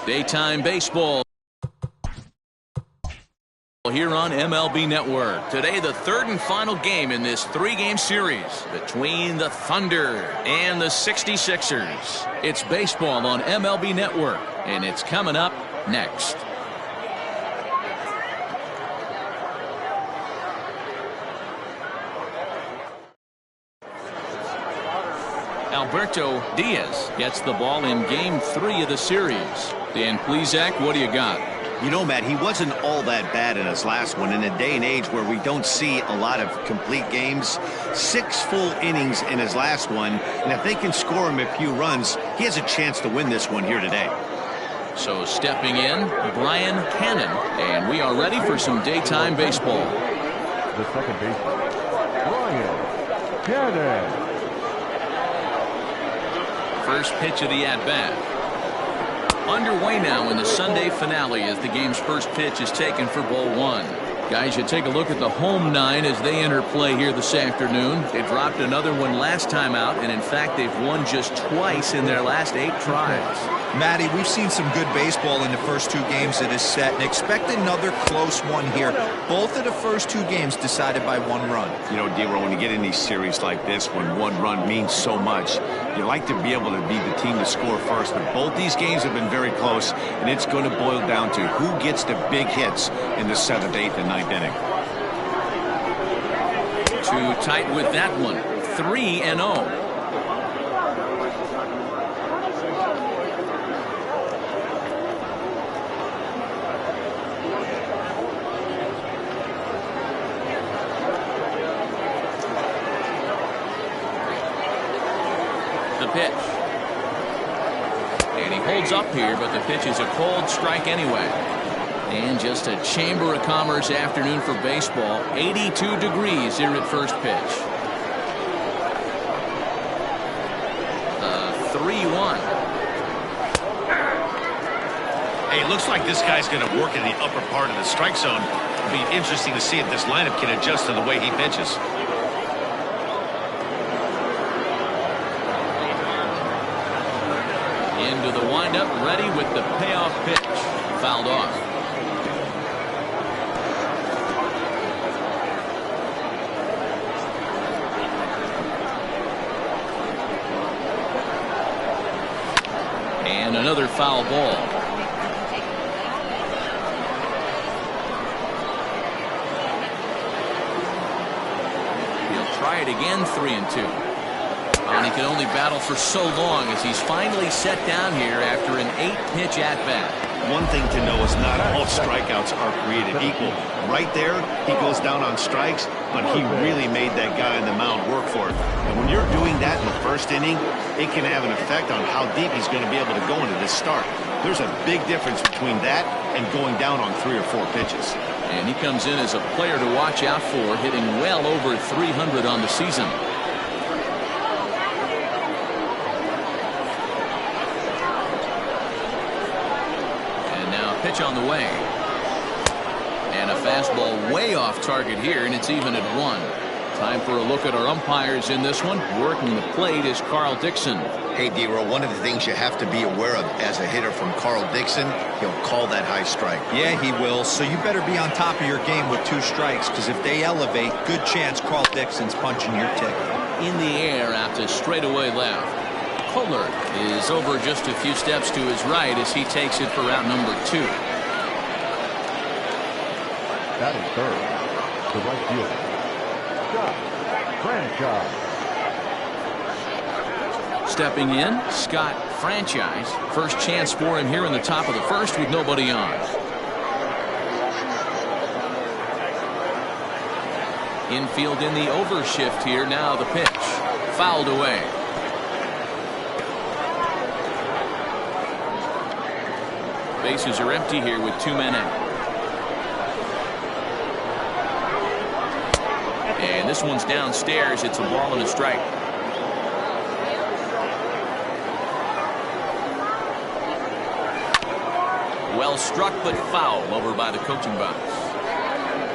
Daytime baseball here on MLB Network. Today, the third and final game in this three-game series between the Thunder and the 66ers. It's baseball on MLB Network, and it's coming up next. Alberto Diaz gets the ball in Game 3 of the series. Dan Plesac, what do you got? You know, Matt, he wasn't all that bad in his last one. In a day and age where we don't see a lot of complete games, 6 full innings in his last one, and if they can score him a few runs, he has a chance to win this one here today. So stepping in, Brian Cannon, and we are ready for some daytime baseball. The second baseman, Brian Cannon. First pitch of the at-bat. Underway now in the Sunday finale as the game's first pitch is taken for ball 1. Guys, you take a look at the home 9 as they enter play here this afternoon. They dropped another one last time out, and in fact, they've won just twice in their last 8 tries. Matty, we've seen some good baseball in the first 2 games of this set, and expect another close one here. Both of the first 2 games decided by 1 run. You know, D-Row, when you get in these series like this, when 1 run means so much, you like to be able to be the team to score first. But both these games have been very close, and it's going to boil down to who gets the big hits in the 7th, 8th, and 9th inning. Too tight with that one. 3-0. Pitch. And he holds up here, but the pitch is a cold strike anyway. And just a Chamber of Commerce afternoon for baseball. 82 degrees here at first pitch. 3-1. Hey, it looks like this guy's going to work in the upper part of the strike zone. It'll be interesting to see if this lineup can adjust to the way he pitches. Into the windup, ready with the payoff pitch. Fouled off. And another foul ball. He'll try it again, 3-2. And he can only battle for so long as he's finally set down here after an 8-pitch at-bat. One thing to know is not all strikeouts are created equal. Right there, he goes down on strikes, but he really made that guy on the mound work for it. And when you're doing that in the first inning, it can have an effect on how deep he's going to be able to go into this start. There's a big difference between that and going down on 3 or 4 pitches. And he comes in as a player to watch out for, hitting well over 300 on the season. Pitch on the way. And a fastball way off target here, and it's even at 1. Time for a look at our umpires in this one. Working the plate is Carl Dixon. Hey, D-Row, one of the things you have to be aware of as a hitter from Carl Dixon, he'll call that high strike. Yeah, he will. So you better be on top of your game with 2 strikes, because if they elevate, good chance Carl Dixon's punching your ticket. In the air out to straightaway left. Kohler is over just a few steps to his right as he takes it for route number 2. That is third. The right fielder, Scott Franchise. Stepping in, Scott Franchise. First chance for him here in the top of the first with nobody on. Infield in the overshift here. Now the pitch. Fouled away. Bases are empty here with 2 men out. And this one's downstairs. It's a ball and a strike. Well struck, but foul over by the coaching box.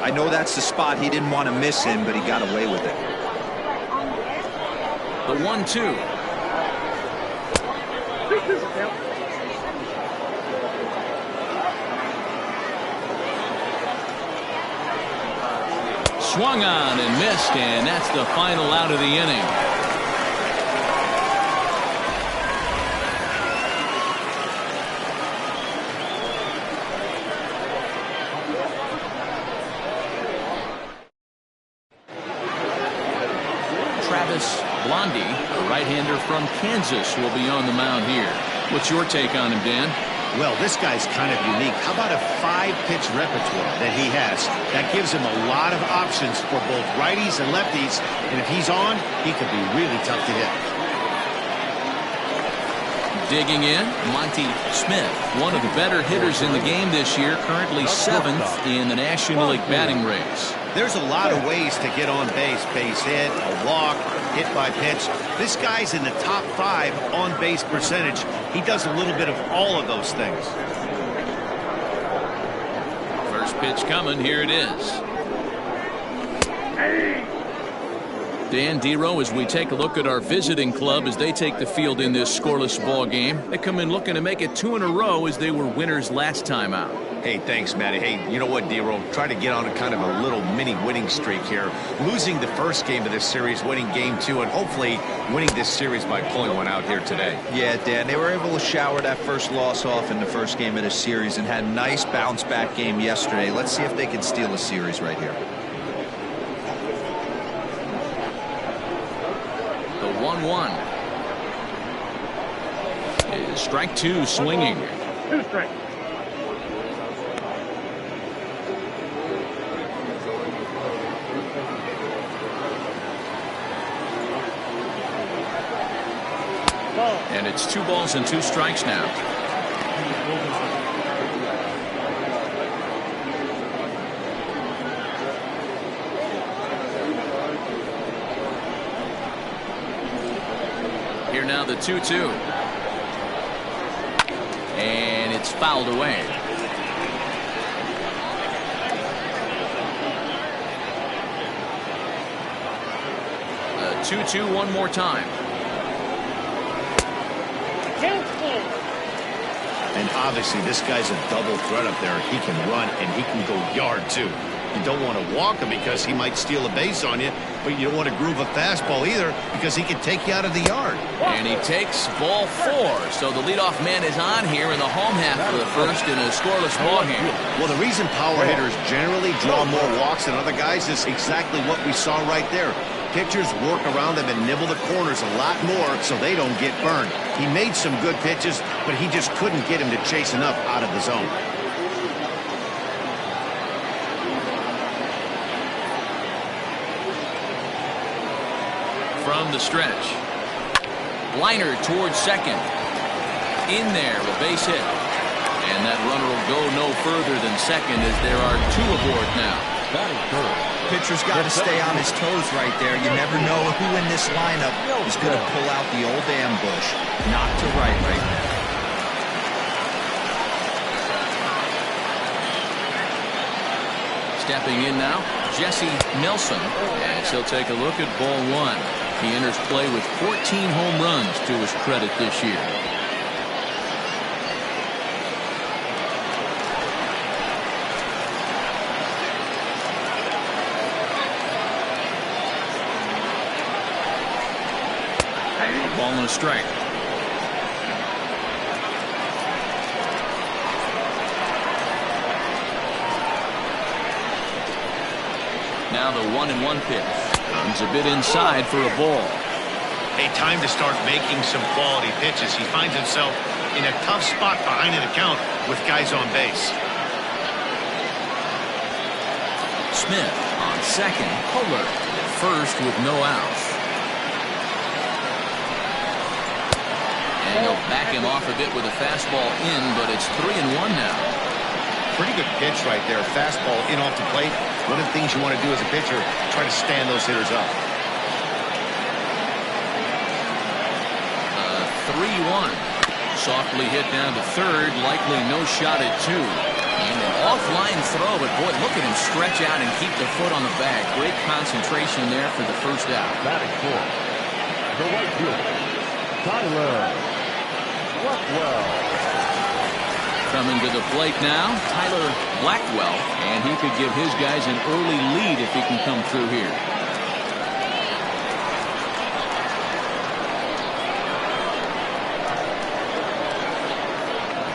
I know that's the spot he didn't want to miss in, but he got away with it. The 1-2. Swung on and missed, and that's the final out of the inning. Blondie, a right-hander from Kansas, will be on the mound here. What's your take on him, Dan? Well, this guy's kind of unique. How about a 5-pitch repertoire that he has? That gives him a lot of options for both righties and lefties, and if he's on, he could be really tough to hit. Digging in, Monty Smith, one of the better hitters in the game this year, currently 7th in the National League batting race. There's a lot of ways to get on base. Base hit, a walk, hit by pitch. This guy's in the top 5 on base percentage. He does a little bit of all of those things. First pitch coming. Here it is. Dan Dero, as we take a look at our visiting club as they take the field in this scoreless ball game. They come in looking to make it 2 in a row as they were winners last time out. Hey, thanks, Matty. Hey, you know what, Dero? Try to get on a kind of a little mini winning streak here. Losing the first game of this series, winning game 2, and hopefully winning this series by pulling one out here today. Yeah, Dan, they were able to shower that first loss off in the first game of this series and had a nice bounce-back game yesterday. Let's see if they can steal a series right here. The 1-1 is strike 2, swinging. 2 strikes. And it's 2 balls and 2 strikes now. Here now the 2-2. And it's fouled away. The 2-2 one more time. And obviously this guy's a double threat up there. He can run and he can go yard too. You don't want to walk him because he might steal a base on you, but you don't want to groove a fastball either because he can take you out of the yard. And he takes ball 4. So the leadoff man is on here in the home half of the first in a scoreless ball game. Well, the reason power hitters generally draw more walks than other guys is exactly what we saw right there. Pitchers work around them and nibble the corners a lot more so they don't get burned. He made some good pitches, but he just couldn't get him to chase enough out of the zone. From the stretch. Liner towards second. In there, a base hit. And that runner will go no further than second as there are 2 aboard now. Batting third. Pitcher's got to stay on his toes right there. You never know who in this lineup is going to pull out the old ambush. Not to right now. Stepping in now, Jesse Nelson. As he'll take a look at ball 1. He enters play with 14 home runs to his credit this year. Ball and a strike. Now the 1-1 pitch. Comes a bit inside for a ball. Hey, time to start making some quality pitches. He finds himself in a tough spot behind an account with guys on base. Smith on second. Kohler at first with no outs. And he'll back him off a bit with a fastball in, but it's 3-1 now. Pretty good pitch right there. Fastball in off the plate. One of the things you want to do as a pitcher, try to stand those hitters up. 3-1. Softly hit down to third. Likely no shot at 2. And an offline throw, but boy, look at him stretch out and keep the foot on the bag. Great concentration there for the first out. Batting fourth. The right fielder, Tyler Rockwell. Coming to the plate now, Tyler Blackwell, and he could give his guys an early lead if he can come through here.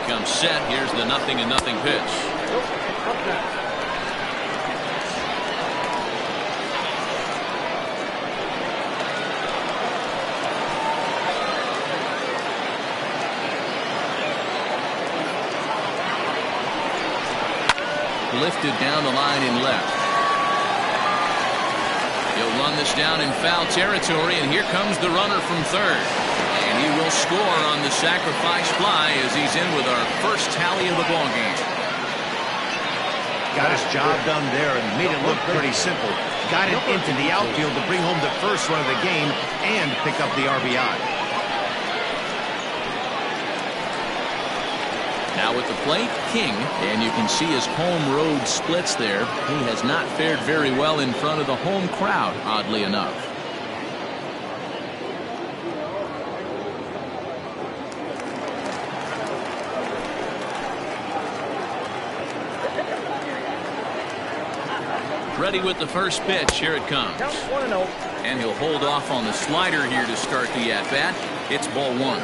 Comes set. Here's the 0-0 pitch. Lifted down the line in left. He'll run this down in foul territory, and here comes the runner from third. And he will score on the sacrifice fly as he's in with our first tally of the ballgame. Got his job done there and made it look pretty simple. Got it into the outfield to bring home the first run of the game and pick up the RBI. Now at the plate, King, and you can see his home road splits there. He has not fared very well in front of the home crowd, oddly enough. Ready with the first pitch. Here it comes. And he'll hold off on the slider here to start the at-bat. It's ball one.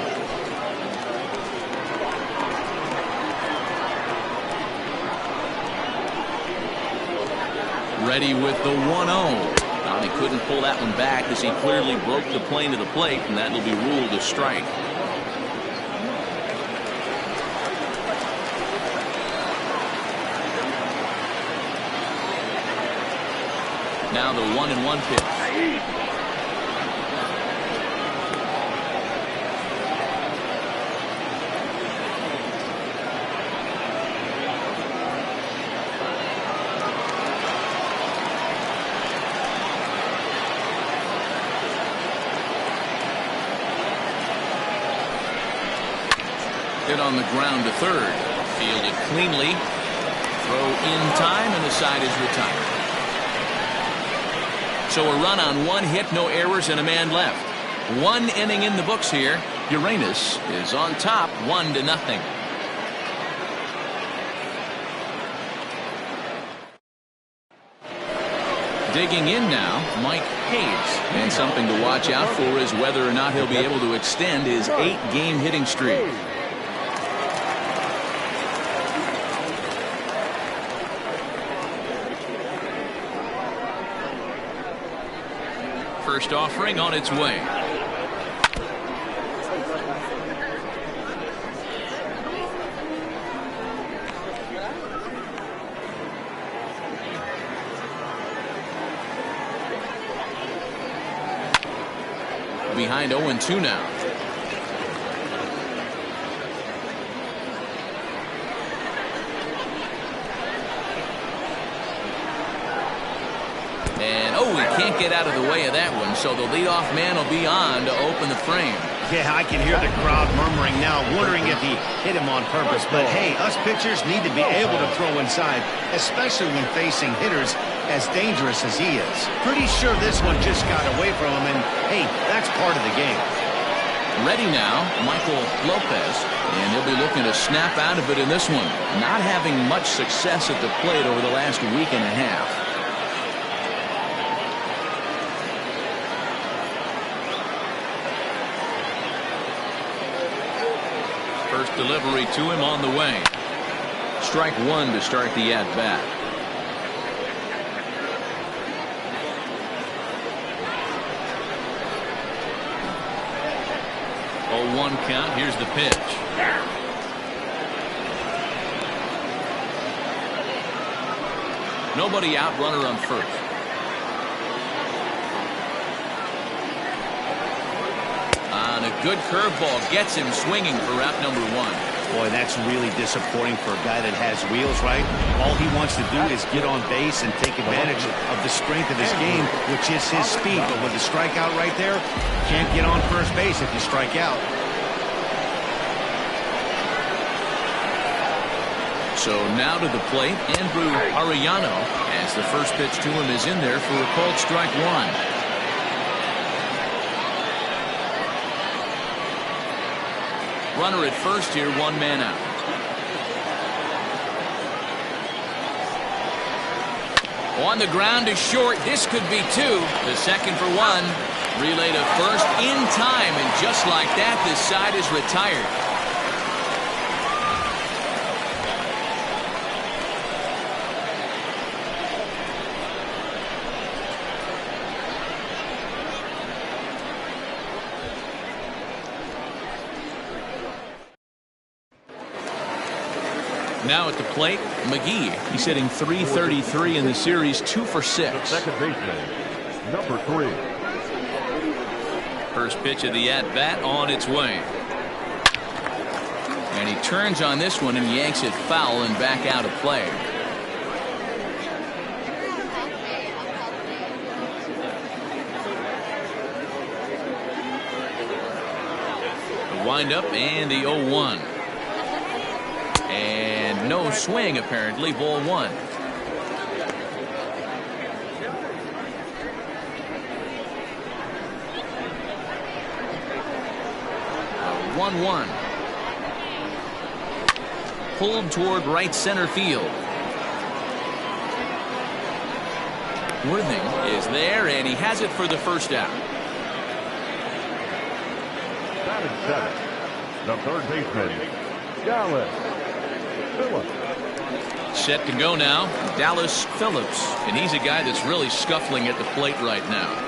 Ready with the 1-0. He couldn't pull that one back as he clearly broke the plane of the plate, and that will be ruled a strike. Now the 1-1 pitch. Hit on the ground to third. Fielded cleanly. Throw in time, and the side is retired. So a run on one hit, no errors, and a man left. One inning in the books here. Uranus is on top, 1-0. Digging in now, Mike Hayes. And something to watch out for is whether or not he'll be able to extend his 8-game hitting streak. First offering on its way. Behind 0-2 now. And he can't get out of the way of that one, so the leadoff man will be on to open the frame. Yeah, I can hear the crowd murmuring now, wondering if he hit him on purpose. But hey, us pitchers need to be able to throw inside, especially when facing hitters as dangerous as he is. Pretty sure this one just got away from him, and hey, that's part of the game. Ready now, Michael Lopez, and he'll be looking to snap out of it in this one. Not having much success at the plate over the last week and a half. First delivery to him on the way. Strike one to start the at-bat. 0-1 count. Here's the pitch. Nobody out, runner on first. On a good curveball, gets him swinging for route number one. Boy, that's really disappointing for a guy that has wheels, right? All he wants to do is get on base and take advantage of the strength of his game, which is his speed. But with the strikeout right there, can't get on first base if you strike out. So now to the plate, Andrew Arellano, as the first pitch to him is in there for a called strike one. Runner at first here, one man out. On the ground to short. This could be two. The second for one. Relay to first in time, and just like that, this side is retired. Now at the plate, McGee. He's hitting .333 in the series, 2 for 6. Second baseman, number 3. First pitch of the at-bat on its way. And he turns on this one and yanks it foul and back out of play. The windup and the 0-1. And no swing, apparently. Ball 1. 1-1. Pulled toward right center field. Worthing is there, and he has it for the first out. Batting 7th, the third baseman, Dallas Phillips. Set to go now, Dallas Phillips, and he's a guy that's really scuffling at the plate right now.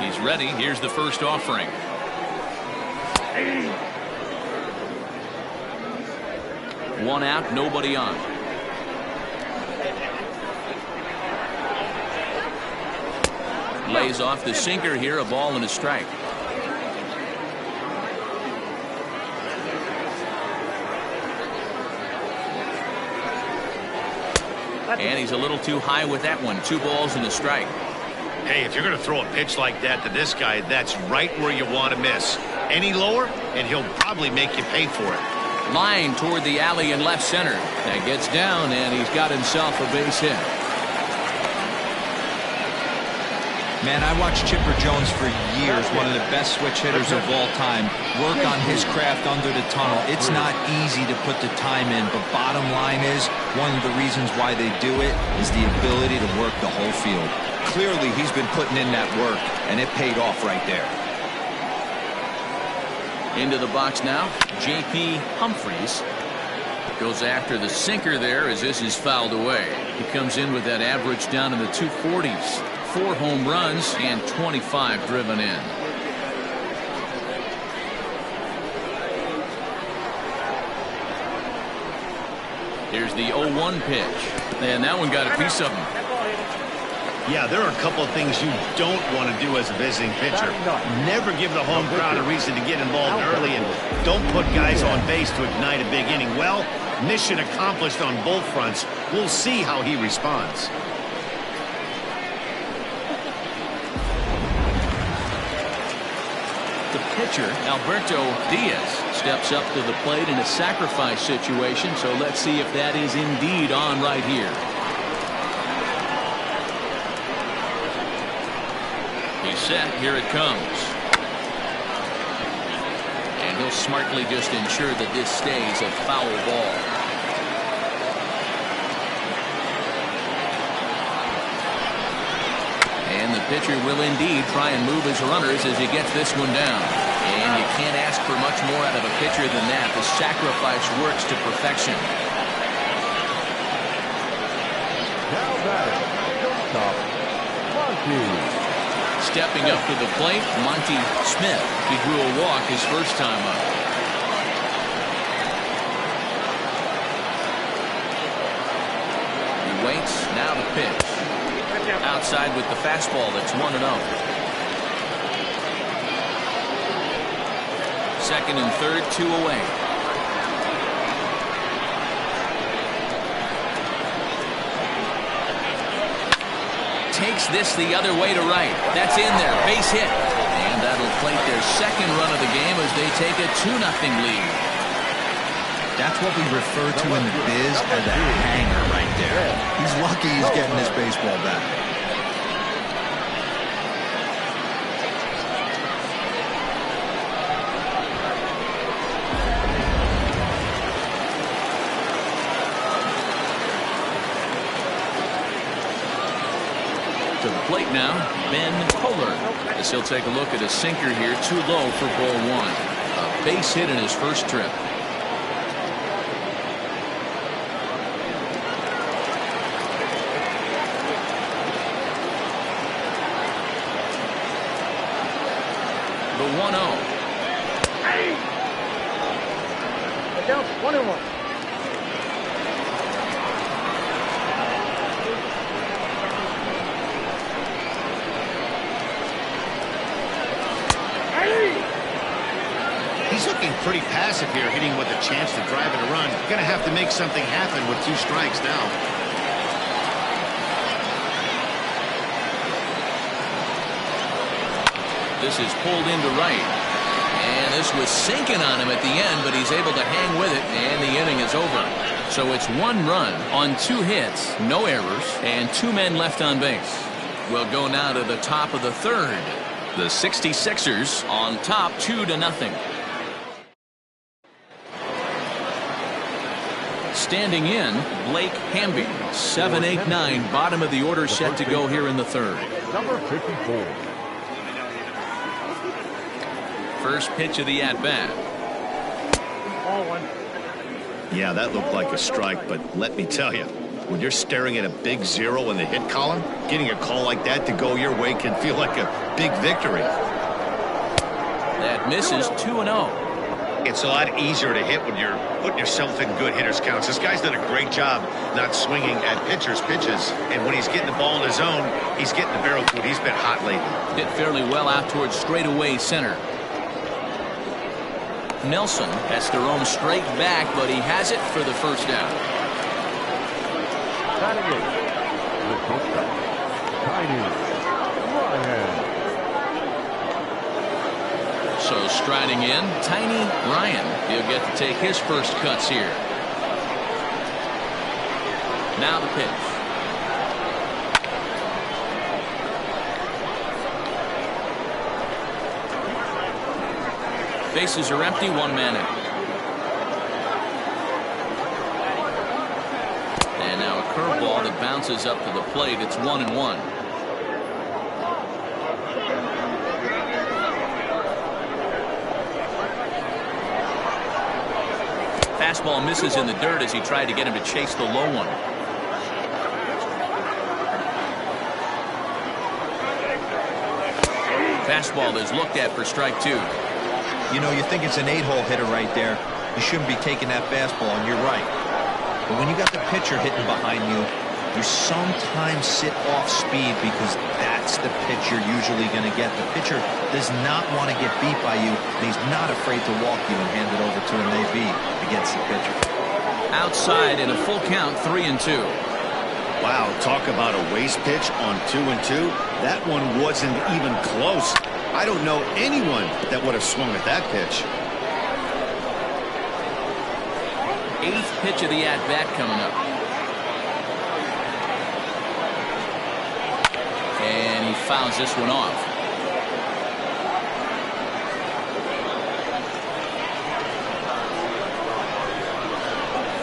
He's ready. Here's the first offering. One out, nobody on. Lays off the sinker here, a ball and a strike. And he's a little too high with that one. 2 balls and a strike. Hey, if you're going to throw a pitch like that to this guy, that's right where you want to miss. Any lower, and he'll probably make you pay for it. Line toward the alley in left center. That gets down, and he's got himself a base hit. Man, I watched Chipper Jones for years, one of the best switch hitters of all time. Work on his craft under the tunnel. It's not easy to put the time in, but bottom line is, one of the reasons why they do it is the ability to work the whole field. Clearly, he's been putting in that work, and it paid off right there. Into the box now, J.P. Humphries goes after the sinker there as this is fouled away. He comes in with that average down in the 240s. 4 home runs and 25 driven in. Here's the 0-1 pitch. And that one got a piece of him. Yeah, there are a couple of things you don't want to do as a visiting pitcher. Never give the home crowd a reason to get involved early, and don't put guys on base to ignite a big inning. Well, mission accomplished on both fronts. We'll see how he responds. The pitcher, Alberto Diaz, steps up to the plate in a sacrifice situation, so let's see if that is indeed on right here. He's set. Here it comes. And he'll smartly just ensure that this stays a foul ball. And the pitcher will indeed try and move his runners as he gets this one down. And you can't ask for much more out of a pitcher than that. The sacrifice works to perfection. Now batting, shortstop, Monty. Stepping up to the plate, Monty Smith. He drew a walk his first time up. He waits. Now the pitch. Outside with the fastball. That's 1-0. Second and third, 2 away. Takes this the other way to right. That's in there. Base hit. And that'll plate their second run of the game as they take a 2-0 lead. That's what we refer to in the biz as a hanger right there. He's lucky he's getting his baseball back. plate now, Ben Kohler, as he'll take a look at a sinker here, too low for ball one. A base hit in his first trip. The 1-0. Down 1-1. He's looking pretty passive here, hitting with a chance to drive and a run. Gonna have to make something happen with 2 strikes now. This is pulled into right. And this was sinking on him at the end, but he's able to hang with it, and the inning is over. So it's 1 run on 2 hits, no errors, and 2 men left on base. We'll go now to the top of the 3rd. The 66ers on top 2-0. Standing in, Blake Hamby, 7-8-9, bottom of the order, set to go here in the 3rd. Number 54. First pitch of the at-bat. Ball 1. Yeah, that looked like a strike, but let me tell you, when you're staring at a big 0 in the hit column, getting a call like that to go your way can feel like a big victory. That misses 2-0. It's a lot easier to hit when you're putting yourself in good hitters' counts. This guy's done a great job not swinging at pitchers' pitches, and when he's getting the ball in his zone, he's getting the barrel to it. He's been hot lately. Hit fairly well out towards straightaway center. Nelson has to roam straight back, but he has it for the first down. Batting it. The shortstop, Tiny Ryan. So striding in, Tiny Ryan. He'll get to take his first cuts here. Now the pitch. Bases are empty, 1 man out. And now a curveball that bounces up to the plate. It's 1-1. Fastball misses in the dirt as he tried to get him to chase the low one. Fastball is looked at for strike 2. You know, you think it's an 8-hole hitter right there. You shouldn't be taking that fastball, and you're right. But when you got the pitcher hitting behind you, you sometimes sit off speed because that's the pitch you're usually going to get. The pitcher does not want to get beat by you, and he's not afraid to walk you and hand it over to an AB against the pitcher. Outside in a full count, 3-2. Wow, talk about a waste pitch on 2-2. That one wasn't even close. I don't know anyone that would have swung at that pitch. 8th pitch of the at-bat coming up. And he fouls this one off.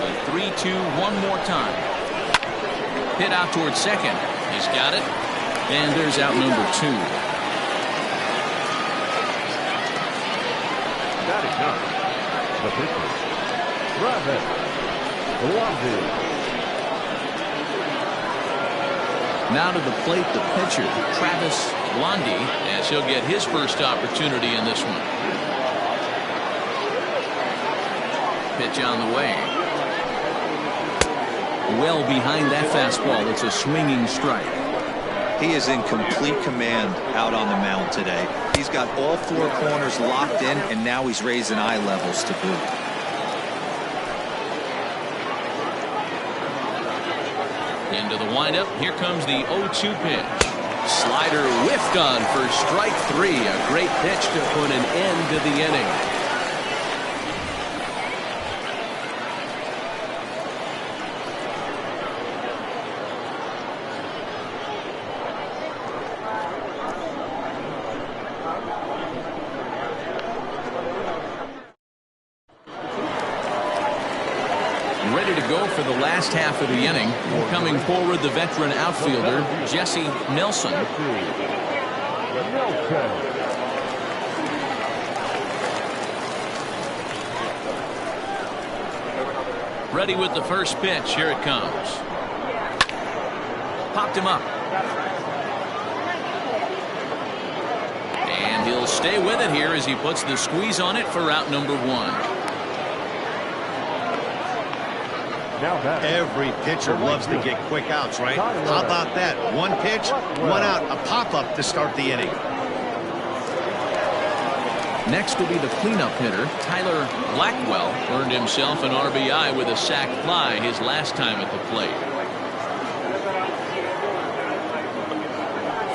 The 3-2 one more time. Hit out towards second. He's got it. And there's out number 2. Batting up. The pitcher, Travis Blondie. Now to the plate, the pitcher, Travis Blondie, as he'll get his first opportunity in this one. Pitch on the way. Well behind that fastball. It's a swinging strike. He is in complete command out on the mound today. He's got all 4 corners locked in, and now he's raising eye levels to boot. Into the windup. Here comes the 0-2 pitch. Slider whiffed on for strike 3. A great pitch to put an end to the inning. Ready to go for the last half of the inning. Coming forward, the veteran outfielder, Jesse Nelson. Ready with the first pitch. Here it comes. Popped him up. And he'll stay with it here as he puts the squeeze on it for out number 1. Every pitcher loves to get quick outs, right? How about that? One pitch, one out, a pop-up to start the inning. Next will be the cleanup hitter, Tyler Blackwell. Earned himself an RBI with a sac fly his last time at the plate.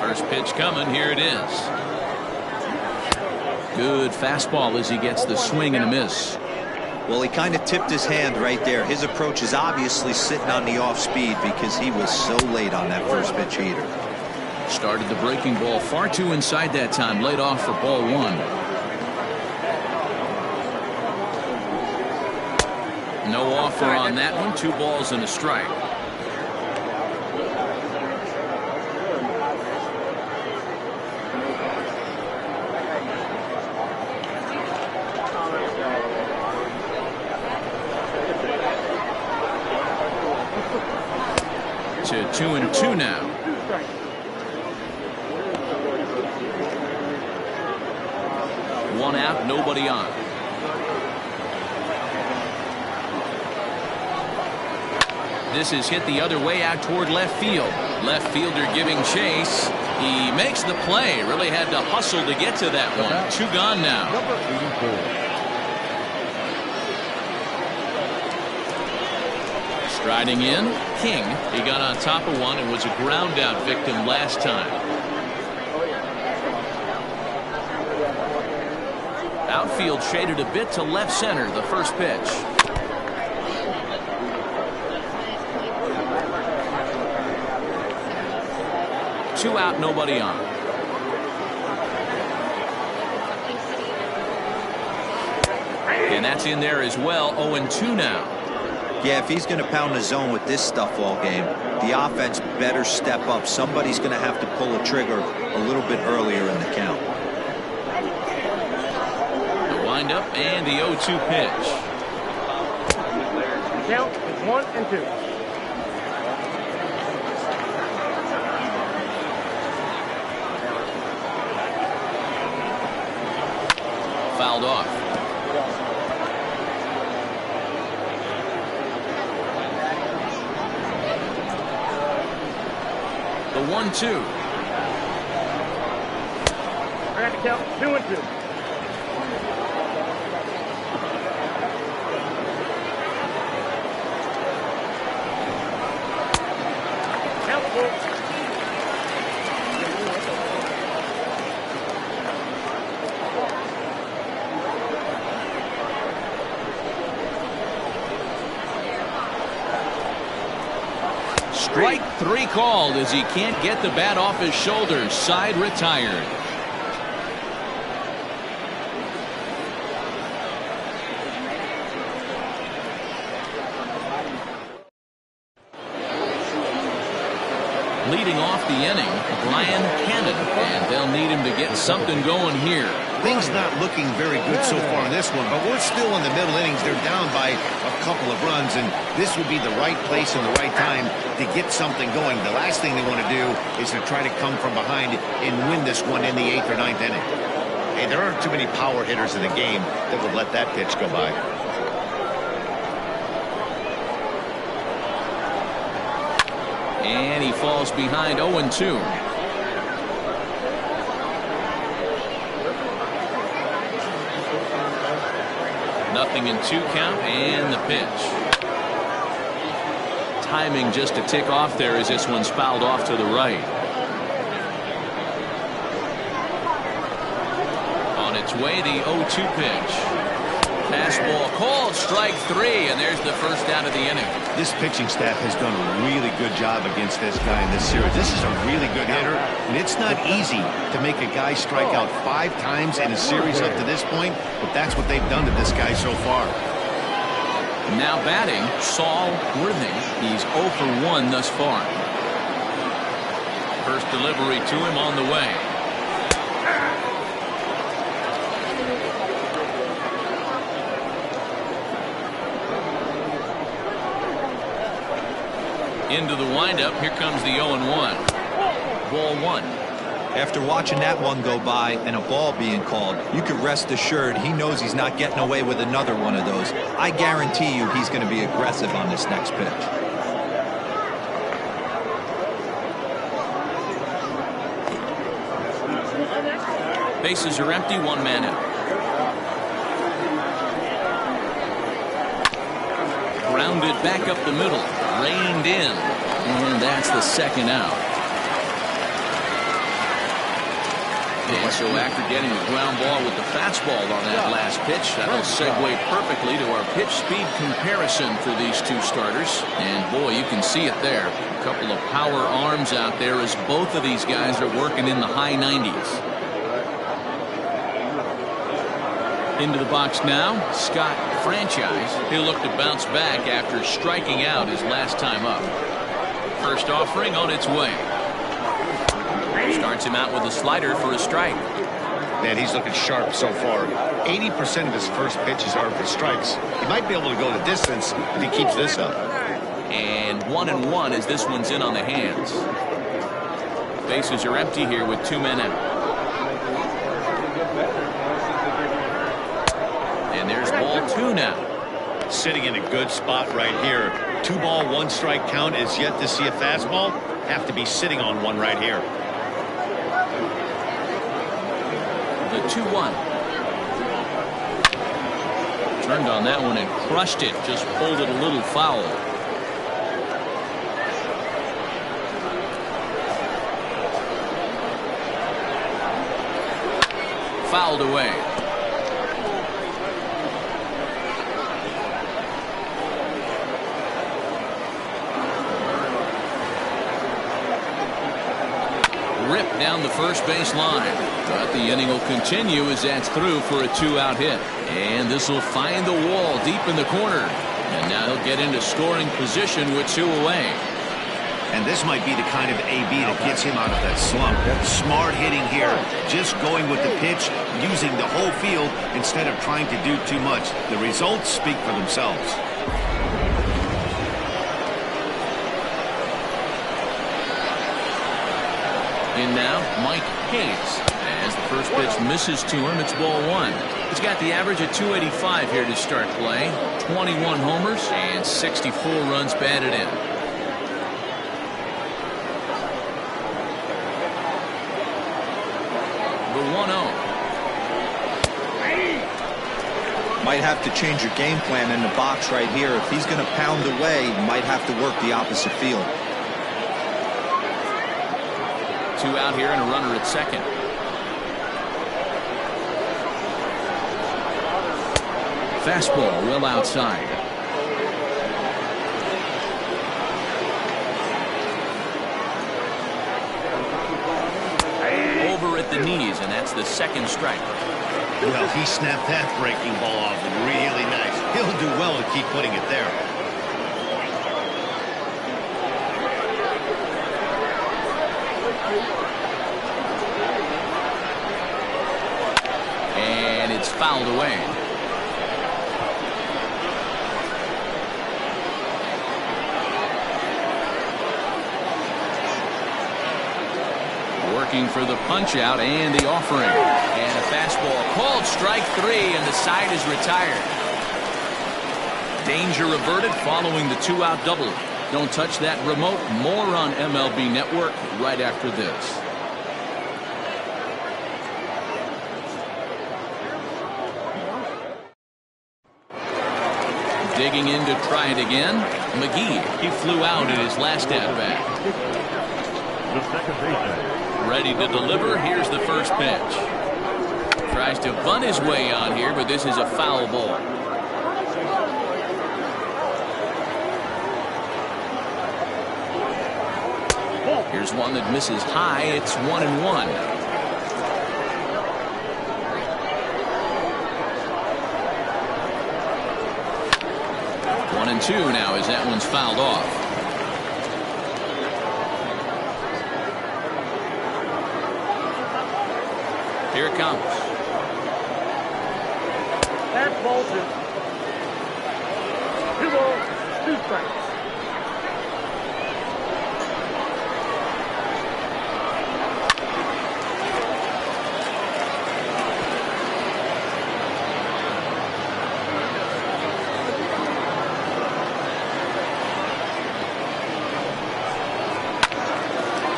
First pitch coming. Here it is. Good fastball as he gets the swing and a miss. Well, he kind of tipped his hand right there. His approach is obviously sitting on the off speed because he was so late on that first pitch heater. Started the breaking ball far too inside that time. Laid off for ball 1. No offer on that one. 2 balls and a strike. To 2-2 now. One out, nobody on. This is hit the other way out toward left field. Left fielder giving chase. He makes the play. Really had to hustle to get to that one. 2 gone now. Number 84. Striding in, King. He got on top of one and was a ground out victim last time. Outfield shaded a bit to left center. The first pitch. Two out, nobody on. And that's in there as well. 0-2 now. Yeah, if he's going to pound the zone with this stuff all game, the offense better step up. Somebody's going to have to pull a trigger a little bit earlier in the count. The windup and the 0-2 pitch. The count is 1-2. Fouled off. The 1-2. We're going to count 2-2. Count 4. Strike 3 called as he can't get the bat off his shoulders. Side retired. Leading off the inning, Brian Cannon, and they'll need him to get something going here. Things not looking very good so far in this one, but we're still in the middle innings. They're down by a couple of runs, and this would be the right place and the right time to get something going. The last thing they want to do is to try to come from behind and win this one in the 8th or 9th inning. Hey, there aren't too many power hitters in the game that would let that pitch go by. And he falls behind 0-2. Nothing in 2 count and the pitch. Timing just a tick off there as this one's fouled off to the right. On its way, the 0-2 pitch. Fastball called, strike 3, and there's the first out of the inning. This pitching staff has done a really good job against this guy in this series. This is a really good hitter, and it's not easy to make a guy strike out 5 times in a series up to this point, but that's what they've done to this guy so far. Now batting, Saul Worthing. He's 0 for 1 thus far. First delivery to him on the way. Into the windup. Here comes the 0-1. Ball 1. After watching that one go by and a ball being called, you could rest assured he knows he's not getting away with another one of those. I guarantee you he's going to be aggressive on this next pitch. Bases are empty, 1 man out. Grounded back up the middle, reined in, and that's the second out. And so after getting the ground ball with the fastball on that last pitch, that'll segue perfectly to our pitch speed comparison for these two starters. And boy, you can see it there. A couple of power arms out there as both of these guys are working in the high 90s. Into the box now, Scott Franchise. He'll look to bounce back after striking out his last time up. First offering on its way. Starts him out with a slider for a strike. Man, he's looking sharp so far. 80% of his first pitches are for strikes. He might be able to go the distance if he keeps this up. And 1-1 as this one's in on the hands. Bases are empty here with 2 men out. And there's ball 2 now. Sitting in a good spot right here. 2 ball, 1 strike count is yet to see a fastball. Have to be sitting on one right here. The 2-1. Turned on that one and crushed it. Just pulled it a little foul. Fouled away. Ripped down the first base line. But the inning will continue as that's through for a 2-out hit. And this will find the wall deep in the corner. And now he'll get into scoring position with 2 away. And this might be the kind of AB that gets him out of that slump. Smart hitting here. Just going with the pitch, using the whole field instead of trying to do too much. The results speak for themselves. In now, Mike Hayes. As the first pitch misses to him, it's ball 1. He's got the average of 285 here to start play. 21 homers and 64 runs batted in. The 1-0. Might have to change your game plan in the box right here. If he's going to pound away, might have to work the opposite field. 2 out here and a runner at second. Fastball well outside. Over at the knees, and that's the second strike. Well, he snapped that breaking ball off really nice. He'll do well to keep putting it there. And it's fouled away. Working for the punch out and the offering. And a fastball called strike 3, and the side is retired. Danger averted following the 2-out double. Don't touch that remote. More on MLB Network right after this. Digging in to try it again. McGee. He flew out in his last at-bat. Ready to deliver. Here's the first pitch. Tries to bunt his way on here, but this is a foul ball. Here's one that misses high. It's 1-1. 1-2 now as that one's fouled off. Here it comes. That's ball 2. 2 balls, 2 strikes.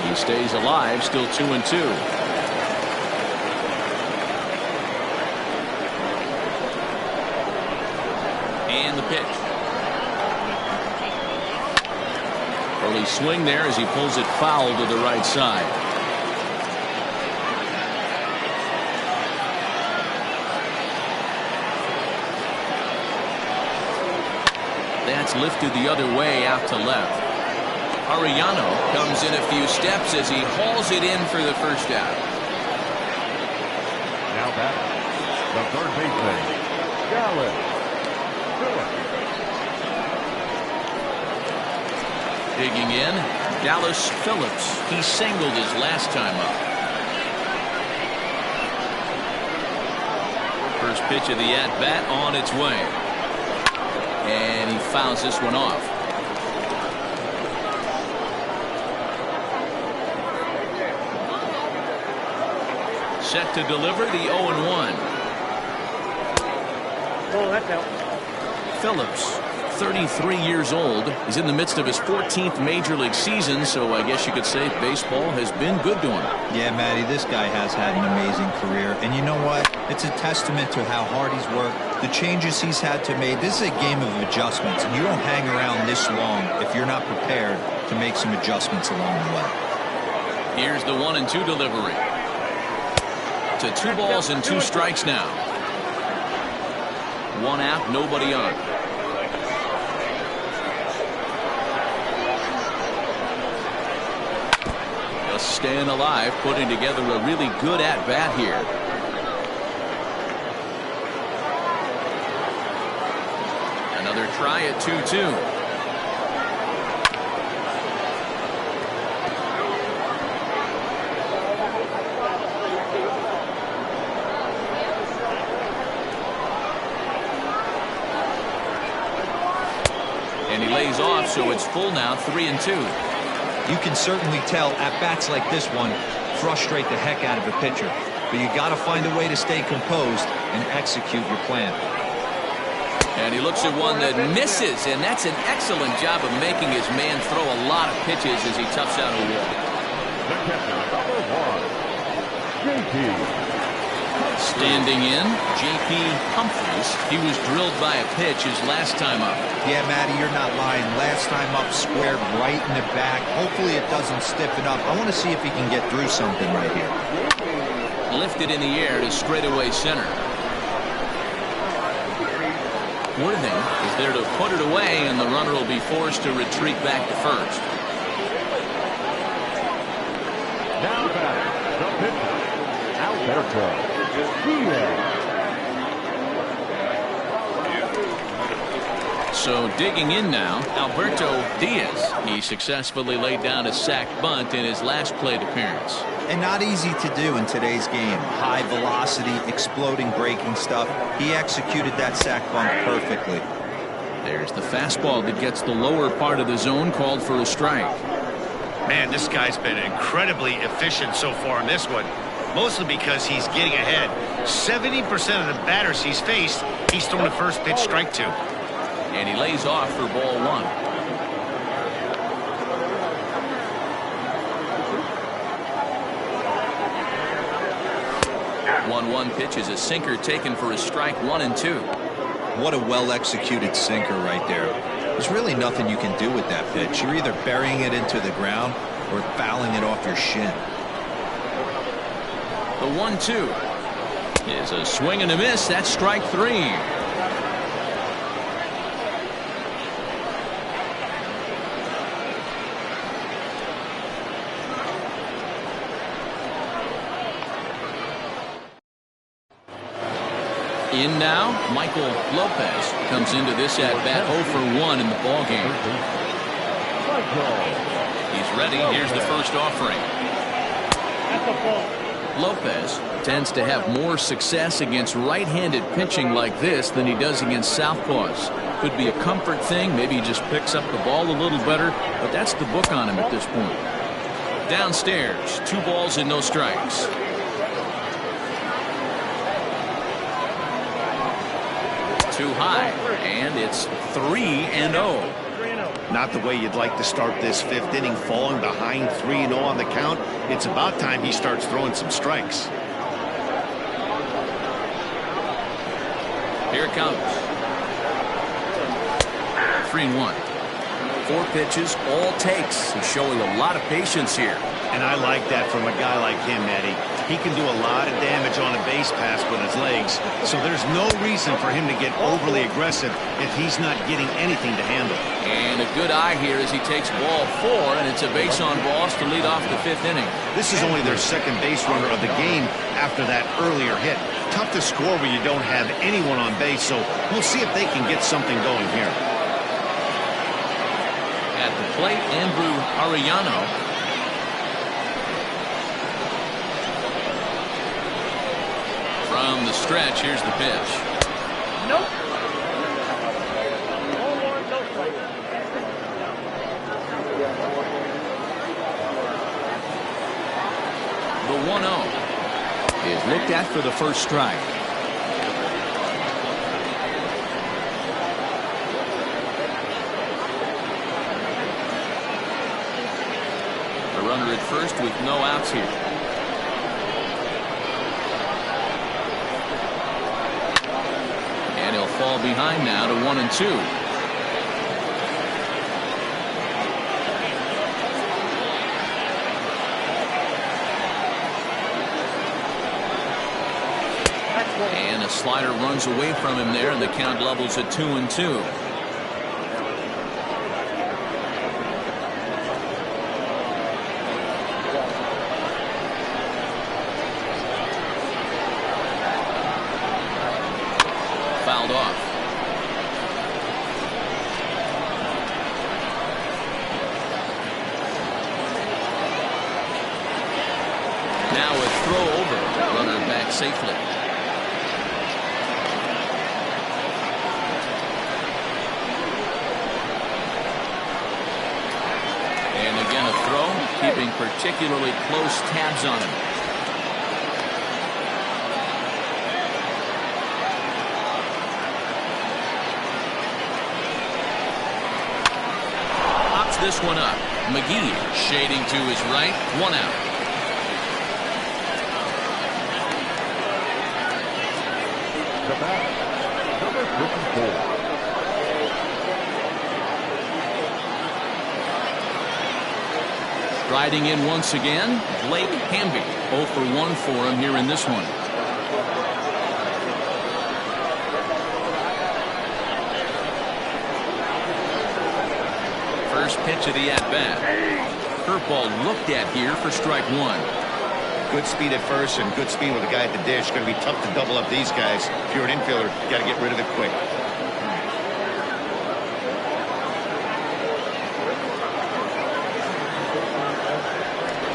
He stays alive, still 2-2. And the pitch. Early swing there as he pulls it foul to the right side. That's lifted the other way out to left. Arellano comes in a few steps as he hauls it in for the first out. Now batting, the third baseman, Dallas Phillips. Digging in, Dallas Phillips. He singled his last time up. First pitch of the at-bat on its way. And he fouls this one off. Set to deliver the 0-1. Oh, that's out. Phillips, 33 years old, is in the midst of his 14th major league season, so I guess you could say baseball has been good to him. Yeah, Matty, this guy has had an amazing career. And you know what? It's a testament to how hard he's worked, the changes he's had to make. This is a game of adjustments, and you don't hang around this long if you're not prepared to make some adjustments along the way. Here's the 1-2 delivery. To 2 balls and 2 strikes now. 1 out, nobody on. Just staying alive, putting together a really good at-bat here. Another try at 2-2. And he lays off, so it's full now, 3-2. You can certainly tell at-bats like this one frustrate the heck out of a pitcher. But you got to find a way to stay composed and execute your plan. And he looks at one that misses, and that's an excellent job of making his man throw a lot of pitches as he toughs out a wall. The catcher, number 1, JP. Standing in, J.P. Humphries. He was drilled by a pitch his last time up. Yeah, Matty, you're not lying. Last time up, squared right in the back. Hopefully it doesn't stiffen up. I want to see if he can get through something right here. Lifted in the air to straightaway center. Worthing is there to put it away, and the runner will be forced to retreat back to first. Now batting, the pitcher, Alberto Diaz. So digging in now, Alberto Diaz. He successfully laid down a sac bunt in his last plate appearance. And not easy to do in today's game. High velocity, exploding breaking stuff. He executed that sac bunt perfectly. There's the fastball that gets the lower part of the zone, called for a strike. Man, this guy's been incredibly efficient so far in this one. Mostly because he's getting ahead. 70% of the batters he's faced, he's thrown a first pitch strike to. And he lays off for ball 1. 1-1 pitch is a sinker taken for a strike, 1-2. What a well-executed sinker right there. There's really nothing you can do with that pitch. You're either burying it into the ground or fouling it off your shin. The 1-2 is a swing and a miss. That's strike 3. In now, Michael Lopez comes into this at bat 0 for 1 in the ball game. He's ready. Here's the first offering. That's a ball. Lopez tends to have more success against right-handed pitching like this than he does against southpaws. Could be a comfort thing. Maybe he just picks up the ball a little better, but that's the book on him at this point. Downstairs, 2 balls and no strikes. Too high, and it's 3-0. Not the way you'd like to start this 5th inning, falling behind 3-0 on the count. It's about time he starts throwing some strikes. Here it comes. 3-1. 4 pitches, all takes. He's showing a lot of patience here. And I like that from a guy like him, Eddie. He can do a lot of damage on a base pass with his legs, so there's no reason for him to get overly aggressive if he's not getting anything to handle. And a good eye here as he takes ball 4, and it's a base on balls to lead off the 5th inning. This is only their 2nd base runner of the game after that earlier hit. Tough to score when you don't have anyone on base, so we'll see if they can get something going here. At the plate, Andrew Arellano. From the stretch, here's the pitch. Nope. 0-1, no strike. The 1-0 is looked at for the first strike. The runner at first with no outs here. And he'll fall behind now to 1-2. And a slider runs away from him there, and the count levels at 2-2. Fouled off. Now a throw over. Runner back safely. And again a throw, keeping particularly close tabs on him. Pops this one up. McGee shading to his right. 1 out. The bat, number 54. Riding in once again, Blake Hamby. 0 for 1 for him here in this one. First pitch of the at-bat. Curveball looked at here for strike 1. Good speed at first and good speed with the guy at the dish. Going to be tough to double up these guys. If you're an infielder, you got to get rid of it quick.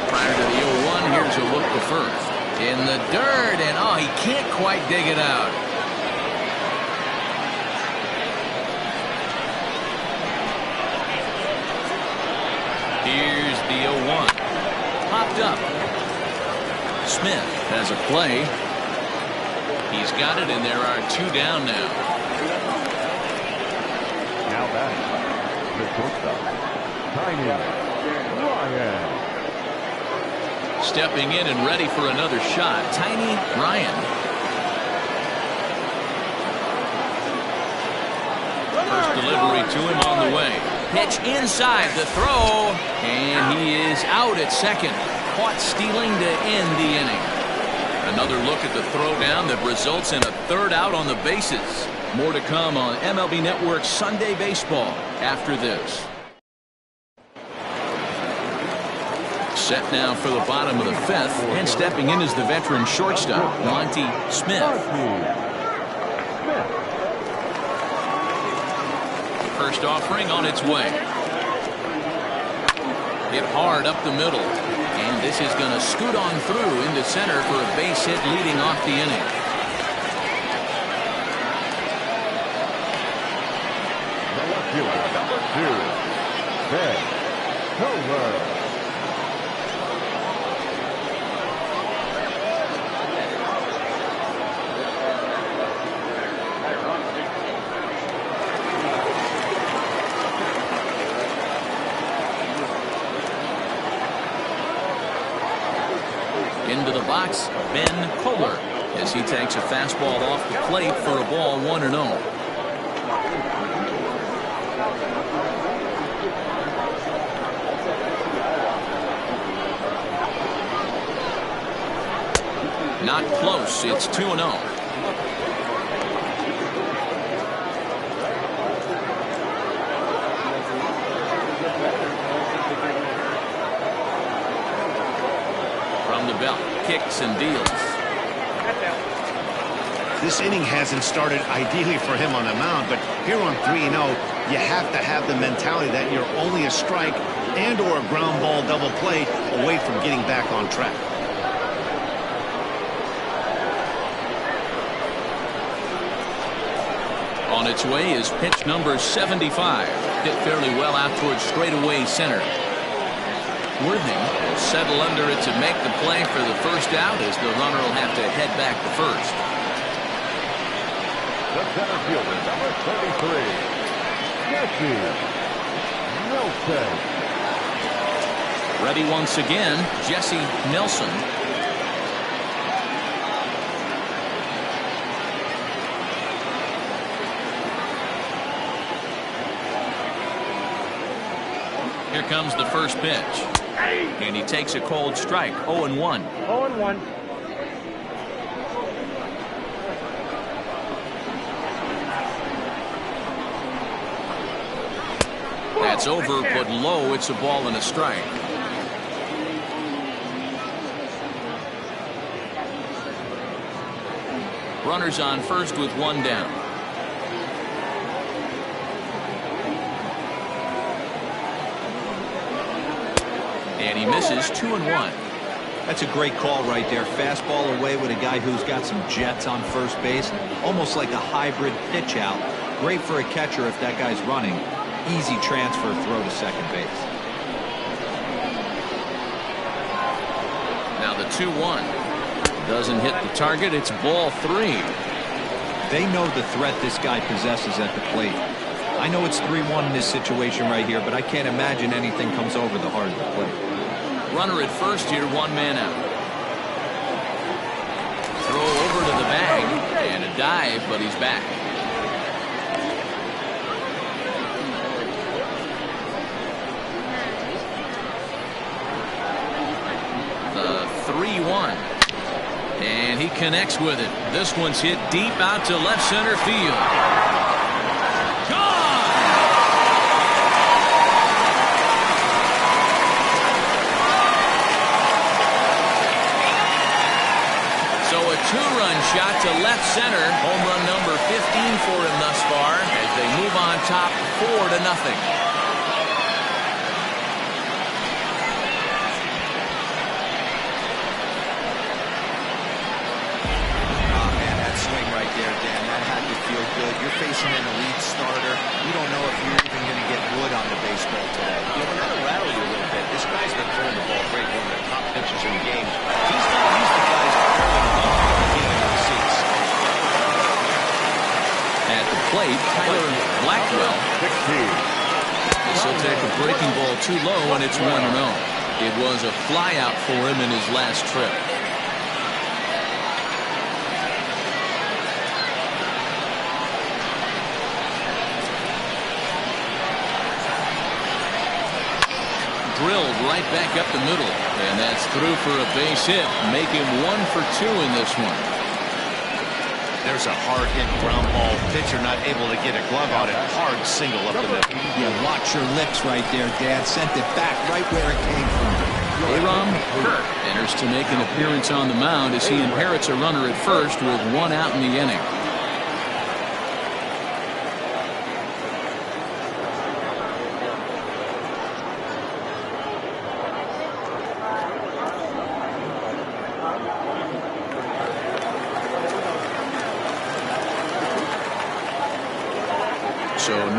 Prior to the 0-1, here's a look to first. In the dirt, and oh, he can't quite dig it out. Here's the 0-1. Popped up. Smith has a play. He's got it, and there are 2 down now. Now back, the shortstop, Tiny Ryan. Stepping in and ready for another shot, Tiny Ryan. First delivery to him on the way. Pitch inside the throw, and he is out at second. Caught stealing to end the inning. Another look at the throwdown that results in a 3rd out on the bases. More to come on MLB Network Sunday Baseball after this. Set now for the bottom of the 5th, and stepping in is the veteran shortstop, Monty Smith. First offering on its way. Hit hard up the middle. And this is going to scoot on through into center for a base hit leading off the inning. Number 2, Ben Kohler. Into the box, Ben Kohler, as he takes a fastball off the plate for a ball 1-0. Not close. It's 2-0. From the belt, kicks and deals. This inning hasn't started ideally for him on the mound, but here on 3-0, you have to have the mentality that you're only a strike and or a ground ball double play away from getting back on track. On its way is pitch number 75. Hit fairly well out towards straightaway center. Worthing will settle under it to make the play for the first out, as the runner will have to head back to first. The center fielder, number 33, Jesse Nelson. Ready once again, Jesse Nelson. Here comes the first pitch. And he takes a cold strike. 0-1. 0-1. That's over, but low. It's a ball and a strike. Runners on first with one down. And he misses 2-1. That's a great call right there. Fastball away with a guy who's got some jets on first base. Almost like a hybrid pitch out. Great for a catcher if that guy's running. Easy transfer throw to second base. Now the 2-1. Doesn't hit the target. It's ball 3. They know the threat this guy possesses at the plate. I know it's 3-1 in this situation right here, but I can't imagine anything comes over the heart of the plate. Runner at first here, one man out. Throw over to the bag and a dive, but he's back. The 3-1. And he connects with it. This one's hit deep out to left center field. Two-run shot to left center. Home run number 15 for him thus far as they move on top 4-0. Swing right there, Dan. That had to feel good. You're facing an elite starter. You don't know if you're even going to get wood on the baseball today. Yeah, when that'll rattle you a little bit. This guy's been throwing the ball great, one of the top pitchers in the game. He's the guys getting the seats. At the plate, Tyler Blackwell. This will take a breaking ball too low, and it's 1-0. It was a flyout for him in his last trip. Drilled right back up the middle, and that's through for a base hit. Make him 1 for 2 in this one. There's a hard hit ground ball. Pitcher not able to get a glove on it. Hard single up the middle. Yeah, watch your lips right there, Dad. Sent it back right where it came from. Aram Kirk enters to make an appearance on the mound as he inherits a runner at first with 1 out in the inning.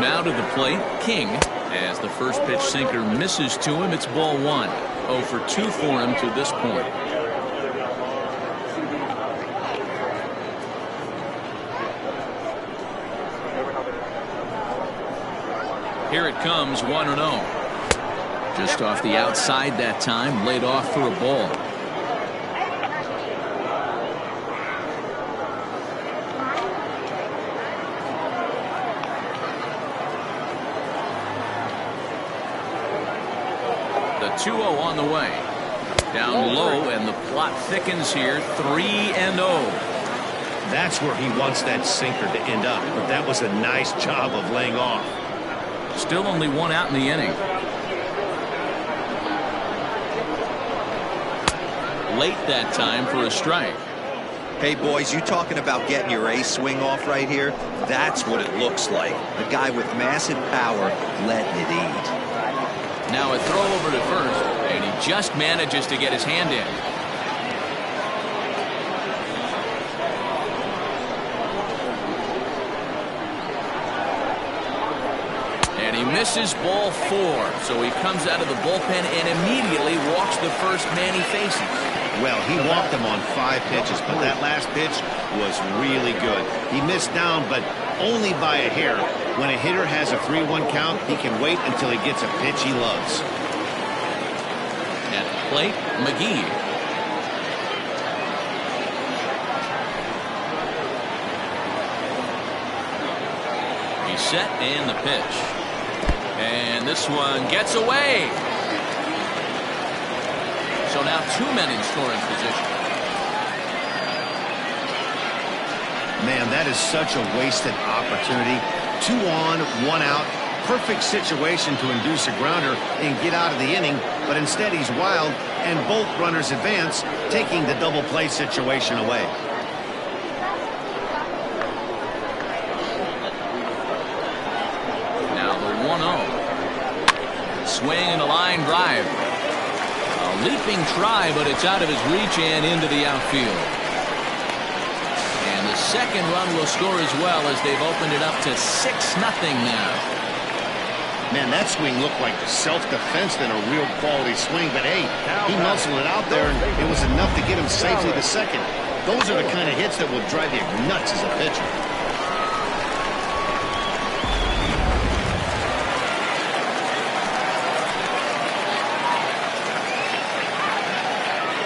Now to the plate, King. As the first pitch sinker misses to him, it's ball one. 0 for 2 for him to this point. Here it comes, 1-0. Just off the outside that time, laid off for a ball. The 2-0 on the way. Down low, and the plot thickens here. 3-0. That's where he wants that sinker to end up, but that was a nice job of laying off. Still only one out in the inning. Late that time for a strike. Hey, boys, you talking about getting your ace swing off right here? That's what it looks like. A guy with massive power letting it eat. Now a throw over to first, and he just manages to get his hand in. And he misses ball 4, so he comes out of the bullpen and immediately walks the first man he faces. Well, he walked him on 5 pitches, but that last pitch was really good. He missed down, but only by a hair. When a hitter has a 3-1 count, he can wait until he gets a pitch he loves. At the plate, McGee. He's set, and the pitch. And this one gets away. So now 2 men in scoring position. Man, that is such a wasted opportunity. 2 on, 1 out. Perfect situation to induce a grounder and get out of the inning, but instead he's wild, and both runners advance, taking the double play situation away. Now the 1-0. Swing and a line drive. A leaping try, but it's out of his reach and into the outfield. And the second run will score as well, as they've opened it up to 6-0 now. Man, that swing looked like self-defense than a real quality swing, but hey, he muscled it out there, and it was enough to get him safely to second. Those are the kind of hits that will drive you nuts as a pitcher.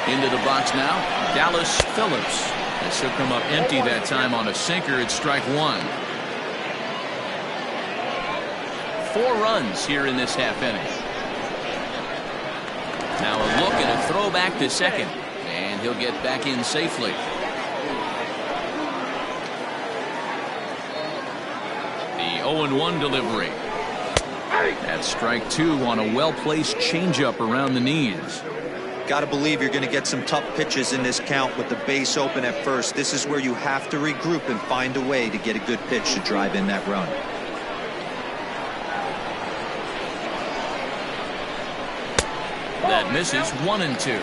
Into the box now, Dallas Phillips. This will come up empty that time on a sinker. It's strike 1. 4 runs here in this half inning. Now a look and a throw back to second, and he'll get back in safely. The 0-1 delivery. That's strike 2 on a well-placed changeup around the knees. Got to believe you're going to get some tough pitches in this count with the base open at first. This is where you have to regroup and find a way to get a good pitch to drive in that run. That misses. 1-2.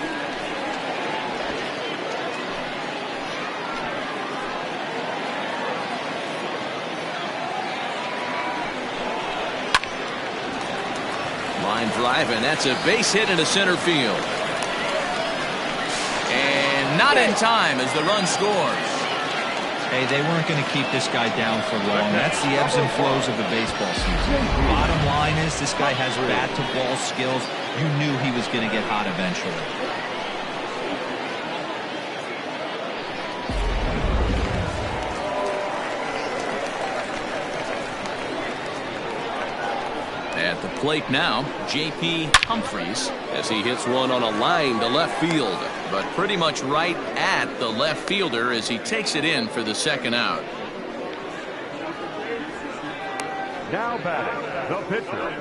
Line drive, and that's a base hit into center field. And not in time as the run scores. Hey, they weren't going to keep this guy down for long. That's the ebbs and flows of the baseball season. Bottom line is this guy has bat-to-ball skills. You knew he was going to get hot eventually. At the plate now, J.P. Humphries, as he hits one on a line to left field, but pretty much right at the left fielder as he takes it in for the second out. Now batting, the pitcher,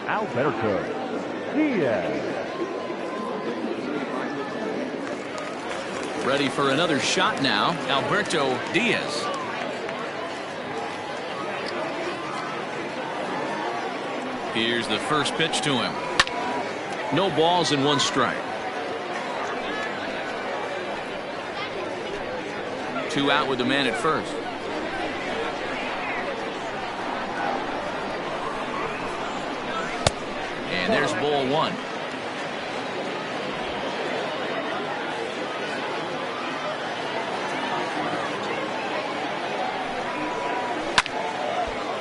Alberto Diaz. Ready for another shot now, Alberto Diaz. Here's the first pitch to him. No balls and 1 strike. 2 out with the man at first. And there's ball one.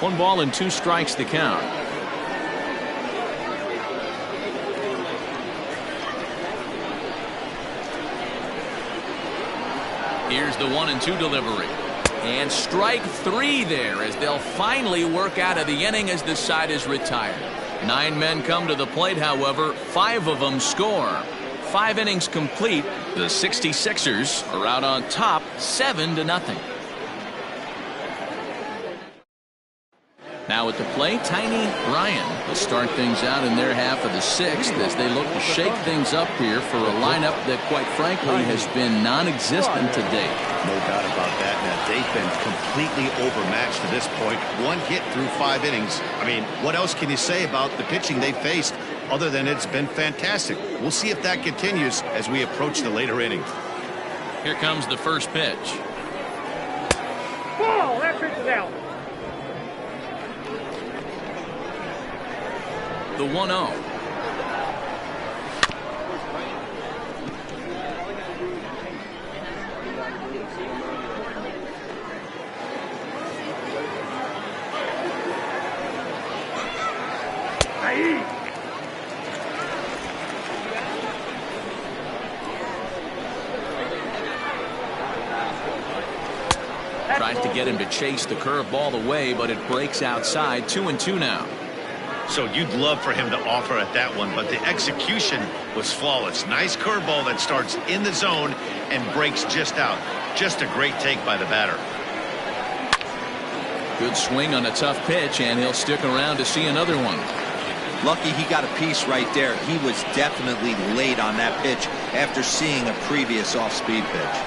One ball and 2 strikes to count. Here's the 1-2 delivery. And strike 3 there as they'll finally work out of the inning as this side is retired. 9 men come to the plate, however, 5 of them score. 5 innings complete. The 66ers are out on top 7-0. Now at the plate, Tiny Ryan will start things out in their half of the 6th as they look to shake things up here for a lineup that, quite frankly, has been non-existent to date. No doubt about that, man. They've been completely overmatched to this point. 1 hit through 5 innings. I mean, what else can you say about the pitching they faced other than it's been fantastic? We'll see if that continues as we approach the later innings. Here comes the first pitch. Ball, that pitch is out. The 1-0. Tries to get him to chase the curveball away, but it breaks outside. 2-2 now. So you'd love for him to offer at that one, but the execution was flawless. Nice curveball that starts in the zone and breaks just out. Just a great take by the batter. Good swing on a tough pitch, and he'll stick around to see another one. Lucky he got a piece right there. He was definitely late on that pitch after seeing a previous off-speed pitch.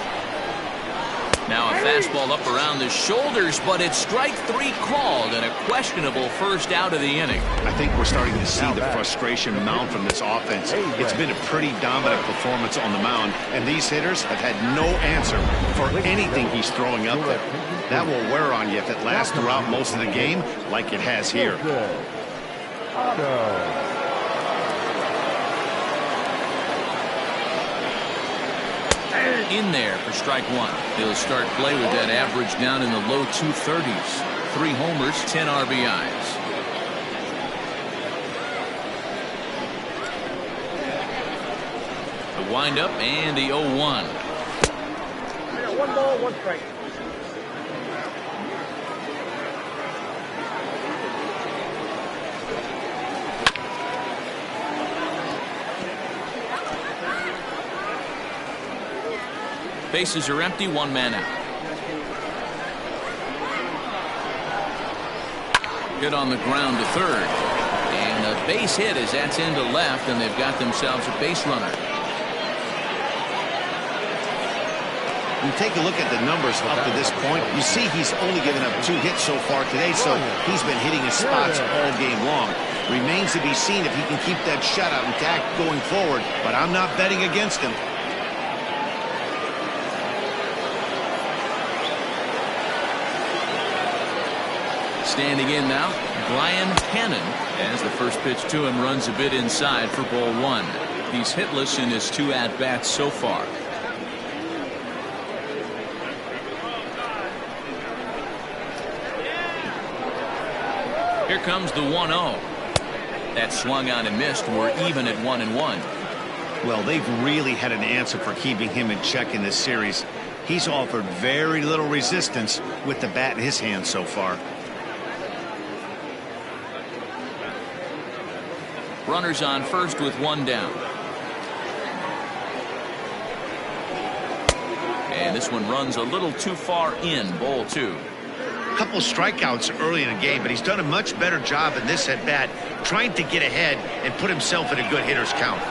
Now a fastball up around the shoulders, but it's strike 3 called and a questionable first out of the inning. I think we're starting to see the frustration mount from this offense. It's been a pretty dominant performance on the mound, and these hitters have had no answer for anything he's throwing up there. That will wear on you if it lasts throughout most of the game like it has here. In there for strike 1. He'll start play with that average down in the low 230s. 3 homers, 10 RBIs. The windup and the 0-1. 1 ball, 1 strike. Bases are empty, 1 man out. Hit on the ground to third. And a base hit as that's into left, and they've got themselves a base runner. You take a look at the numbers up to this point, you see he's only given up 2 hits so far today, so he's been hitting his spots all game long. Remains to be seen if he can keep that shutout intact going forward, but I'm not betting against him. Standing in now, Brian Hannon, as the first pitch to him runs a bit inside for ball 1. He's hitless in his 2 at-bats so far. Here comes the 1-0. That swung on and missed. We're even at 1-1. Well, they've really had an answer for keeping him in check in this series. He's offered very little resistance with the bat in his hand so far. Runners on first with 1 down. And this one runs a little too far in, ball 2. Couple strikeouts early in the game, but he's done a much better job in this at bat trying to get ahead and put himself in a good hitter's count.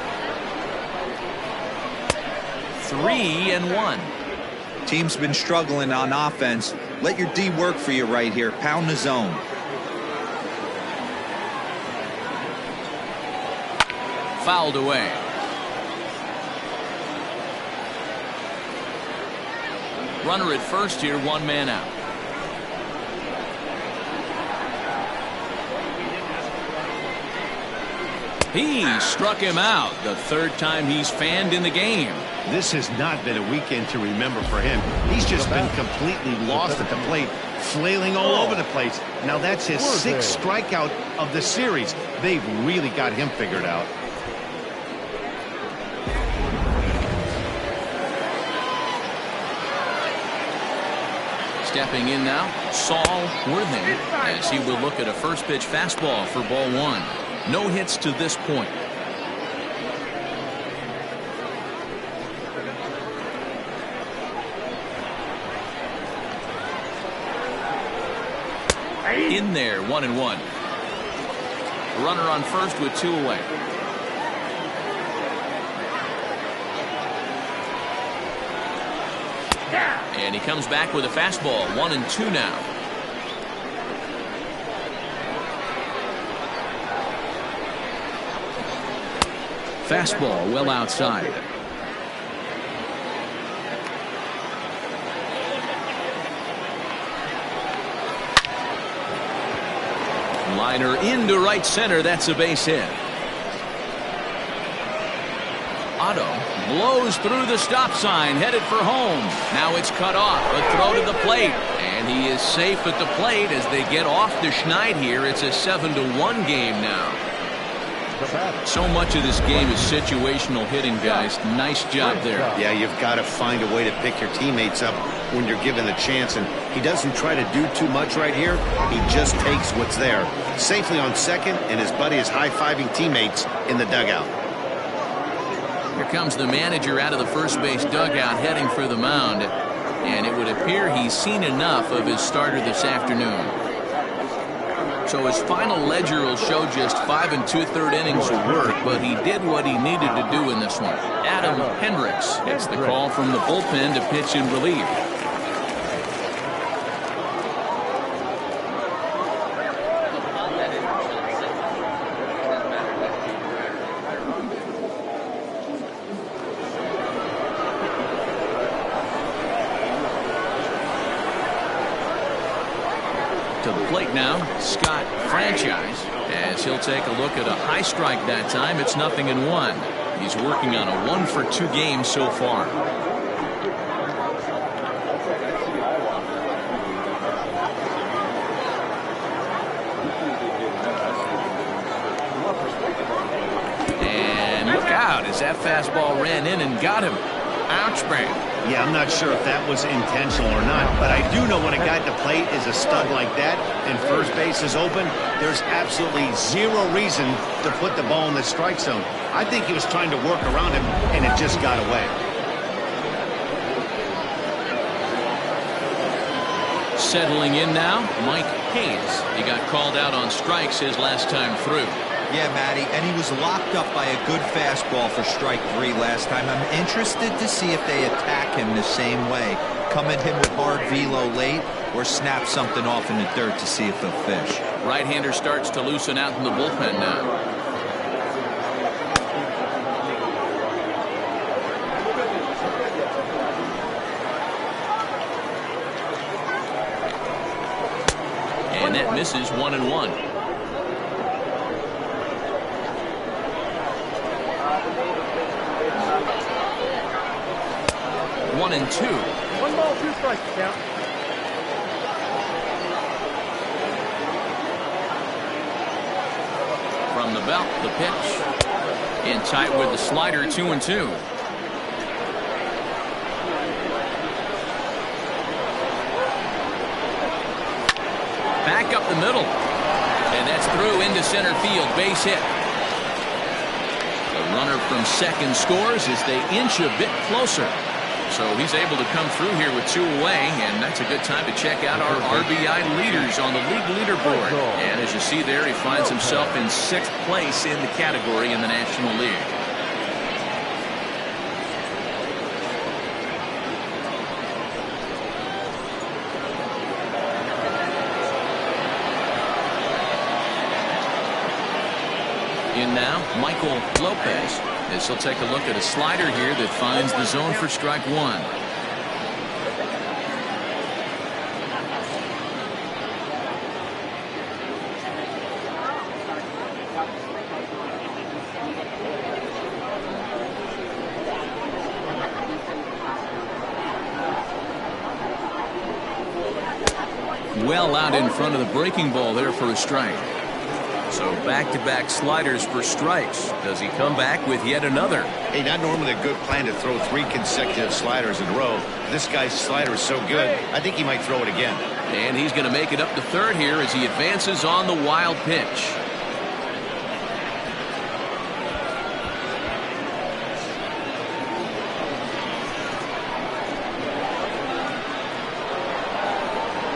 3-1. Team's been struggling on offense. Let your D work for you right here. Pound the zone. Fouled away. Runner at first here, 1 man out. He struck him out. The third time he's fanned in the game. This has not been a weekend to remember for him. He's just been completely lost at the plate, flailing all over the place. Now that's his 6th strikeout of the series. They've really got him figured out. Stepping in now, Saul Worthing, as he will look at a first pitch fastball for ball 1. No hits to this point. In there, 1-1. Runner on first with 2 away. And he comes back with a fastball, 1-2 now. Fastball well outside. Liner into right center. That's a base hit. Otto blows through the stop sign, headed for home. Now it's cut off. A throw to the plate. And he is safe at the plate as they get off the Schneid here. It's a 7-1 game now. So much of this game is situational hitting, guys. Nice job there. Yeah, you've got to find a way to pick your teammates up when you're given the chance. And he doesn't try to do too much right here. He just takes what's there. Safely on second, and his buddy is high-fiving teammates in the dugout. Here comes the manager out of the first base dugout heading for the mound. And it would appear he's seen enough of his starter this afternoon. So his final ledger will show just 5 2/3 innings of work, but he did what he needed to do in this one. Adam Hendricks gets the call from the bullpen to pitch in relief. To the plate now, Scott Franchise, as he'll take a look at a high strike that time. It's 0-1. He's working on a 1-for-2 game so far. And look out as that fastball ran in and got him. Ouch, man. Yeah, I'm not sure if that was intentional or not, but I do know when a guy at the plate is a stud like that and first base is open, there's absolutely zero reason to put the ball in the strike zone. I think he was trying to work around him, and it just got away. Settling in now, Mike Hayes. He got called out on strikes his last time through. Yeah, Matty, and he was locked up by a good fastball for strike 3 last time. I'm interested to see if they attack him the same way. Come at him with hard velo late or snap something off in the dirt to see if he'll fish. Right-hander starts to loosen out in the bullpen now. And that misses 1-1. 1-2. 1 ball, 2 strikes, count. From the belt, the pitch. In tight with the slider, 2-2. Back up the middle. And that's through into center field. Base hit. The runner from second scores as they inch a bit closer. So he's able to come through here with 2 away, and that's a good time to check out our RBI leaders on the league leaderboard. And as you see there, he finds himself in 6th place in the category in the National League. In now, Michael Lopez. As he'll take a look at a slider here that finds the zone for strike 1. Well out in front of the breaking ball there for a strike. So back-to-back sliders for strikes. Does he come back with yet another? Hey, not normally a good plan to throw 3 consecutive sliders in a row. This guy's slider is so good, I think he might throw it again. And he's going to make it up to third here as he advances on the wild pitch.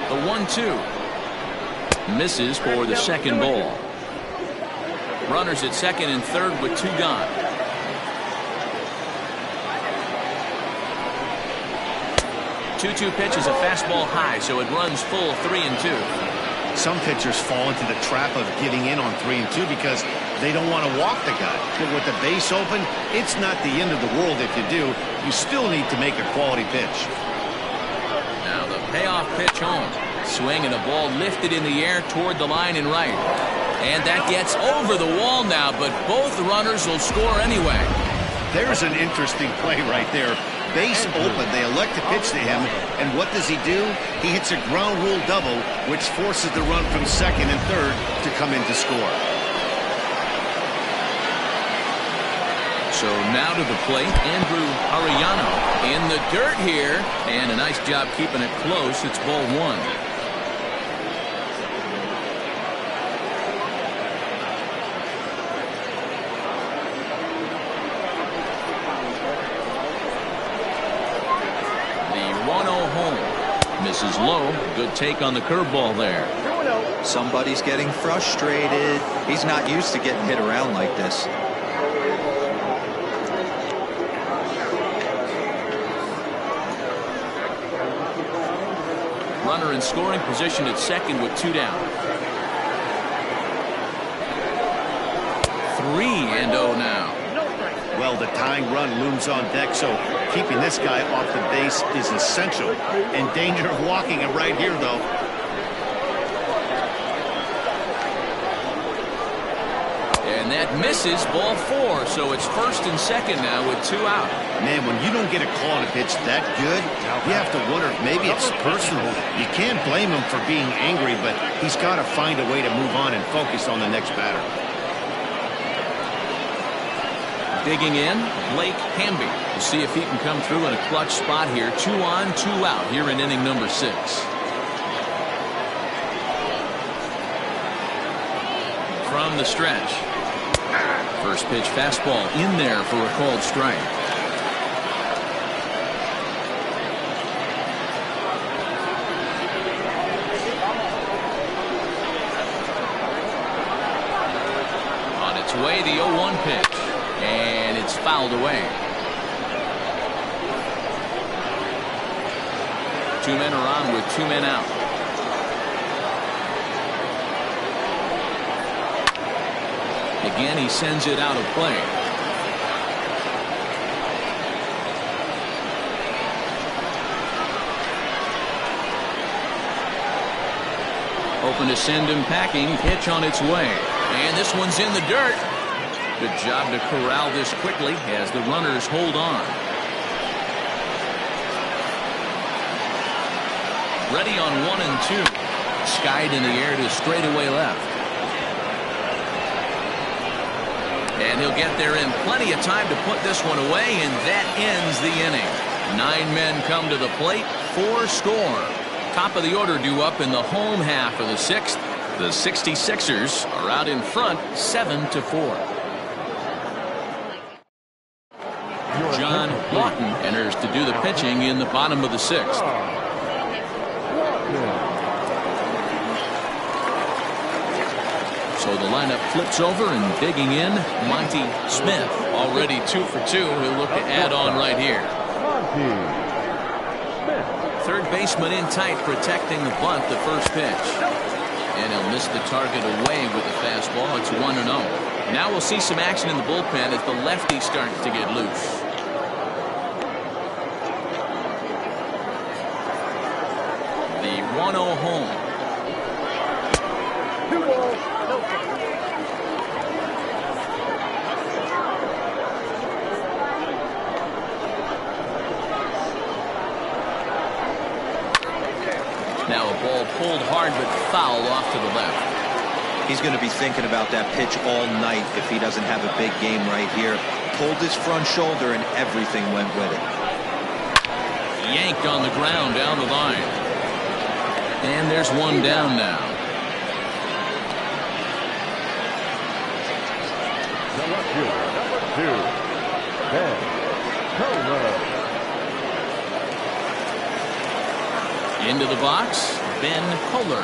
The 1-2. Misses for the second ball. Runners at second and third with 2 gone. Two-two pitch is a fastball high, so it runs full 3-2. Some pitchers fall into the trap of giving in on 3-2 because they don't want to walk the guy. But with the base open, it's not the end of the world if you do. You still need to make a quality pitch. Now the payoff pitch home. Swing and a ball lifted in the air toward the line and right. And that gets over the wall now, but both runners will score anyway. There's an interesting play right there. Base open, they elect to pitch to him, and what does he do? He hits a ground rule double, which forces the run from second and third to come in to score. So now to the plate, Andrew Arellano in the dirt here, and a nice job keeping it close. It's ball 1. Misses low. Good take on the curveball there. Somebody's getting frustrated. He's not used to getting hit around like this. Runner in scoring position at second with 2 down. 3-0 now. Well, the tying run looms on deck, so keeping this guy off the base is essential. In danger of walking him right here, though. And that misses, ball 4, so it's first and second now with 2 out. Man, when you don't get a call on a pitch that good, you have to wonder if maybe it's personal. You can't blame him for being angry, but he's got to find a way to move on and focus on the next batter. Digging in, Blake Hamby. We'll see if he can come through in a clutch spot here. 2 on, 2 out here in inning number 6. From the stretch. First pitch fastball in there for a called strike. On its way, the 0-1 pitch. And it's fouled away. 2 men are on with 2 men out. Again, he sends it out of play. Open to send him packing. Pitch on its way. And this one's in the dirt. Good job to corral this quickly as the runners hold on. Ready on 1 and 2. Skied in the air to straightaway left. And he'll get there in plenty of time to put this one away, and that ends the inning. 9 men come to the plate, 4 score. Top of the order due up in the home half of the 6th. The 66ers are out in front 7-4. John Lawton enters to do the pitching in the bottom of the 6th. So the lineup flips over, and digging in, Monty Smith, already 2 for 2. He'll look to add on right here. Third baseman in tight, protecting the bunt, the first pitch. And he'll miss the target away with the fastball. It's 1-0. Now we'll see some action in the bullpen as the lefty starts to get loose. The 1-0 home. Ball pulled hard but foul off to the left. He's going to be thinking about that pitch all night if he doesn't have a big game right here. Pulled his front shoulder and everything went with it. Yanked on the ground down the line. And there's one down now. The left fielder, number 2, Ben Kohler. Into the box, Ben Kohler.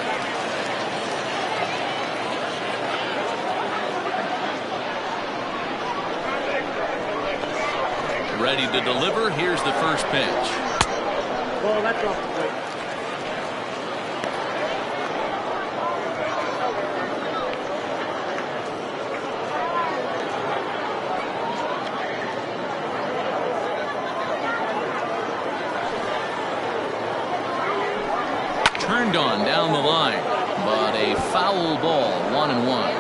Ready to deliver. Here's the first pitch. Well, that's off the plate. Turned on down the line, but a foul ball, 1-1.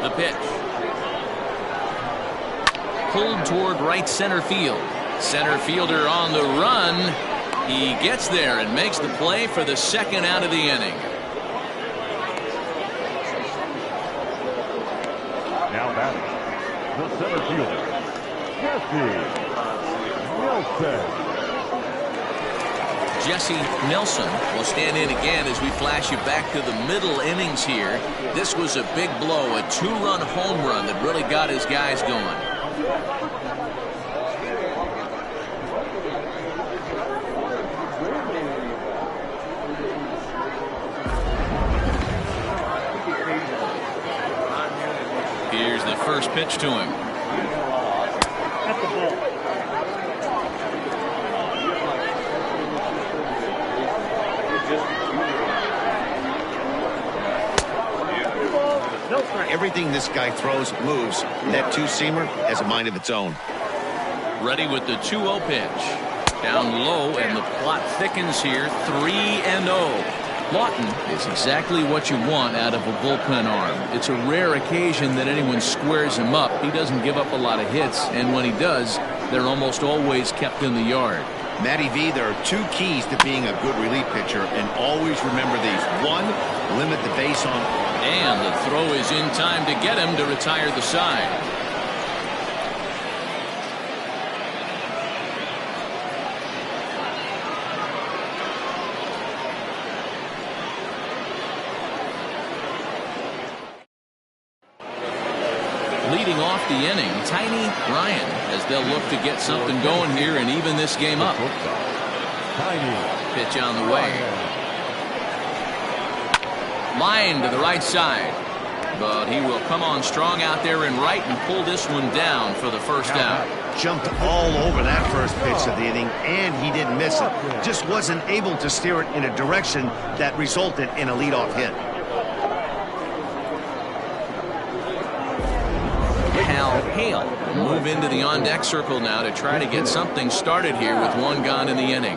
The pitch. Pulled toward right center field. Center fielder on the run. He gets there and makes the play for the second out of the inning. Now batting, the center fielder, Jesse Nelson. Jesse Nelson will stand in again as we flash you back to the middle innings here. This was a big blow, a 2-run home run that really got his guys going. Here's the first pitch to him. That's the ball. No strike. Everything this guy throws moves. That two-seamer has a mind of its own. Ready with the 2-0 pitch. Down low, and the plot thickens here. 3-0. Lawton is exactly what you want out of a bullpen arm. It's a rare occasion that anyone squares him up. He doesn't give up a lot of hits, and when he does, they're almost always kept in the yard. Matty V, there are 2 keys to being a good relief pitcher, and always remember these. 1, limit the base on. And the throw is in time to get him to retire the side. Leading off the inning, Tiny Ryan, as they'll look to get something going here and even this game up. Pitch on the way. Line to the right side. But he will come on strong out there in right and pull this one down for the first out. Jumped all over that first pitch of the inning, and he didn't miss it. Just wasn't able to steer it in a direction that resulted in a leadoff hit. Hal Hale will move into the on-deck circle now to try to get something started here with one gone in the inning.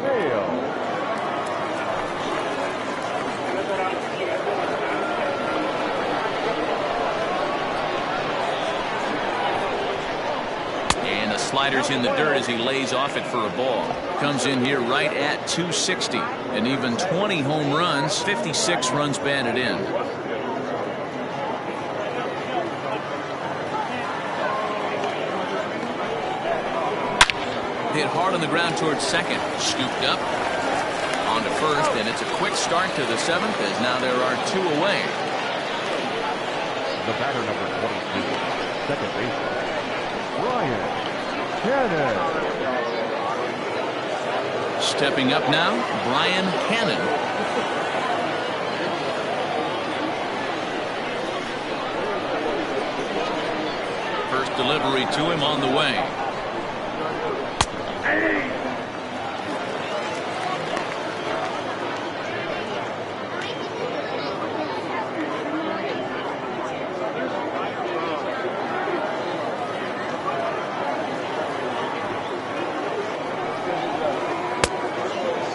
And the slider's in the dirt as he lays off it for a ball. Comes in here right at 260. And even 20 home runs, 56 runs batted in. Hit hard on the ground towards second. Scooped up. On to first, and it's a quick start to the 7th as now there are 2 away. The batter, number 22, second baseman, Brian Cannon. Stepping up now, Brian Cannon. First delivery to him on the way.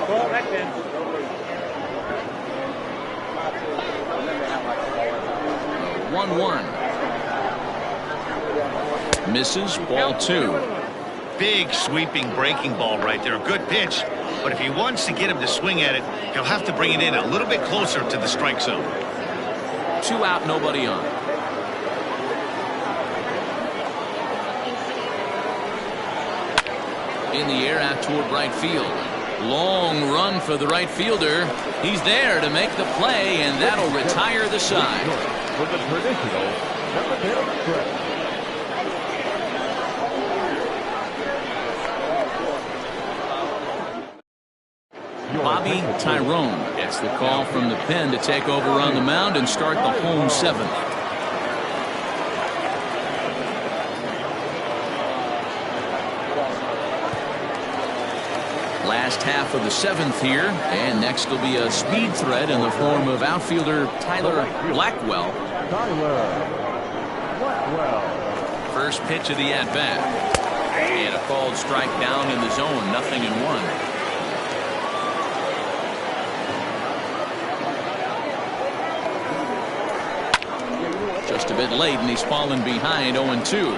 Ball back then. 1-1. Misses, ball 2. Big sweeping breaking ball right there. Good pitch. But if he wants to get him to swing at it, he'll have to bring it in a little bit closer to the strike zone. 2 out, nobody on. In the air out toward right field. Long run for the right fielder. He's there to make the play, and that'll retire the side. With the traditional seven-inning stretch. Bobby Tyrone gets the call from the pen to take over on the mound and start the home 7th. Last half of the 7th here, and next will be a speed threat in the form of outfielder Tyler Blackwell. First pitch of the at-bat. And a called strike down in the zone, 0-1. Just a bit late, and he's fallen behind 0-2.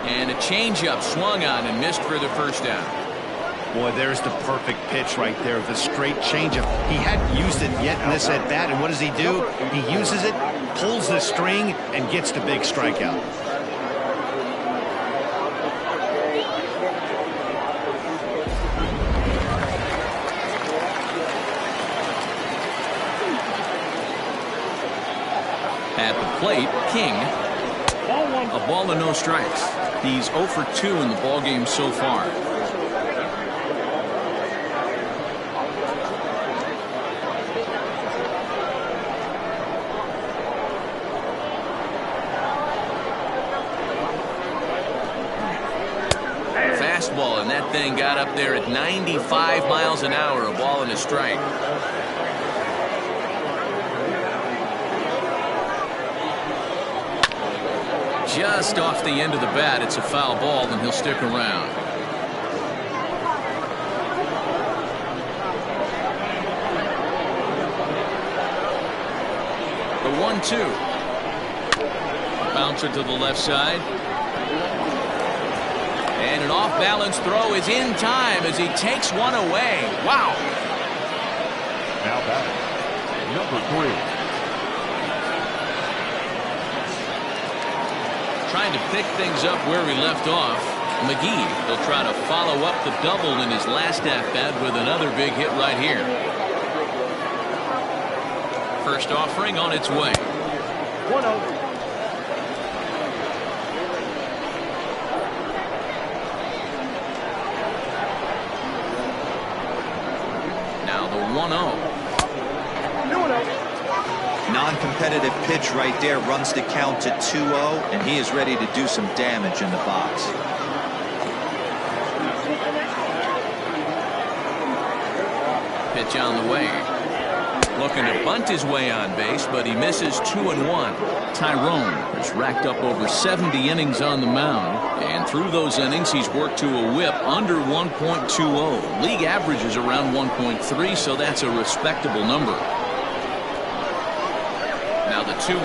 And a changeup swung on and missed for the first down. Boy, there's the perfect pitch right there. The straight changeup. He hadn't used it yet in this at bat, and what does he do? He uses it, pulls the string, and gets the big strikeout. At the plate, King. A ball and no strikes. He's 0 for 2 in the ballgame so far. Fastball, and that thing got up there at 95 miles an hour. A ball and a strike. Just off the end of the bat. It's a foul ball, and he'll stick around. The 1-2. Bouncer to the left side. And an off-balance throw is in time as he takes one away. Wow. Now batting, number 3. Trying to pick things up where we left off. McGee will try to follow up the double in his last at-bat with another big hit right here. First offering on its way. 1-0. Now the 1-0. Non-competitive pitch right there, runs the count to 2-0, and he is ready to do some damage in the box. Pitch on the way. Looking to bunt his way on base, but he misses 2-1. Tyrone has racked up over 70 innings on the mound, and through those innings he's worked to a whip under 1.20. League average is around 1.3, so that's a respectable number. Now the 2-1.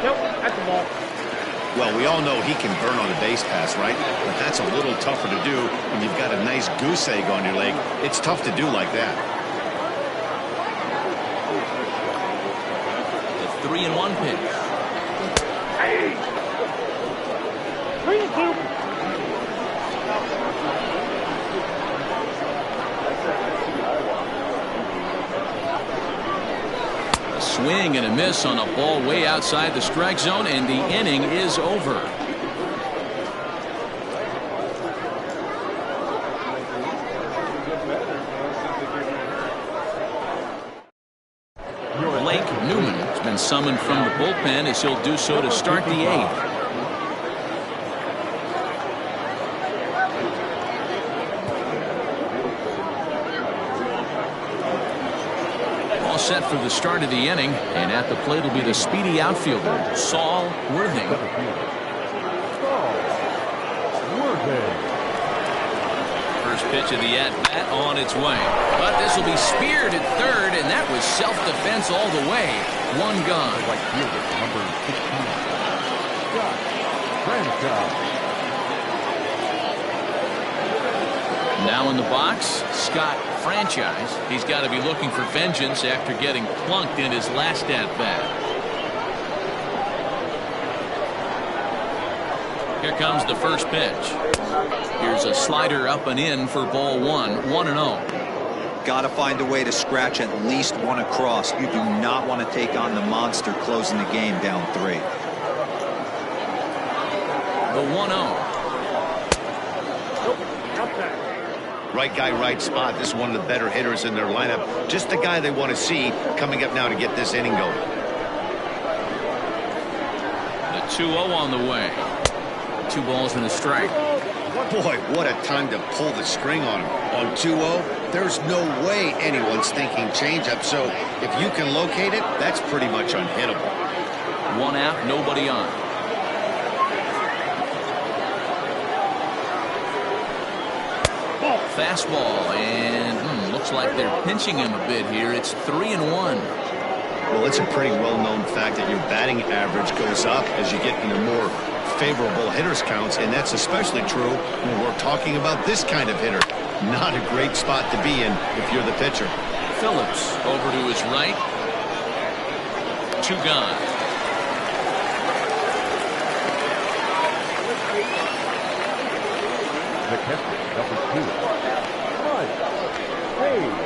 Nope, that's the ball. Well, we all know he can burn on a base pass, right? But that's a little tougher to do when you've got a nice goose egg on your leg. It's tough to do like that. The 3-1 pitch. Hey. 3-2. Swing and a miss on a ball way outside the strike zone, and the inning is over. Blake Newman has been summoned from the bullpen as he'll do so to start the 8th. Set for the start of the inning, and at the plate will be the speedy outfielder Saul Worthing. First pitch of the at-bat on its way. But this will be speared at third, and that was self-defense all the way. One gone. Right fielder, number 16. Scott Franchise. Now in the box, Scott Franchise. He's got to be looking for vengeance after getting plunked in his last at-bat. Here comes the first pitch. Here's a slider up and in for ball one. 1-0. Got to find a way to scratch at least one across. You do not want to take on the monster closing the game down 3. The 1-0. Right guy, right spot. This is one of the better hitters in their lineup. Just the guy they want to see coming up now to get this inning going. The 2-0 on the way. 2 balls and a strike. Boy, what a time to pull the string on him. On 2-0, there's no way anyone's thinking changeup. So if you can locate it, that's pretty much unhittable. 1 out, nobody on. Fastball, and looks like they're pinching him a bit here. It's 3-1. Well, it's a pretty well-known fact that your batting average goes up as you get into more favorable hitters counts, and that's especially true when we're talking about this kind of hitter. Not a great spot to be in if you're the pitcher. Phillips over to his right. 2 gone. The catcher, number 2. Mike Hayes.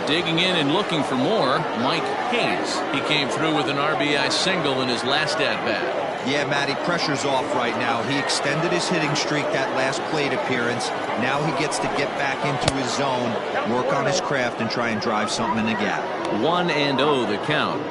Digging in and looking for more, Mike Hayes. He came through with an RBI single in his last at-bat. Yeah, Matty, pressure's off right now. He extended his hitting streak that last plate appearance. Now he gets to get back into his zone, work on his craft, and try and drive something in the gap. 1-0 the count.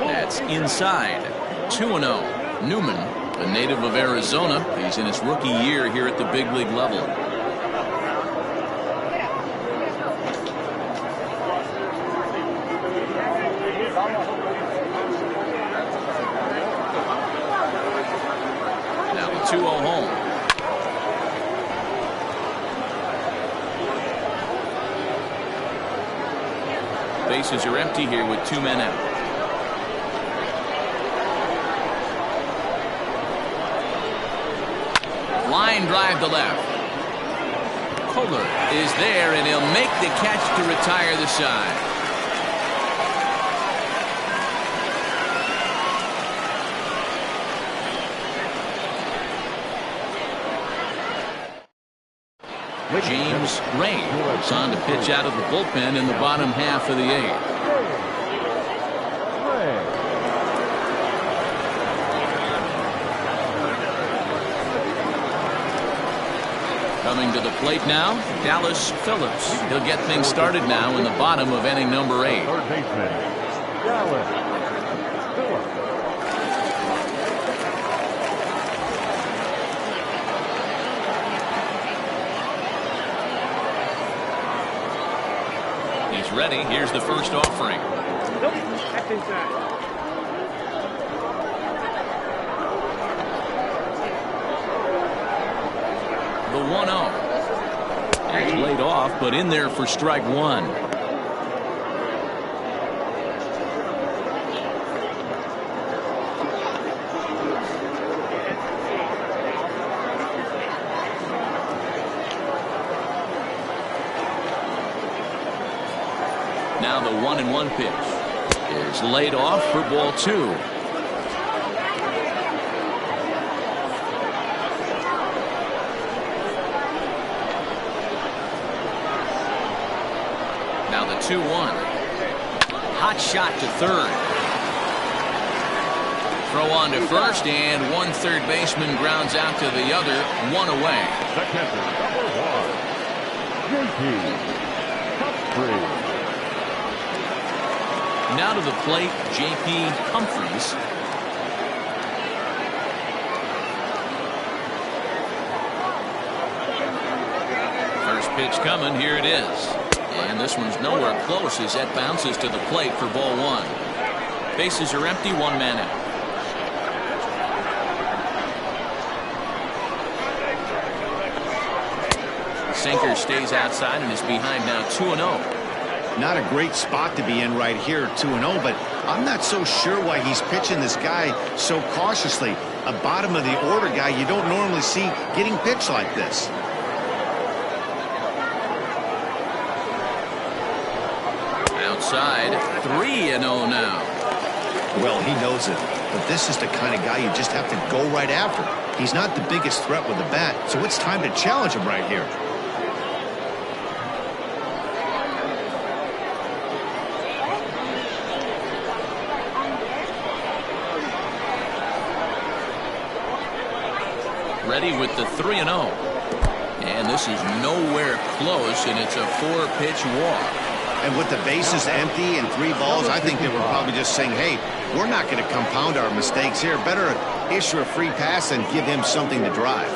That's inside. 2-0. Newman, a native of Arizona. He's in his rookie year here at the big league level. Now the 2-0 home. Bases are empty here with 2 men out. Line drive to left. Kohler is there, and he'll make the catch to retire the side. James Ray is on to pitch out of the bullpen in the bottom half of the 8th. Coming to the plate now, Dallas Phillips. He'll get things started now in the bottom of inning number 8. Third baseman, Dallas Phillips. He's ready. Here's the first offering. Nope, that's inside. The 1-0. It's laid off, but in there for strike 1. Now the 1-1 pitch is laid off for ball 2. Now the 2-1. Hot shot to third. Throw on to first, and one third baseman grounds out to the other. 1 away. The catcher, number 1, J.P. Humphrey. Now to the plate, J.P. Humphreys. First pitch coming. Here it is. And this one's nowhere close as that bounces to the plate for ball 1. Bases are empty, one man out. Sinker stays outside and is behind now 2-0. Not a great spot to be in right here, 2-0, but I'm not so sure why he's pitching this guy so cautiously. A bottom of the order guy you don't normally see getting pitched like this. Outside, 3-0 now. Well, he knows it, but this is the kind of guy you just have to go right after. He's not the biggest threat with the bat, so it's time to challenge him right here. Ready with the 3-0. And this is nowhere close, and it's a 4-pitch walk. And with the bases empty and 3 balls, I think they were probably just saying, hey, we're not going to compound our mistakes here. Better issue a free pass and give him something to drive.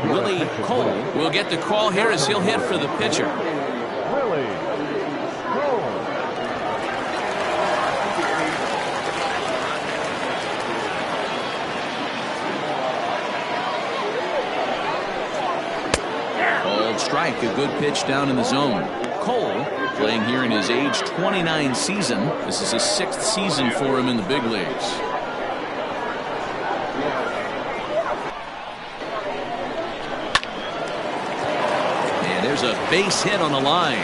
Willie Cole will get the call here as he'll hit for the pitcher. Willie Cole. Called strike, a good pitch down in the zone. Cole playing here in his age 29 season. This is his 6th season for him in the big leagues. There's a base hit on the line.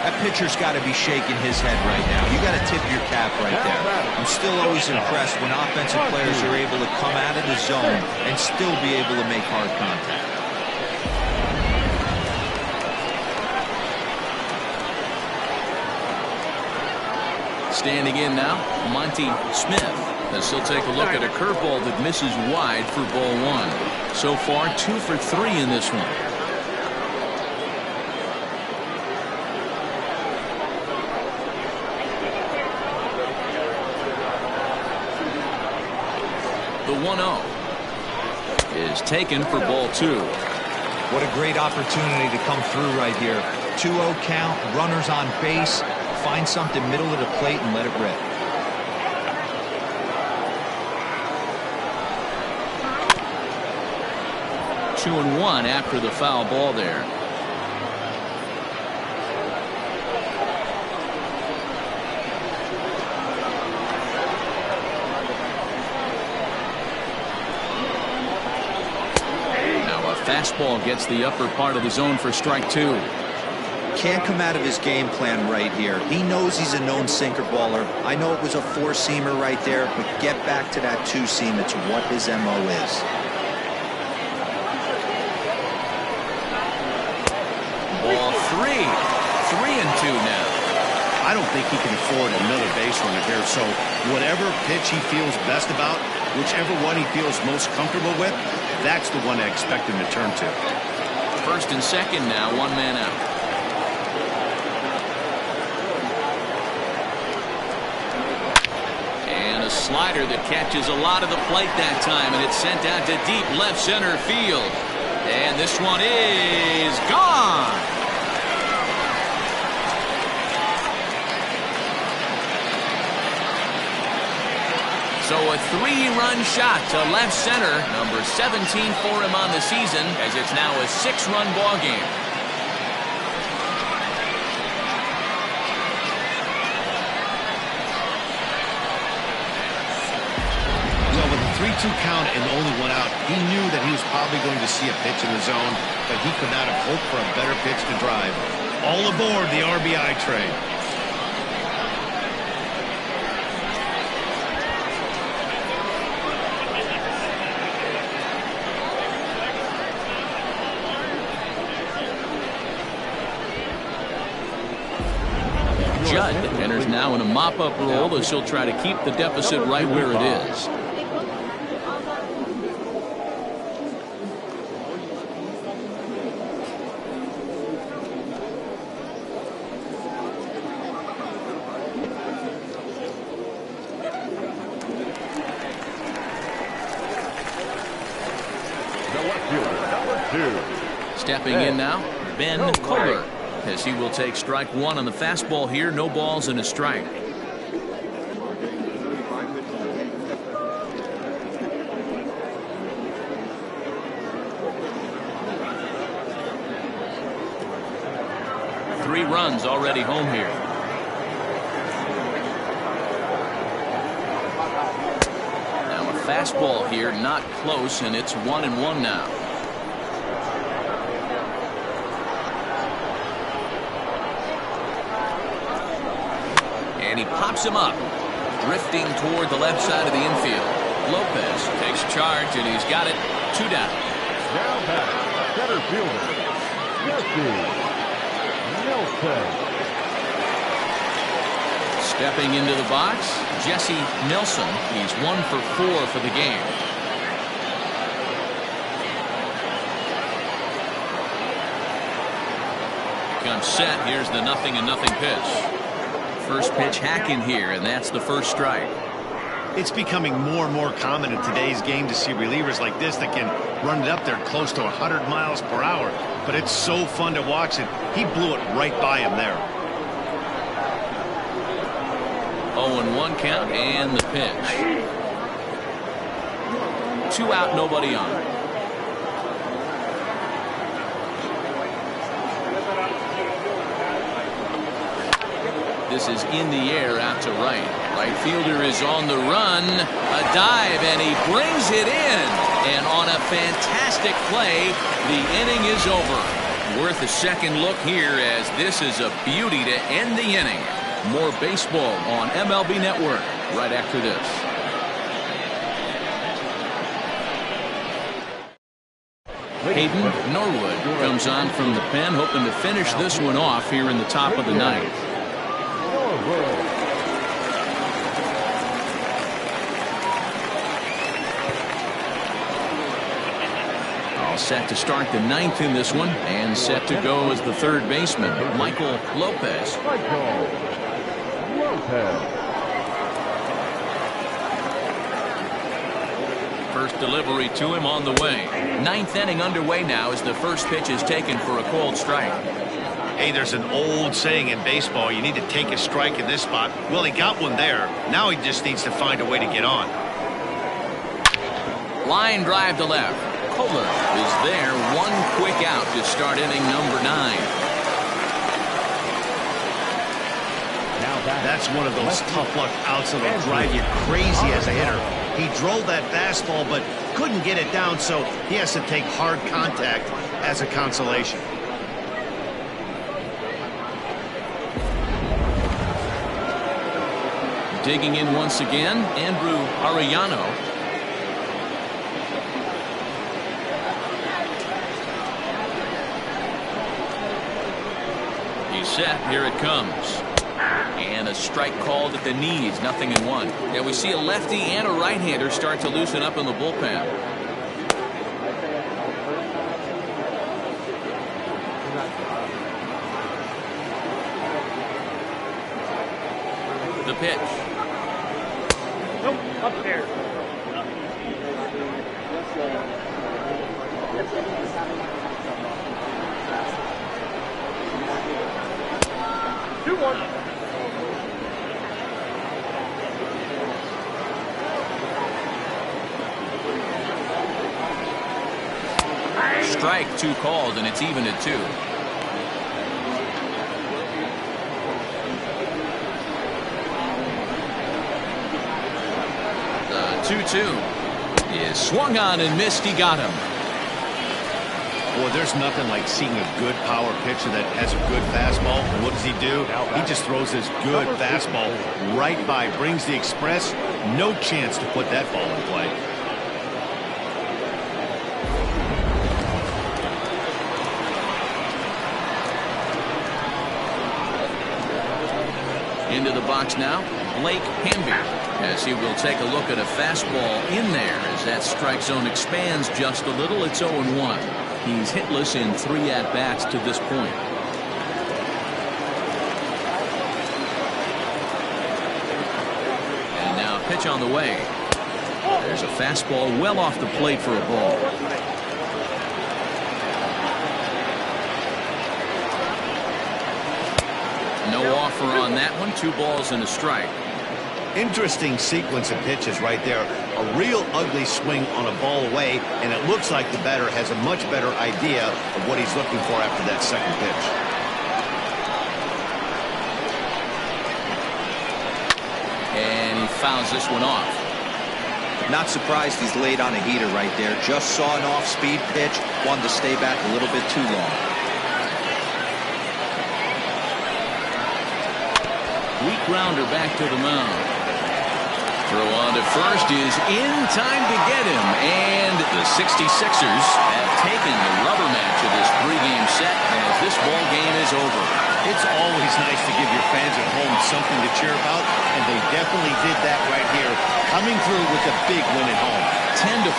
That pitcher's got to be shaking his head right now. You got to tip your cap right there. I'm still always impressed when offensive players are able to come out of the zone and still be able to make hard contact. Standing in now, Monty Smith, as he'll take a look at a curveball that misses wide for ball 1. So far, 2 for 3 in this one. The 1-0 is taken for ball 2. What a great opportunity to come through right here. 2-0 count, runners on base. Find something middle of the plate and let it rip. Two and 1 after the foul ball there. Now a fastball gets the upper part of the zone for strike 2. Can't come out of his game plan right here. He knows he's a known sinker baller. I know it was a 4-seamer right there, but get back to that 2-seam. It's what his MO is. Ball 3. 3-2 now. I don't think he can afford another base runner here, so whatever pitch he feels best about, whichever one he feels most comfortable with, that's the one I expect him to turn to. First and second now, 1 man out. And a slider that catches a lot of the plate that time, and it's sent out to deep left center field. And this one is gone. So a 3-run shot to left center, number 17 for him on the season, as it's now a 6-run ball game. Well, with a 3-2 count and only 1 out, he knew that he was probably going to see a pitch in the zone, but he could not have hoped for a better pitch to drive. All aboard the RBI train. Judd enters now in a mop-up role as he'll try to keep the deficit right where it is. The left fielder, number 2. Stepping in now, Ben Kohler, as he will take strike one on the fastball here. No balls and a strike. Three runs already home here. Now a fastball here, not close, and it's 1-1 now. And he pops him up, drifting toward the left side of the infield. Lopez takes charge, and he's got it. 2 down. Now batter, center fielder, Jesse Nelson. Stepping into the box, Jesse Nelson. He's 1 for 4 for the game. Comes set. Here's the 0-0 pitch. First pitch hacking here, and that's the first strike. It's becoming more and more common in today's game to see relievers like this that can run it up there close to 100 miles per hour. But it's so fun to watch it. He blew it right by him there. 0-1 count and the pitch. 2 out, nobody on. This is in the air out to right. Right fielder is on the run. A dive, and he brings it in. And on a fantastic play, the inning is over. Worth a second look here, as this is a beauty to end the inning. More baseball on MLB Network right after this. Hayden Norwood comes on from the pen, hoping to finish this one off here in the top of the ninth. All set to start the ninth in this one, and set to go as the third baseman, Michael Lopez. First delivery to him on the way. Ninth inning underway now as the first pitch is taken for a called strike. Hey, there's an old saying in baseball, you need to take a strike in this spot. Well, he got one there. Now he just needs to find a way to get on. Line drive to left. Kohler is there. One quick out to start inning number 9. That's one of those tough luck outs that'll drive you crazy as a hitter. He drove that fastball but couldn't get it down, so he has to take hard contact as a consolation. Digging in once again, Andrew Arellano. He's set. Here it comes. And a strike called at the knees. 0-1. Yeah, we see a lefty and a right-hander start to loosen up in the bullpen. The pitch. Nope, up there. 2-1. Strike, 2 called, and it's even at 2. The 2-2 is swung on and missed. He got him. Boy, there's nothing like seeing a good power pitcher that has a good fastball. And what does he do? He just throws this good fastball right by, brings the express. No chance to put that ball in play. Into the box now, Blake Hamby, as he will take a look at a fastball in there as that strike zone expands just a little. It's 0-1. He's hitless in 3 at-bats to this point. And now a pitch on the way. There's a fastball well off the plate for a ball. No offer on that one. 2 balls and a strike. Interesting sequence of pitches right there. A real ugly swing on a ball away, and it looks like the batter has a much better idea of what he's looking for after that second pitch. And he fouls this one off. Not surprised he's laid on a heater right there. Just saw an off-speed pitch. Wanted to stay back a little bit too long. Weak grounder back to the mound. Throw on to first is in time to get him. And the 66ers have taken the rubber match of this 3-game set as this ball game is over. It's always nice to give your fans at home something to cheer about, and they definitely did that right here, coming through with a big win at home. 10-4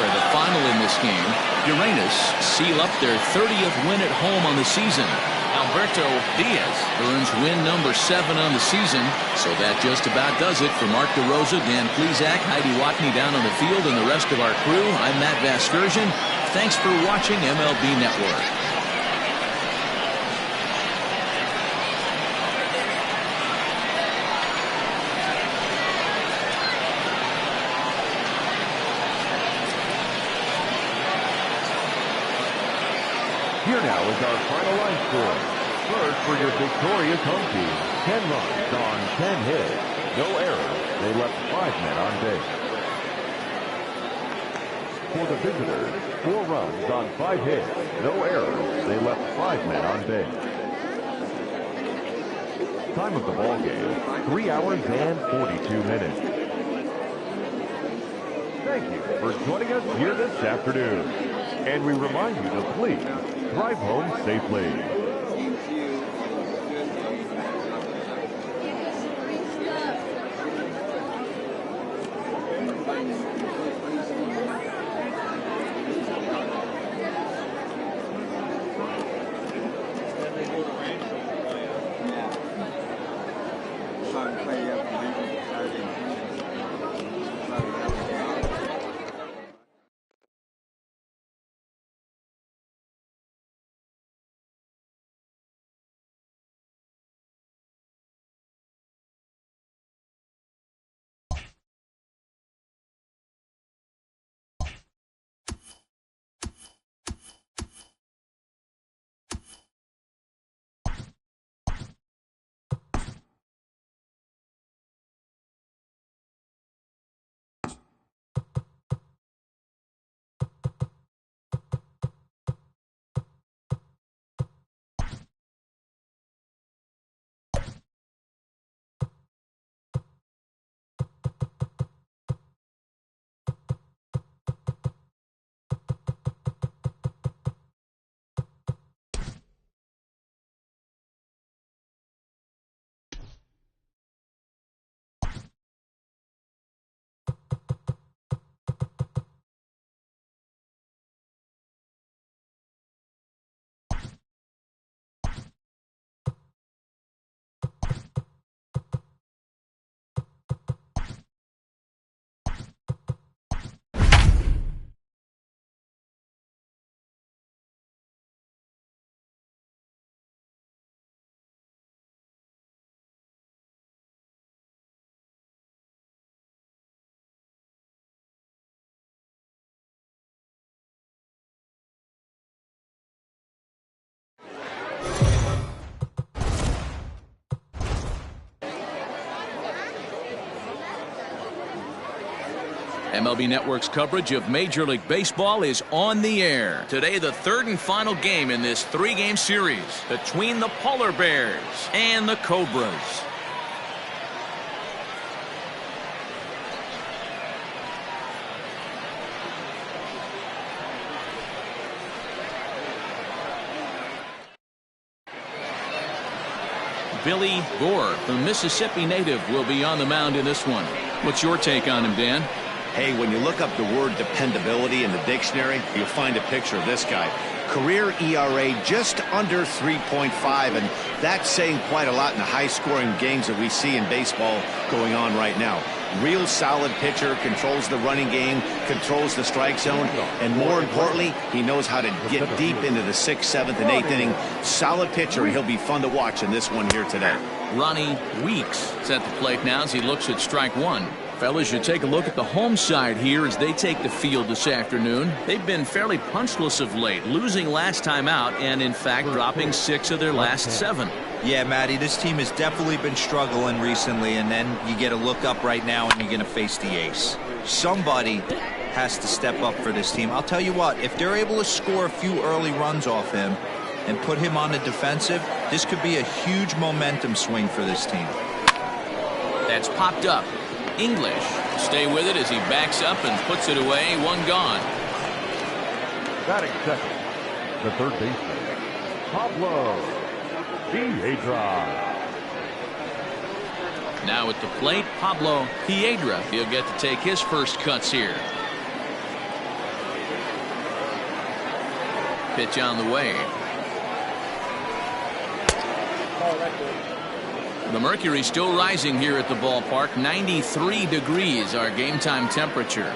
the final in this game. Uranus seal up their 30th win at home on the season. Alberto Diaz earns win number 7 on the season. So that just about does it for Mark DeRosa, Dan Plesac, Heidi Watney down on the field, and the rest of our crew. I'm Matt Vasgersian. Thanks for watching MLB Network. Here now is our final line score. First for your victorious home team, 10 runs on 10 hits. No errors. They left 5 men on base. For the visitors, 4 runs on 5 hits. No errors. They left 5 men on base. Time of the ball game, 3 hours and 42 minutes. Thank you for joining us here this afternoon. And we remind you to please drive home safely. MLB Network's coverage of Major League Baseball is on the air. Today, the 3rd and final game in this 3-game series between the Polar Bears and the Cobras. Billy Gore, the Mississippi native, will be on the mound in this one. What's your take on him, Dan? Hey, when you look up the word dependability in the dictionary, you'll find a picture of this guy. Career ERA just under 3.5, and that's saying quite a lot in the high-scoring games that we see in baseball going on right now. Real solid pitcher, controls the running game, controls the strike zone, and more importantly, he knows how to get deep into the 6th, 7th, and 8th inning. Solid pitcher, and he'll be fun to watch in this one here today. Ronnie Weeks is at the plate now as he looks at strike one. Fellas, you take a look at the home side here as they take the field this afternoon. They've been fairly punchless of late, losing last time out and, in fact, dropping 6 of their last 7. Yeah, Matty, this team has definitely been struggling recently, and then you get a look up right now and you're going to face the ace. Somebody has to step up for this team. I'll tell you what, if they're able to score a few early runs off him and put him on the defensive, this could be a huge momentum swing for this team. That's popped up. English stay with it as he backs up and puts it away. One gone. Batting second, the third baseman, Pablo Piedra. Now at the plate, Pablo Piedra. He'll get to take his first cuts here. Pitch on the way. The mercury still rising here at the ballpark. 93 degrees, our game time temperature.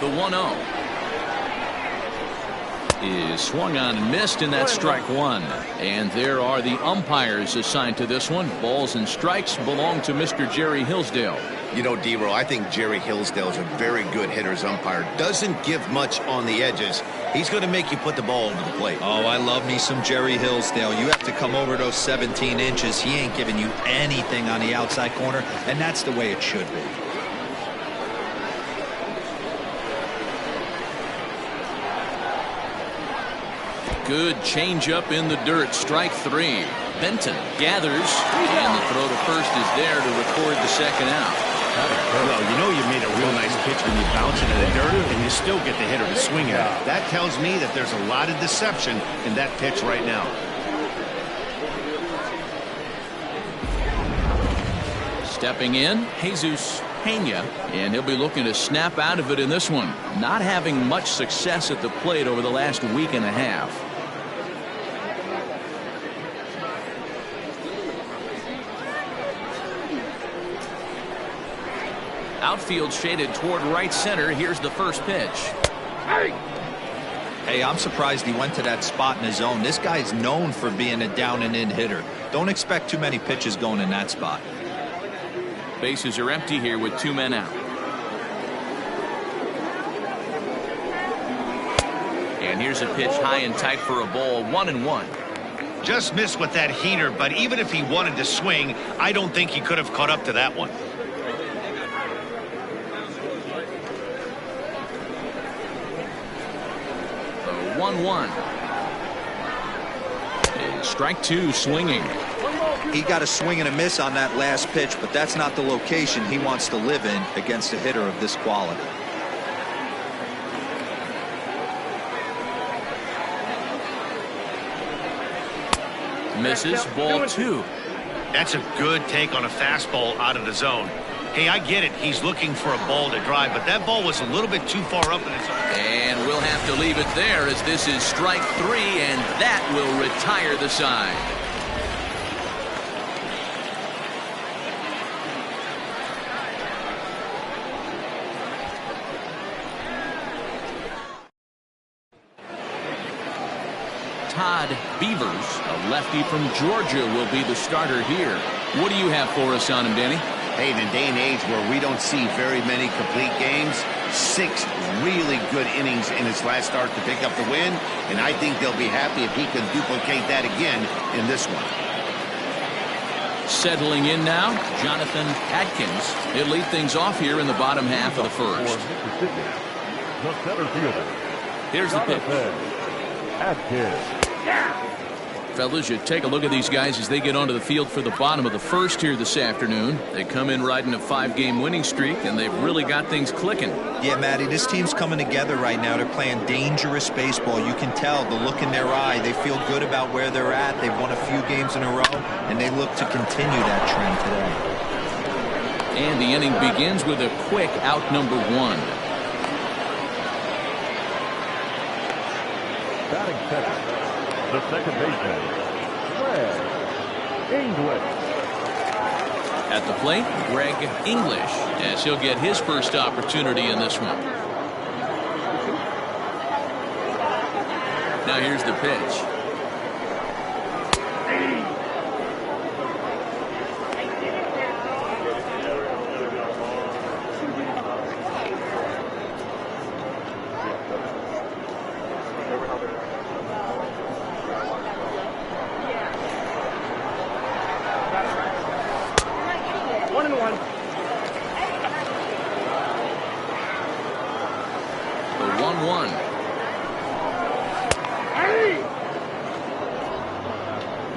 The 1-0 is swung on and missed, and that's strike one. And there are the umpires assigned to this one. Balls and strikes belong to Mr. Jerry Hillsdale. You know, D-Row, I think Jerry Hillsdale is a very good hitter's umpire. Doesn't give much on the edges. He's going to make you put the ball over the plate. Oh, I love me some Jerry Hillsdale. You have to come over those 17 inches. He ain't giving you anything on the outside corner, and that's the way it should be. Good changeup in the dirt. Strike three. Benton gathers, and the throw to first is there to record the second out. Well, you know you made a real nice pitch when you bounce into the dirt and you still get the hitter to swing at it. That tells me that there's a lot of deception in that pitch right now. Stepping in, Jesus Pena, and he'll be looking to snap out of it in this one. Not having much success at the plate over the last week and a half. Outfield shaded toward right center. Here's the first pitch. Hey, I'm surprised he went to that spot in his zone. This guy's known for being a down and in hitter. Don't expect too many pitches going in that spot. Bases are empty here with 2 men out. And here's a pitch high and tight for a ball. 1-1. Just missed with that heater, but even if he wanted to swing, I don't think he could have caught up to that one. 1-1. And strike two, swinging. He got a swing and a miss on that last pitch, but that's not the location he wants to live in against a hitter of this quality. Misses, ball two. That's a good take on a fastball out of the zone. Hey, I get it. He's looking for a ball to drive, but that ball was a little bit too far up in his zone. And we'll have to leave it there as this is strike three, and that will retire the side. Todd Beavers, a lefty from Georgia, will be the starter here. What do you have for us on him, Danny? Hey, in a day and age where we don't see very many complete games, 6 really good innings in his last start to pick up the win, and I think they'll be happy if he can duplicate that again in this one. Settling in now, Jonathan Adkins. He'll lead things off here in the bottom half of the first. The center fielder. Here's the pitch. Adkins. Fellas, you take a look at these guys as they get onto the field for the bottom of the first here this afternoon. They come in riding a 5-game winning streak, and they've really got things clicking. Yeah, Matty, this team's coming together right now. They're playing dangerous baseball. You can tell the look in their eye. They feel good about where they're at. They've won a few games in a row, and they look to continue that trend today. And the inning begins with a quick out number 1. Batting second, the second baseman, Fred English. At the plate, Greg English, as he'll get his first opportunity in this one. Now here's the pitch.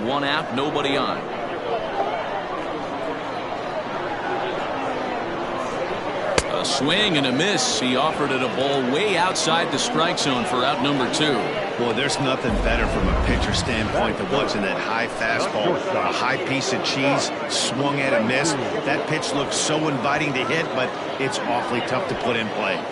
One out, nobody on. A swing and a miss. He offered it a ball way outside the strike zone for out number 2. Boy, there's nothing better from a pitcher standpoint than watching that high fastball, a high piece of cheese, swung at a miss. That pitch looks so inviting to hit, but it's awfully tough to put in play.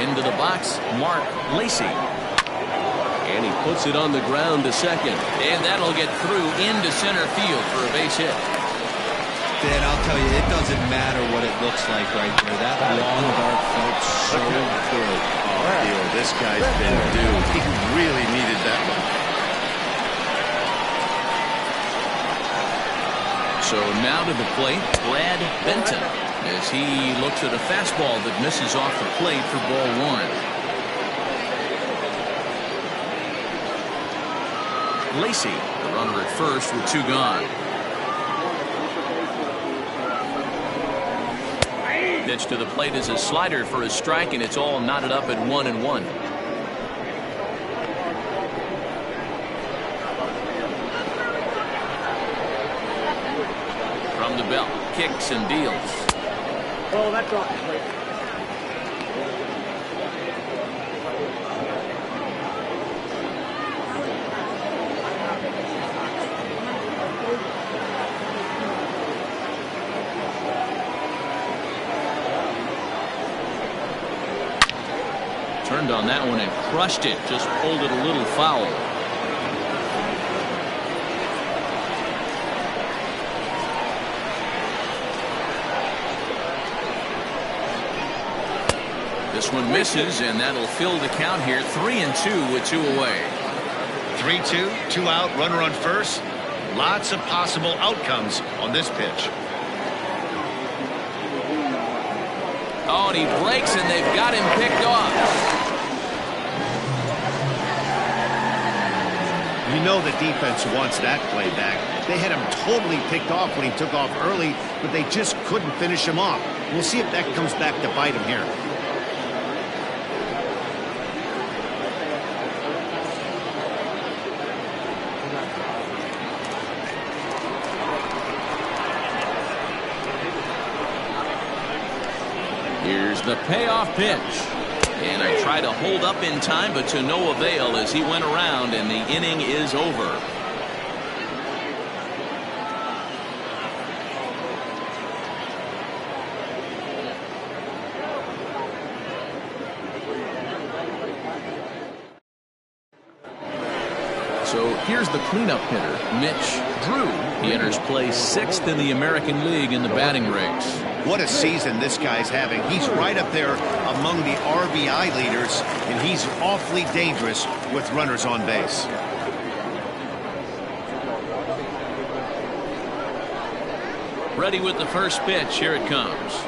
Into the box, Mark Lacey. And he puts it on the ground to second. And that'll get through into center field for a base hit. Dan, I'll tell you, it doesn't matter what it looks like right there. That long arc felt so good. Oh, Theo, this guy's been due. He really needed that one. So now to the plate, Brad Benton, as he looks at a fastball that misses off the plate for ball 1. Lacey, the runner at first with 2 gone. Pitch to the plate is a slider for a strike, and it's all knotted up at 1-1. From the belt, kicks and deals. Oh, that's off the plate. Turned on that one and crushed it. Just pulled it a little foul. This one misses, and that'll fill the count here. 3-2 with 2 away. 3-2, 2 out, runner on first. Lots of possible outcomes on this pitch. Oh, and he breaks, and they've got him picked off. You know the defense wants that play back. They had him totally picked off when he took off early, but they just couldn't finish him off. We'll see if that comes back to bite him here. Here's the payoff pitch. And I try to hold up in time, but to no avail as he went around, and the inning is over. So here's the cleanup hitter, Mitch Drew. He enters play 6th in the American League in the batting ranks. What a season this guy's having. He's right up there among the RBI leaders, and he's awfully dangerous with runners on base. Ready with the first pitch. Here it comes.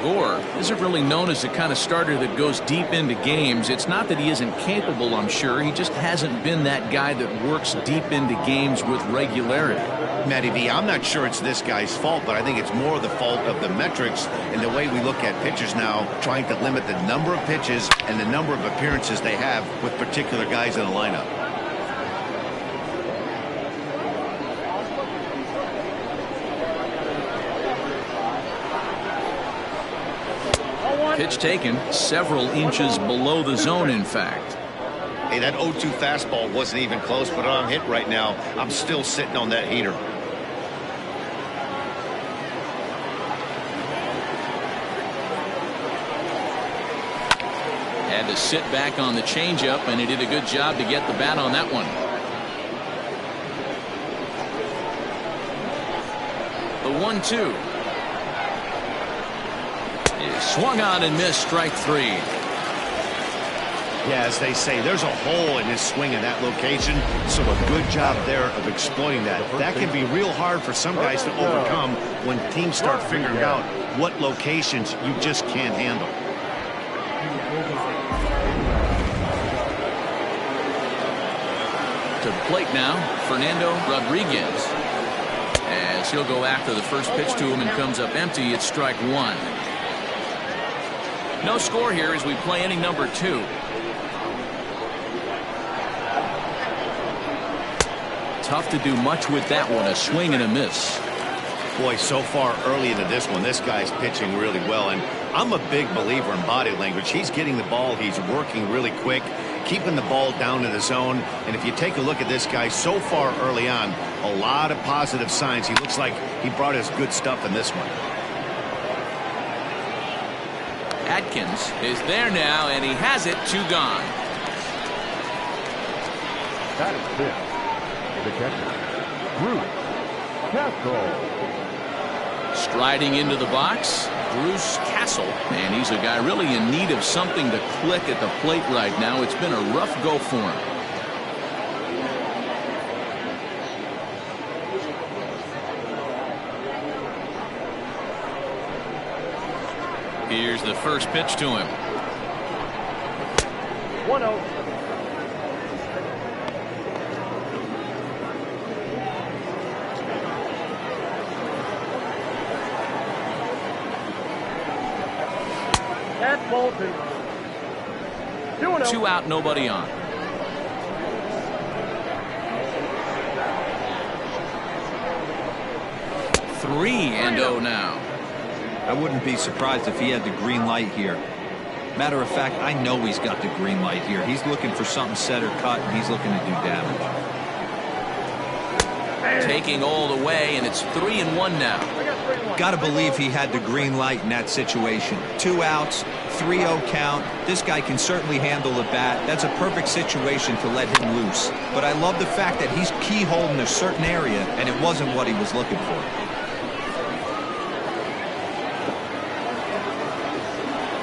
Gore isn't really known as the kind of starter that goes deep into games. It's not that he isn't capable, I'm sure. He just hasn't been that guy that works deep into games with regularity. Matty V, I'm not sure it's this guy's fault, but I think it's more the fault of the metrics and the way we look at pitchers now, trying to limit the number of pitches and the number of appearances they have with particular guys in the lineup. Pitch taken several inches below the zone, in fact. Hey, that 0-2 fastball wasn't even close, but I'm hit right now. I'm still sitting on that heater. Had to sit back on the changeup, and he did a good job to get the bat on that one. The 1-2. Swung on and missed, strike 3. Yeah, as they say, there's a hole in his swing in that location, so a good job there of exploiting that. That can be real hard for some guys to overcome when teams start figuring out what locations you just can't handle. To the plate now, Fernando Rodriguez. As he'll go after the first pitch to him and comes up empty, it's strike 1. No score here as we play inning number 2. Tough to do much with that one, a swing and a miss. Boy, so far early into this one, this guy's pitching really well, and I'm a big believer in body language. He's getting the ball, he's working really quick, keeping the ball down to the zone, and if you take a look at this guy so far early on, a lot of positive signs. He looks like he brought his good stuff in this one. Atkins is there now, and he has it. 2 gone. That is it. The catcher, Bruce Castle. Striding into the box, Bruce Castle, and he's a guy really in need of something to click at the plate right now. It's been a rough go for him. Here's the first pitch to him. 1-0. That's ball 2. 2-0. 2 out, nobody on. Three and 0 now. I wouldn't be surprised if he had the green light here. Matter of fact, I know he's got the green light here. He's looking for something set or cut, and he's looking to do damage. Taking all the way, and it's 3-1 now. Got to believe he had the green light in that situation. 2 outs, 3-0 count. This guy can certainly handle the bat. That's a perfect situation to let him loose. But I love the fact that he's keyholing a certain area, and it wasn't what he was looking for.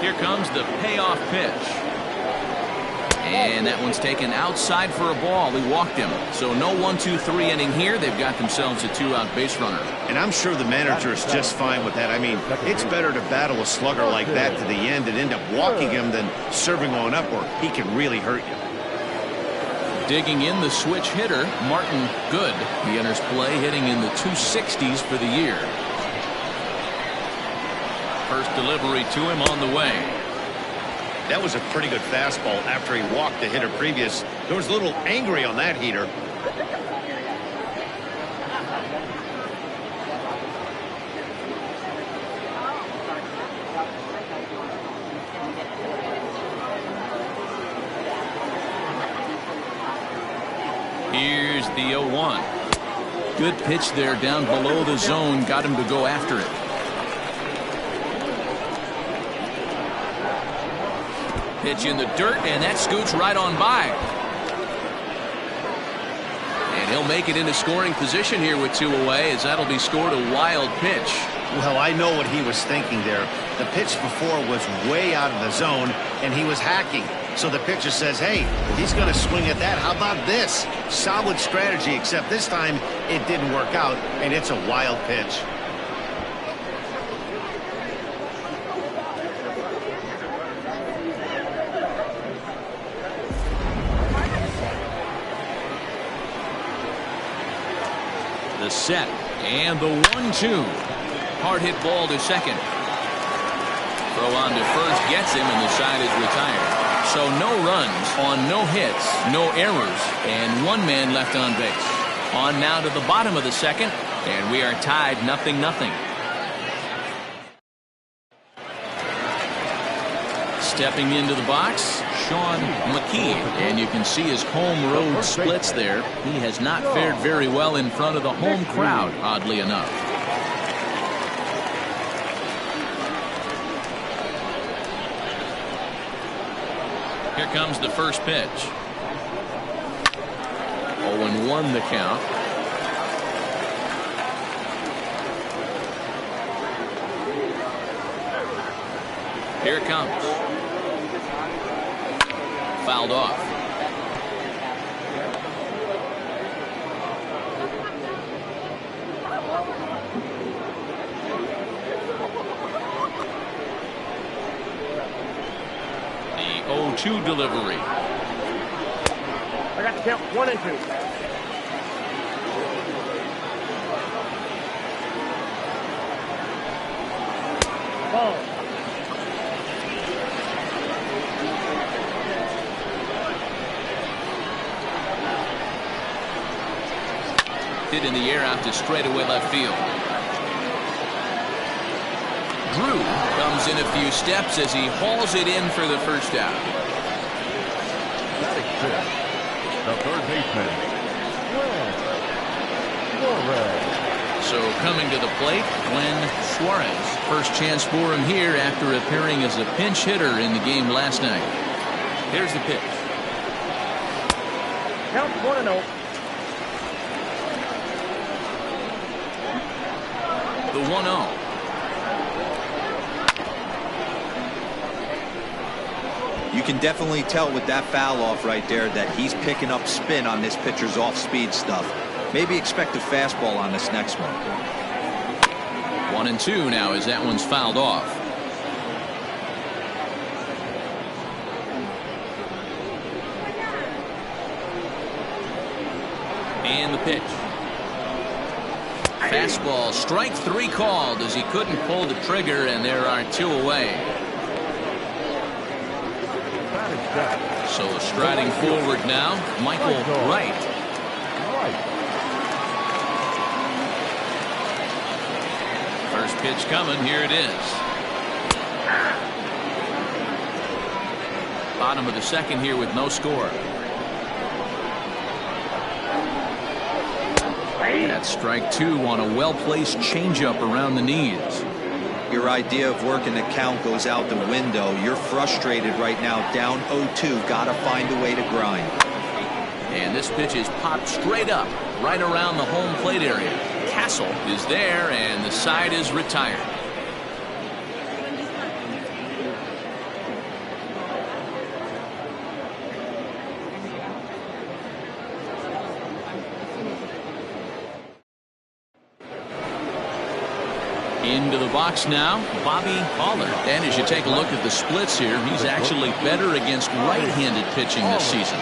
Here comes the payoff pitch. And that one's taken outside for a ball. He walked him. So no 1-2-3 inning here. They've got themselves a 2-out base runner. And I'm sure the manager is just fine with that. I mean, it's better to battle a slugger like that to the end and end up walking him than serving on up, or he can really hurt you. Digging in the switch hitter, Martin Good. He enters play hitting in the 260s for the year. First delivery to him on the way. That was a pretty good fastball after he walked the hitter previous. There was a little angry on that heater. Here's the 0-1. Good pitch there down below the zone. Got him to go after it. Pitch in the dirt, and that scoots right on by. And he'll make it into scoring position here with 2 away, as that'll be scored a wild pitch. Well, I know what he was thinking there. The pitch before was way out of the zone, and he was hacking. So the pitcher says, hey, he's going to swing at that. How about this? Solid strategy, except this time it didn't work out, and it's a wild pitch. The set and the 1-2. Hard hit ball to second. Throw on to first gets him, and the side is retired. So no runs on no hits, no errors, and 1 man left on base. On now to the bottom of the second, and we are tied 0-0. Stepping into the box, Sean McKee, and you can see his home road splits there. He has not fared very well in front of the home crowd, oddly enough. comes the first pitch. 0-1 the count. Here it comes. Fouled off. The 0-2 delivery. I got to count 1 and 2. Ball. Hit in the air out to straightaway left field. Drew comes in a few steps as he hauls it in for the first out. Batting fifth, the third baseman, Suarez. So coming to the plate, Glenn Suarez. First chance for him here after appearing as a pinch hitter in the game last night. Here's the pitch. Count 1-0. The 1-0. You can definitely tell with that foul off right there that he's picking up spin on this pitcher's off-speed stuff. Maybe expect a fastball on this next one. 1-2 now as that one's fouled off. And the pitch. Fastball, strike 3 called as he couldn't pull the trigger, and there are 2 away. So striding forward now, Michael Wright. First pitch coming, here it is. Bottom of the second here with no score. That's strike 2 on a well-placed changeup around the knees. Your idea of working the count goes out the window. You're frustrated right now, down 0-2. Got to find a way to grind. And this pitch is popped straight up, right around the home plate area. Castle is there, and the side is retired. Into the box now, Bobby Pollard. And as you take a look at the splits here, he's actually better against right-handed pitching this season.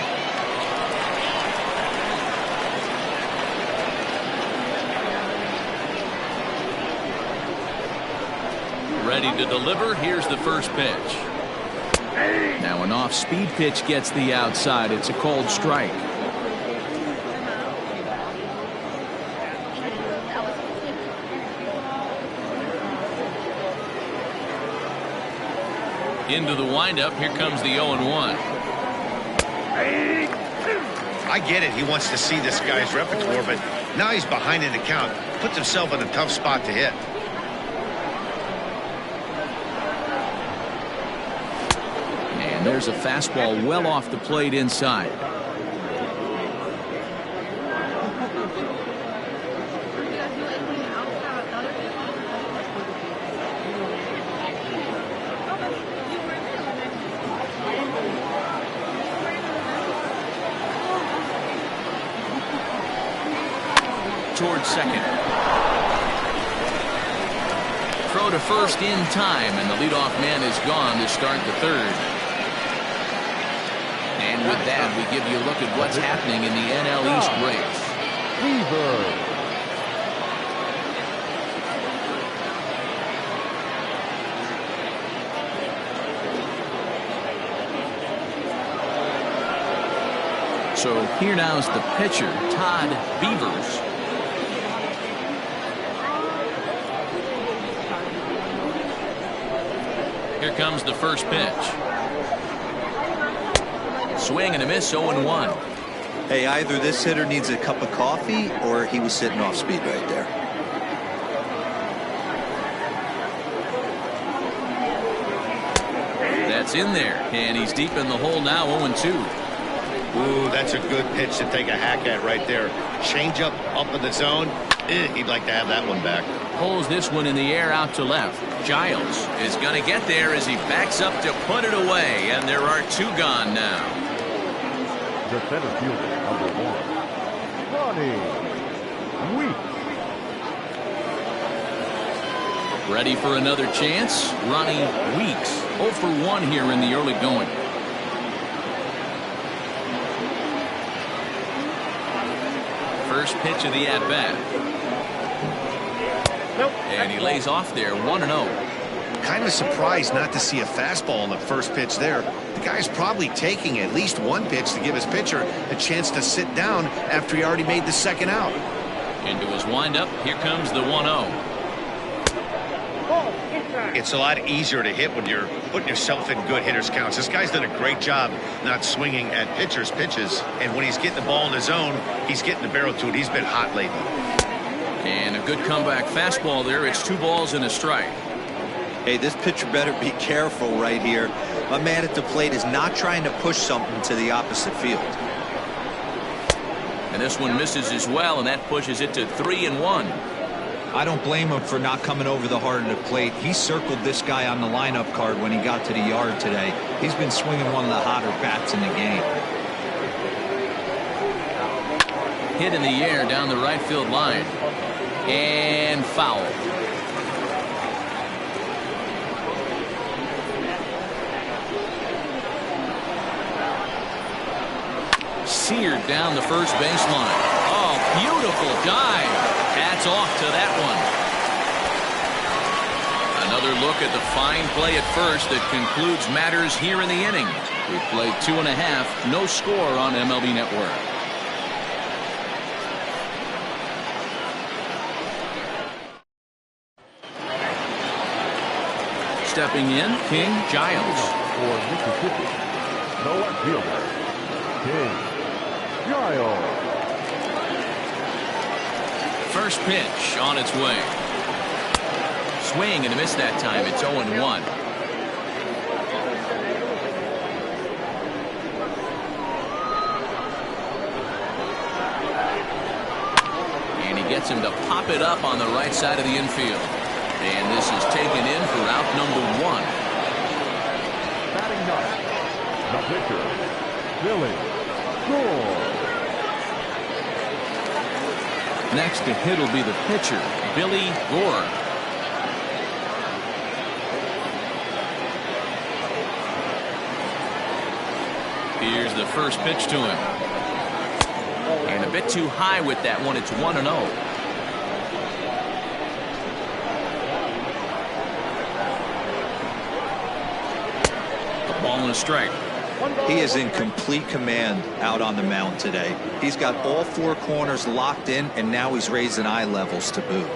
Ready to deliver. Here's the first pitch. Now an off-speed pitch gets the outside. It's a cold strike. Into the windup. Here comes the 0-1. I get it. He wants to see this guy's repertoire, but now he's behind in the count. Puts himself in a tough spot to hit. And there's a fastball well off the plate inside. Towards second. Throw to first in time, and the leadoff man is gone to start the third. And with that, we give you a look at what's happening in the NL East race. So here now is the pitcher, Todd Beavers. Here comes the first pitch. Swing and a miss, 0-1. Hey, either this hitter needs a cup of coffee or he was sitting off speed right there. That It's in there, and he's deep in the hole now, 0-2. Ooh, that's a good pitch to take a hack at right there. Change up in the zone. He'd like to have that one back. Pulls this one in the air out to left. Giles is going to get there as he backs up to put it away, and there are 2 gone now. The center fielder, number 1, Ronnie Weeks. Ready for another chance? Ronnie Weeks, 0 for 1 here in the early going. First pitch of the at-bat. Nope. And he lays off there, 1-0. Kind of surprised not to see a fastball on the first pitch there. The guy's probably taking at least one pitch to give his pitcher a chance to sit down after he already made the second out. Into his windup, here comes the 1-0. It's a lot easier to hit when you're putting yourself in good hitters counts. This guy's done a great job not swinging at pitchers' pitches, and when he's getting the ball in his zone, he's getting the barrel to it. He's been hot lately. And a good comeback fastball there. It's 2 balls and a strike. Hey, this pitcher better be careful right here. My man at the plate is not trying to push something to the opposite field. And this one misses as well, and that pushes it to 3-1. I don't blame him for not coming over the heart of the plate. He circled this guy on the lineup card when he got to the yard today. He's been swinging one of the hotter bats in the game. Hit in the air down the right field line. And foul. Seared down the first baseline. Oh, beautiful dive. Hats off to that one. Another look at the fine play at first that concludes matters here in the inning. We played 2.5, no score on MLB Network. Stepping in, King Giles. For Mississippi, no left fielder, King Giles. First pitch on its way. Swing and a miss that time. It's 0-1. And he gets him to pop it up on the right side of the infield. And this is taken in for out number 1. Batting ninth, the pitcher, Billy Gore. Next to hit will be the pitcher, Billy Gore. Here's the first pitch to him. And a bit too high with that one. It's 1-0. A ball and a strike. He is in complete command out on the mound today. He's got all 4 corners locked in, and now he's raising eye levels to boot.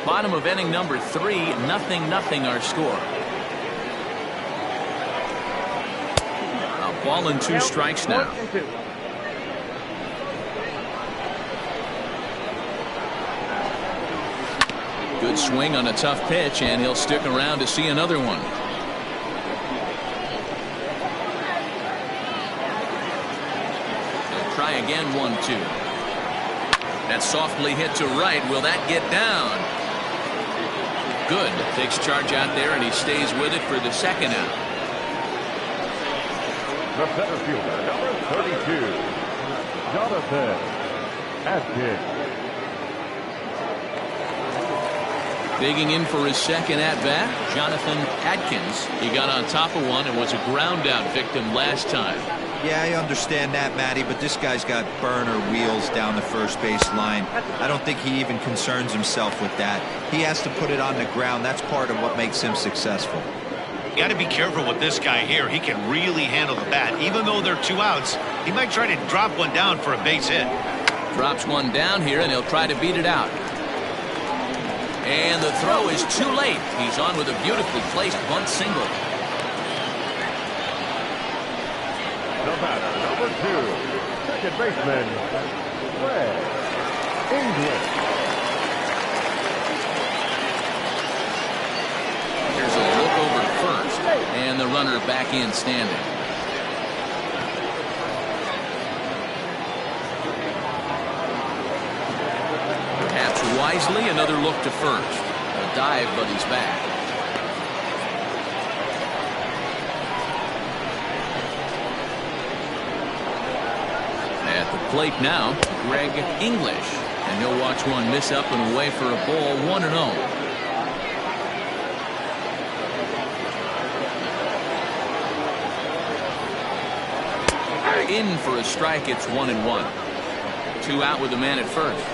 Bottom of inning number 3, 0-0 our score. A ball and 2 strikes now. Good swing on a tough pitch, and he'll stick around to see another one. Try again, 1-2. That's softly hit to right. Will that get down? Good. Takes charge out there, and he stays with it for the second out. The center fielder, number 32, Jonathan Atkins. Digging in for his second at-bat, Jonathan Atkins. He got on top of one and was a ground-out victim last time. Yeah, I understand that, Matty, but this guy's got burner wheels down the first base line. I don't think he even concerns himself with that. He has to put it on the ground. That's part of what makes him successful. You got to be careful with this guy here. He can really handle the bat. Even though they're 2 outs, he might try to drop one down for a base hit. Drops one down here, and he'll try to beat it out. And the throw is too late. He's on with a beautifully placed bunt single. The batter, number 2, second baseman, Fred English. Here's a look over first, and And the runner back in standing. Perhaps wisely, another look to first. A dive, but he's back. At the plate now, Greg English. And he'll watch one miss up and away for a ball, 1-0. In for a strike, it's 1-1. 2 out with the man at first.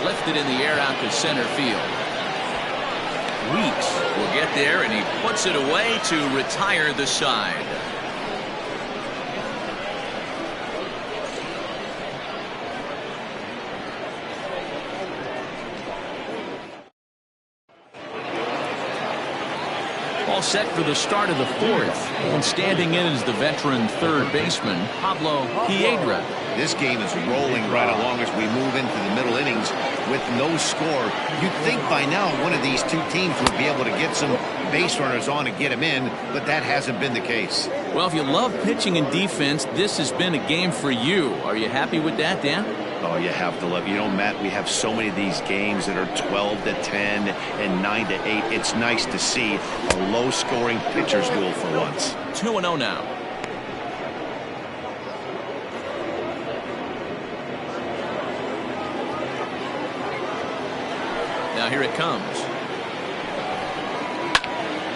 Lifted in the air out to center field. Weeks will get there, and he puts it away to retire the side. All set for the start of the fourth. And standing in is the veteran third baseman, Pablo Piedra. This game is rolling right along as we move into the middle innings with no score. You'd think by now one of these two teams would be able to get some base runners on and get them in, but that hasn't been the case. Well, if you love pitching and defense, this has been a game for you. Are you happy with that, Dan? Oh, you have to love. You know, Matt, we have so many of these games that are 12-10 and 9-8. It's nice to see a low-scoring pitcher's duel for once. 2-0 now. Now here it comes.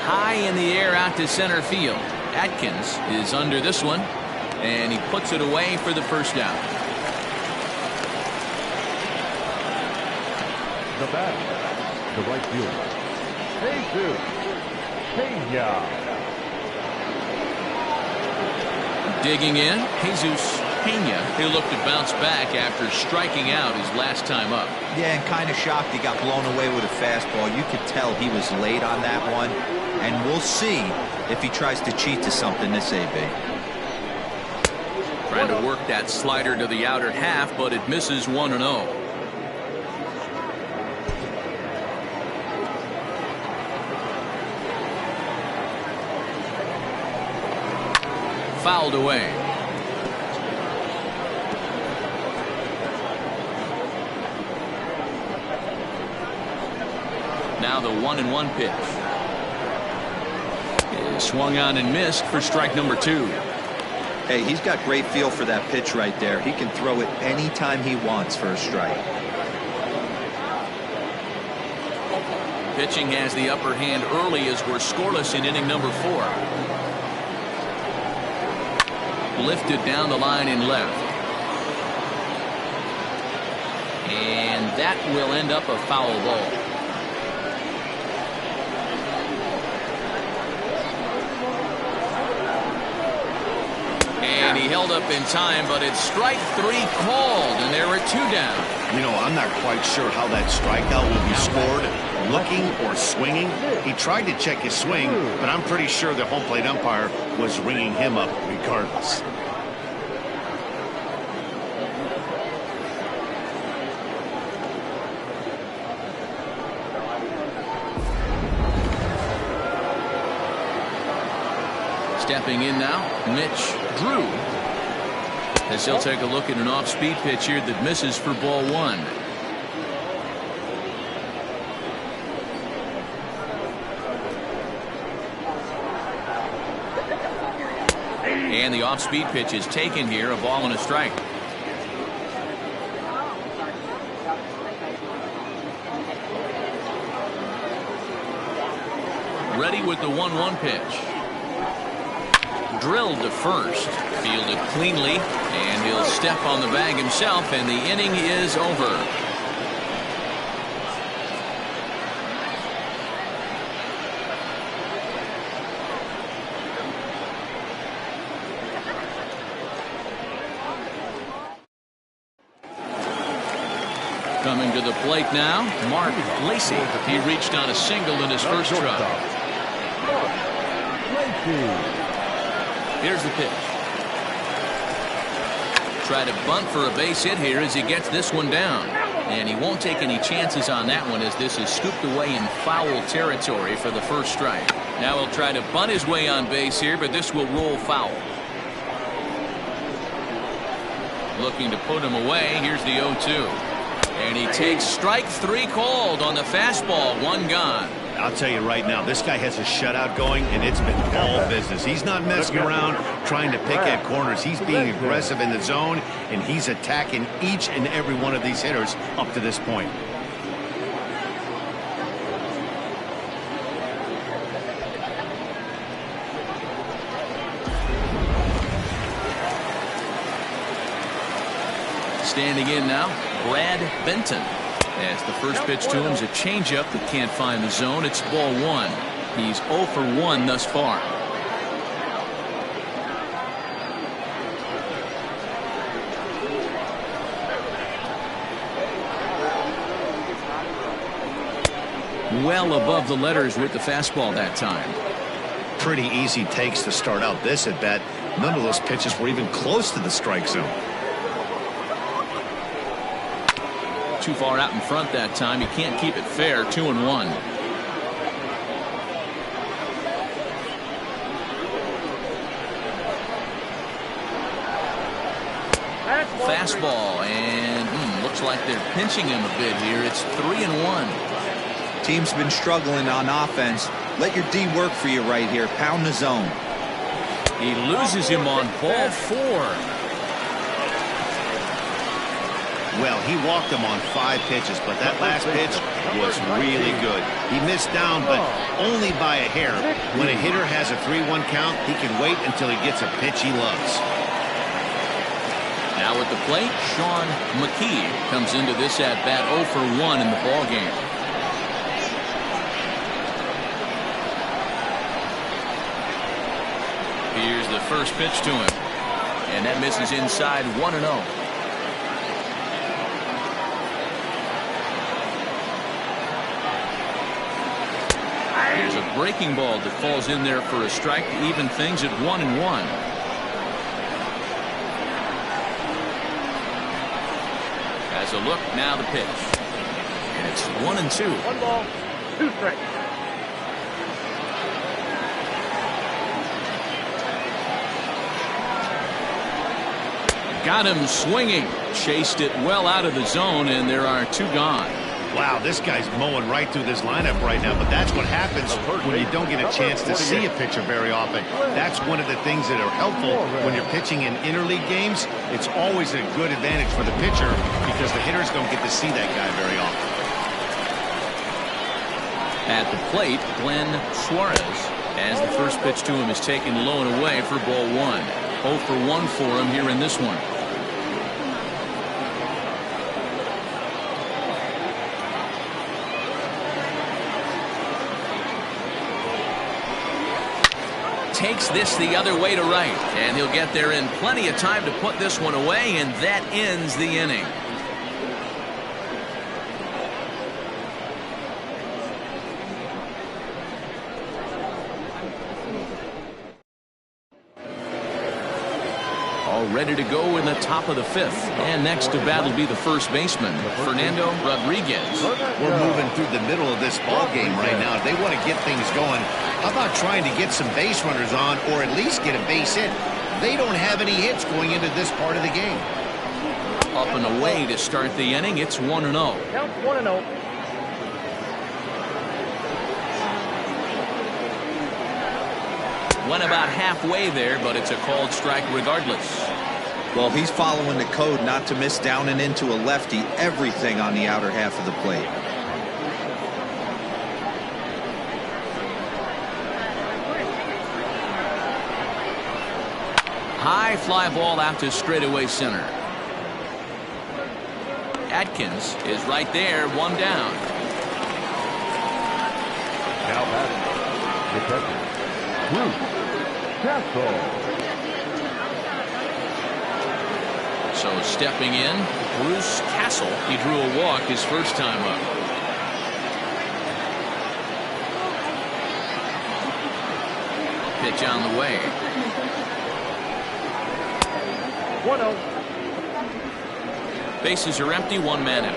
High in the air out to center field. Atkins is under this one, and he puts it away for the first down. The batter, the right fielder, Jesus Pena. Digging in, Jesus Pena. He'll look to bounce back after striking out his last time up. Yeah, and kind of shocked he got blown away with a fastball. You could tell he was late on that one, and we'll see if he tries to cheat to something this AB. Trying to work that slider to the outer half, but it misses 1-0. Fouled away. Now the 1-1 pitch is swung on and missed for strike number 2. Hey, he's got great feel for that pitch right there. He can throw it anytime he wants for a strike. Pitching has the upper hand early as we're scoreless in inning number 4. Lifted down the line in left. And that will end up a foul ball. And he held up in time, but it's strike 3 called, and there are 2 down. You know, I'm not quite sure how that strikeout will be scored. Looking or swinging. He tried to check his swing, but I'm pretty sure the home plate umpire was ringing him up regardless. Stepping in now, Mitch Drew. As he'll take a look at an off-speed pitch here that misses for ball 1. And the off-speed pitch is taken here, a ball and a strike. Ready with the 1-1 pitch. Drilled to first, fielded cleanly, and he'll step on the bag himself, and the inning is over. Coming to the plate now, Mark Lacey. He reached on a single in his first try. Here's the pitch. Try to bunt for a base hit here as he gets this one down. And he won't take any chances on that one as this is scooped away in foul territory for the first strike. Now he'll try to bunt his way on base here, but this will roll foul. Looking to put him away. Here's the 0-2. And he takes strike 3 called on the fastball. 1 gone. I'll tell you right now, this guy has a shutout going, and it's been all business. He's not messing around trying to pick at corners. He's being aggressive in the zone, and he's attacking each and every one of these hitters up to this point. Standing in now, Brad Benton. As the first pitch to him is a changeup that can't find the zone. It's ball 1. He's 0 for 1 thus far. Well above the letters with the fastball that time. Pretty easy takes to start out this at bat. None of those pitches were even close to the strike zone. Too far out in front that time. He can't keep it fair. 2-1. Fastball, and looks like they're pinching him a bit here. It's 3-1. Team's been struggling on offense. Let your D work for you right here. Pound the zone. He loses him on ball 4. Well, he walked him on 5 pitches, but that last pitch was really good. He missed down, but only by a hair. When a hitter has a 3-1 count, he can wait until he gets a pitch he loves. Now at the plate, Sean McKee comes into this at bat 0 for 1 in the ball game. Here's the first pitch to him, and that misses inside. 1-0. Here's a breaking ball that falls in there for a strike to even things at 1-1. As a look, now the pitch. And it's 1-2. 1 ball, 2 strikes. Got him swinging. Chased it well out of the zone, and there are 2 gone. Wow, this guy's mowing right through this lineup right now, but that's what happens when you don't get a chance to see a pitcher very often. That's one of the things that are helpful when you're pitching in interleague games. It's always a good advantage for the pitcher because the hitters don't get to see that guy very often. At the plate, Glenn Suarez, as the first pitch to him is taken low and away for ball 1. 0 for 1 for him here in this one. Takes this the other way to right, and he'll get there in plenty of time to put this one away, and that ends the inning. All ready to go in the top of the 5th, and next to bat will be the first baseman, Fernando Rodriguez. We're moving through the middle of this ball game right now. They want to get things going. How about trying to get some base runners on, or at least get a base hit? They don't have any hits going into this part of the game. Up and away to start the inning. It's 1-0. Count 1-0. Went about halfway there, but it's a called strike regardless. Well, he's following the code not to miss down and into a lefty. Everything on the outer half of the plate. High fly ball out to straightaway center. Atkins is right there, 1 down. Now batting, the catcher, Bruce Castle. So stepping in, Bruce Castle. He drew a walk his first time up. Pitch on the way. 1-0. Bases are empty, 1 man out.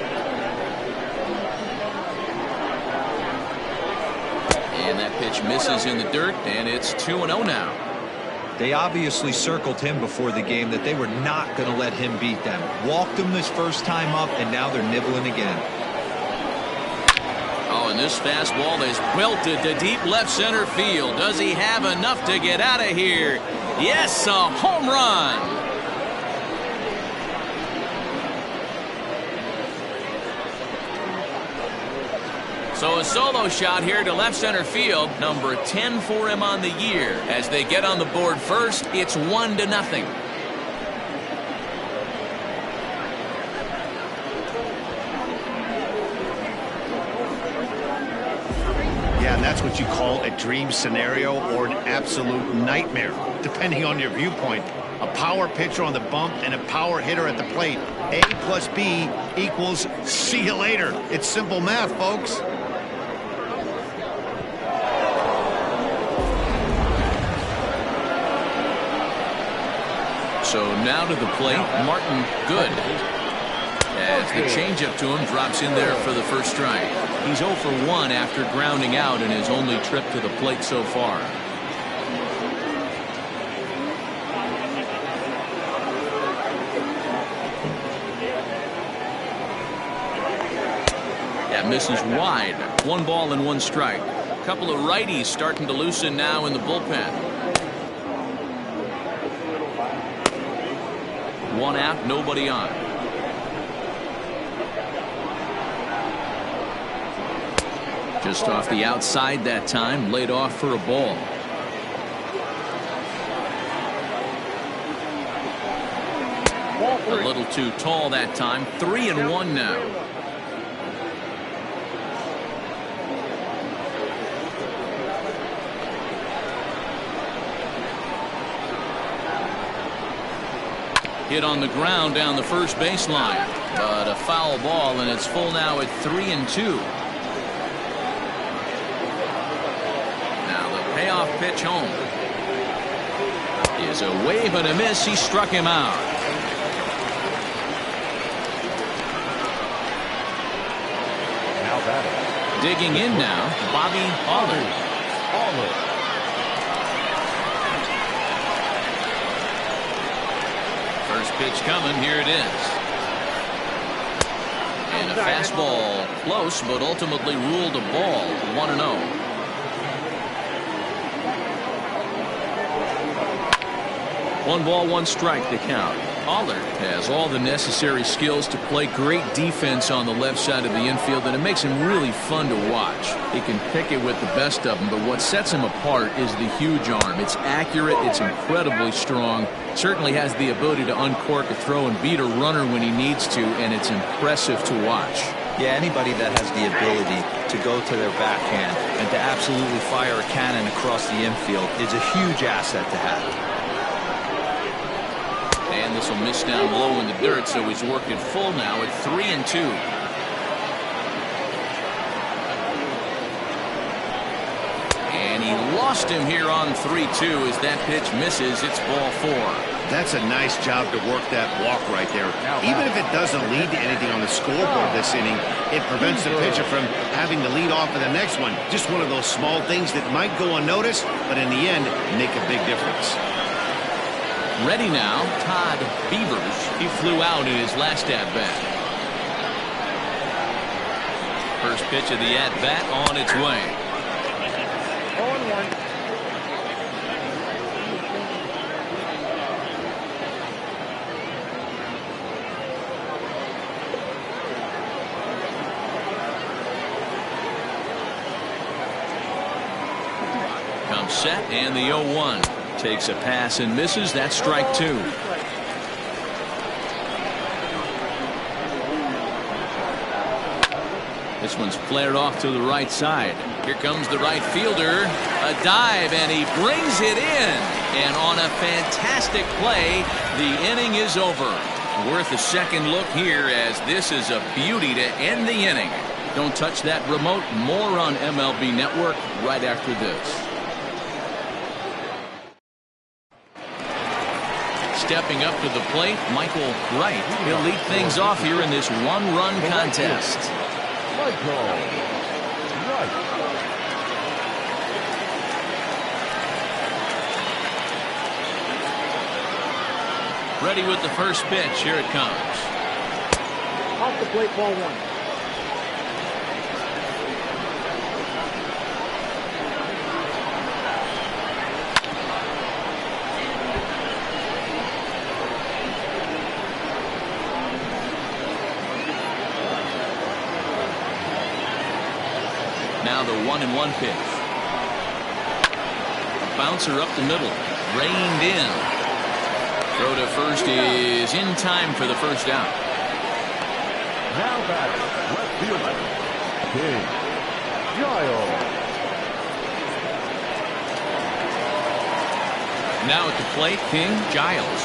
And that pitch misses in the dirt, and it's 2-0 now. They obviously circled him before the game that they were not going to let him beat them. Walked him this first time up, and now they're nibbling again. Oh, and this fastball is belted to deep left center field. Does he have enough to get out of here? Yes, a home run. So a solo shot here to left center field, number 10 for him on the year. As they get on the board first, it's 1-0. Yeah, and that's what you call a dream scenario or an absolute nightmare, depending on your viewpoint. A power pitcher on the bump and a power hitter at the plate. A plus B equals see you later. It's simple math, folks. So now to the plate, Martin Good. As the changeup to him drops in there for the first strike. He's 0 for 1 after grounding out in his only trip to the plate so far. That misses wide. 1 ball and 1 strike. A couple of righties starting to loosen now in the bullpen. 1 out, nobody on. Just off the outside that time, laid off for a ball. A little too tall that time. 3-1 now. Hit on the ground down the first baseline, but a foul ball, and it's full now at 3-2. Now the payoff pitch home is a wave and a miss. He struck him out. Now batting. Digging in now, Bobby Allard. First pitch coming, here it is. And a fastball close, but ultimately ruled a ball. 1-0. 1 ball, 1 strike to count. Allard has all the necessary skills to play great defense on the left side of the infield, and it makes him really fun to watch. He can pick it with the best of them, but what sets him apart is the huge arm. It's accurate, it's incredibly strong, certainly has the ability to uncork a throw and beat a runner when he needs to, and it's impressive to watch. Yeah, anybody that has the ability to go to their backhand and to absolutely fire a cannon across the infield is a huge asset to have. And this will miss down low in the dirt, so he's working full now at 3-2. And he lost him here on 3-2 as that pitch misses. It's ball 4. That's a nice job to work that walk right there. Even if it doesn't lead to anything on the scoreboard this inning, it prevents the pitcher from having to lead off in the next one. Just one of those small things that might go unnoticed, but in the end, make a big difference. Ready now, Todd Beavers. He flew out in his last at-bat. First pitch of the at-bat on its way. 0-1. Comes set, and the 0-1. Takes a pass and misses. That's strike 2. This one's flared off to the right side. Here comes the right fielder. A dive, and he brings it in. And on a fantastic play, the inning is over. Worth a second look here, as this is a beauty to end the inning. Don't touch that remote. More on MLB Network right after this. Stepping up to the plate, Michael Wright. He'll lead things off here in this one-run contest. Ready with the first pitch. Here it comes. Off the plate, ball 1. Now the 1-1 pitch. A bouncer up the middle. Reined in. Throw to first is in time for the first out. Now batting, left fielder, King Giles. Now at the plate, King Giles.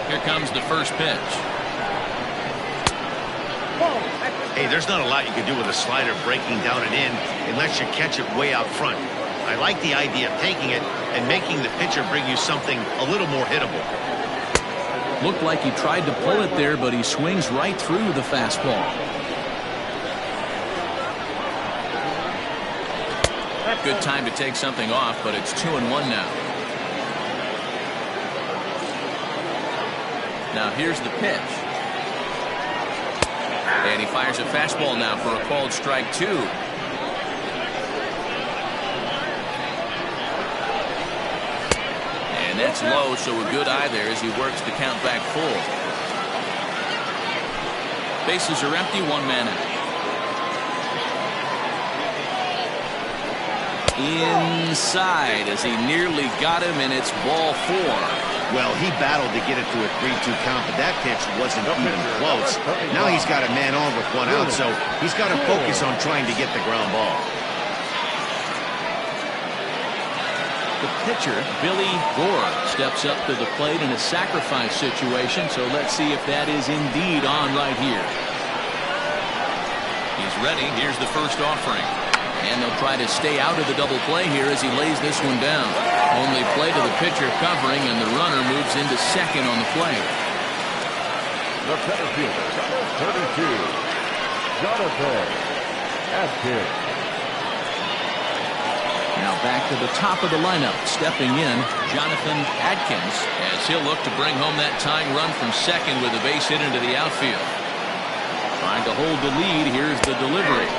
Here comes the first pitch. Hey, there's not a lot you can do with a slider breaking down and in unless you catch it way out front. I like the idea of taking it and making the pitcher bring you something a little more hittable. Looked like he tried to pull it there, but he swings right through the fastball. Good time to take something off, but it's 2-1 now. Now here's the pitch. And he fires a fastball now for a called strike 2. And that's low, so a good eye there as he works the count back full. Bases are empty, 1 man out. Inside as he nearly got him, and it's ball 4. Well, he battled to get it to a 3-2 count, but that pitch wasn't even close. Now he's got a man on with 1 out, so he's got to focus on trying to get the ground ball. The pitcher, Billy Gore, steps up to the plate in a sacrifice situation, so let's see if that is indeed on right here. He's ready. Here's the first offering. And they'll try to stay out of the double play here as he lays this one down. Only play to the pitcher covering, and the runner moves into second on the play. The center fielder, number 32, Jonathan Atkins. Now back to the top of the lineup. Stepping in, Jonathan Atkins, as he'll look to bring home that tying run from second with a base hit into the outfield. Trying to hold the lead. Here's the delivery.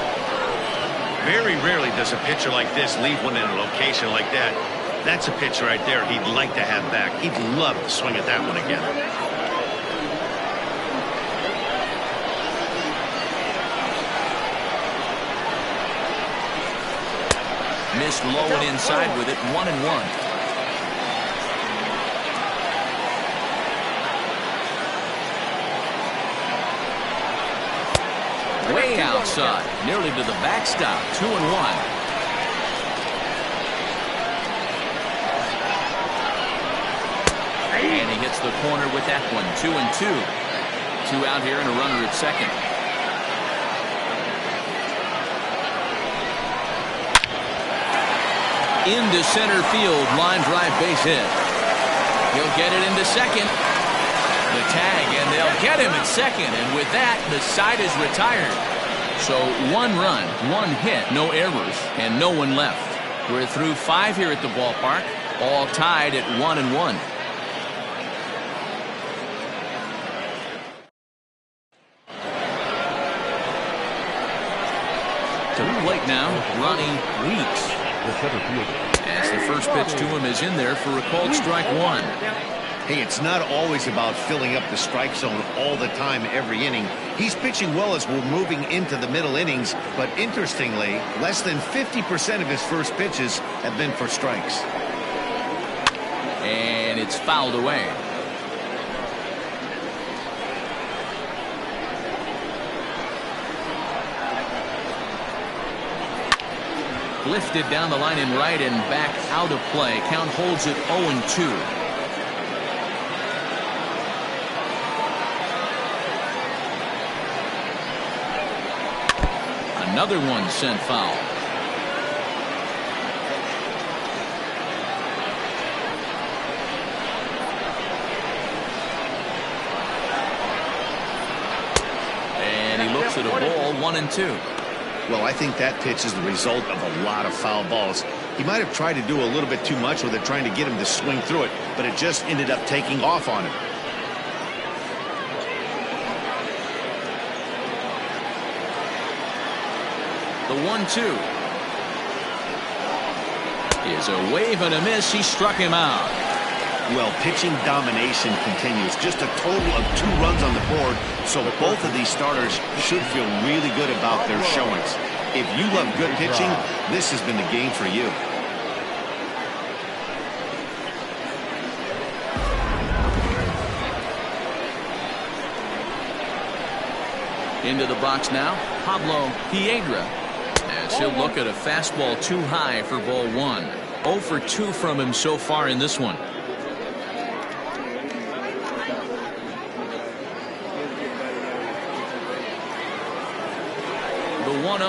Very rarely does a pitcher like this leave one in a location like that. That's a pitch right there he'd like to have back. He'd love to swing at that one again. Missed low and inside with it. 1-1. Way outside, nearly to the backstop. 2-1. And he hits the corner with that one. 2-2. 2 out here and a runner at second. Into center field, line drive base hit. He'll get it into second. The tag, and they'll get him at second, and with that, the side is retired. So 1 run, 1 hit, no errors, and no one left. We're through 5 here at the ballpark, all tied at 1-1. To the plate now, Ronnie Weeks. As the first pitch to him is in there for a called strike 1. Hey, it's not always about filling up the strike zone all the time every inning. He's pitching well as we're moving into the middle innings, but interestingly, less than 50% of his first pitches have been for strikes. And it's fouled away. Lifted down the line in right and back out of play. Count holds it 0-2. Another one sent foul. And he looks at a ball. 1-2. Well, I think that pitch is the result of a lot of foul balls. He might have tried to do a little bit too much with it, trying to get him to swing through it, but it just ended up taking off on him. The 1-2 is a wave and a miss. He struck him out. Well, pitching domination continues. Just a total of 2 runs on the board, so both of these starters should feel really good about their showings. If you love good pitching, this has been the game for you. Into the box now, Pablo Piedra, as he'll look at a fastball too high for ball 1. 0 for 2 from him so far in this one. The 1-0.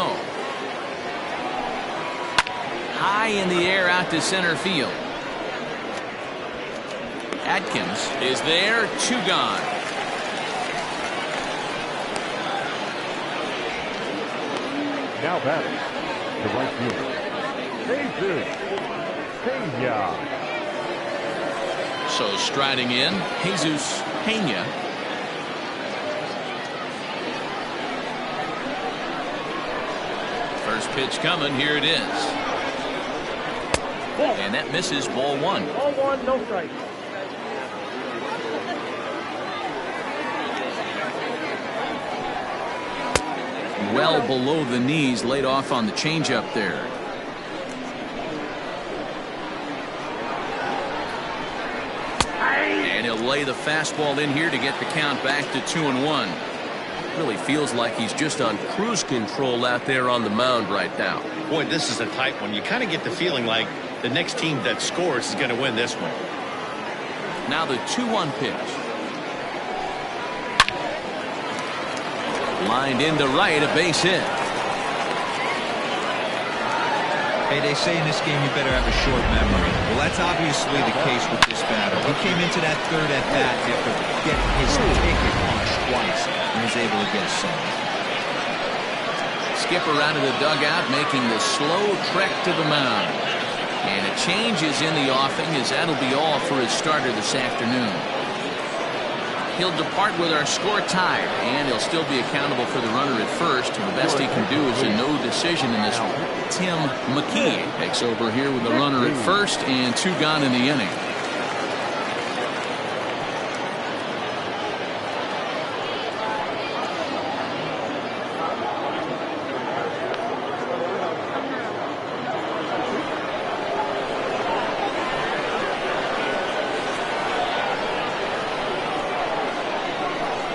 High in the air out to center field. Atkins is there, 2 gone. Now batting to right field, Jesus Pena. So striding in, Jesus Pena. First pitch coming, here it is. And that misses, ball 1. Ball 1, no strike. Well below the knees, laid off on the changeup there. And he'll lay the fastball in here to get the count back to 2-1. Really feels like he's just on cruise control out there on the mound right now. Boy, this is a tight one. You kind of get the feeling like the next team that scores is going to win this one. Now the 2-1 pitch. Lined into right, a base hit. Hey, they say in this game you better have a short memory. Well, that's obviously the case with this batter. He came into that third at bat after getting his ticket punched twice and was able to get a save. Skipper out of the dugout, making the slow trek to the mound. And a change is in the offing, as that'll be all for his starter this afternoon. He'll depart with our score tied, and he'll still be accountable for the runner at first. And the best he can do is a no decision in this one. Tim McKee takes over here with the runner at first and 2 gone in the inning.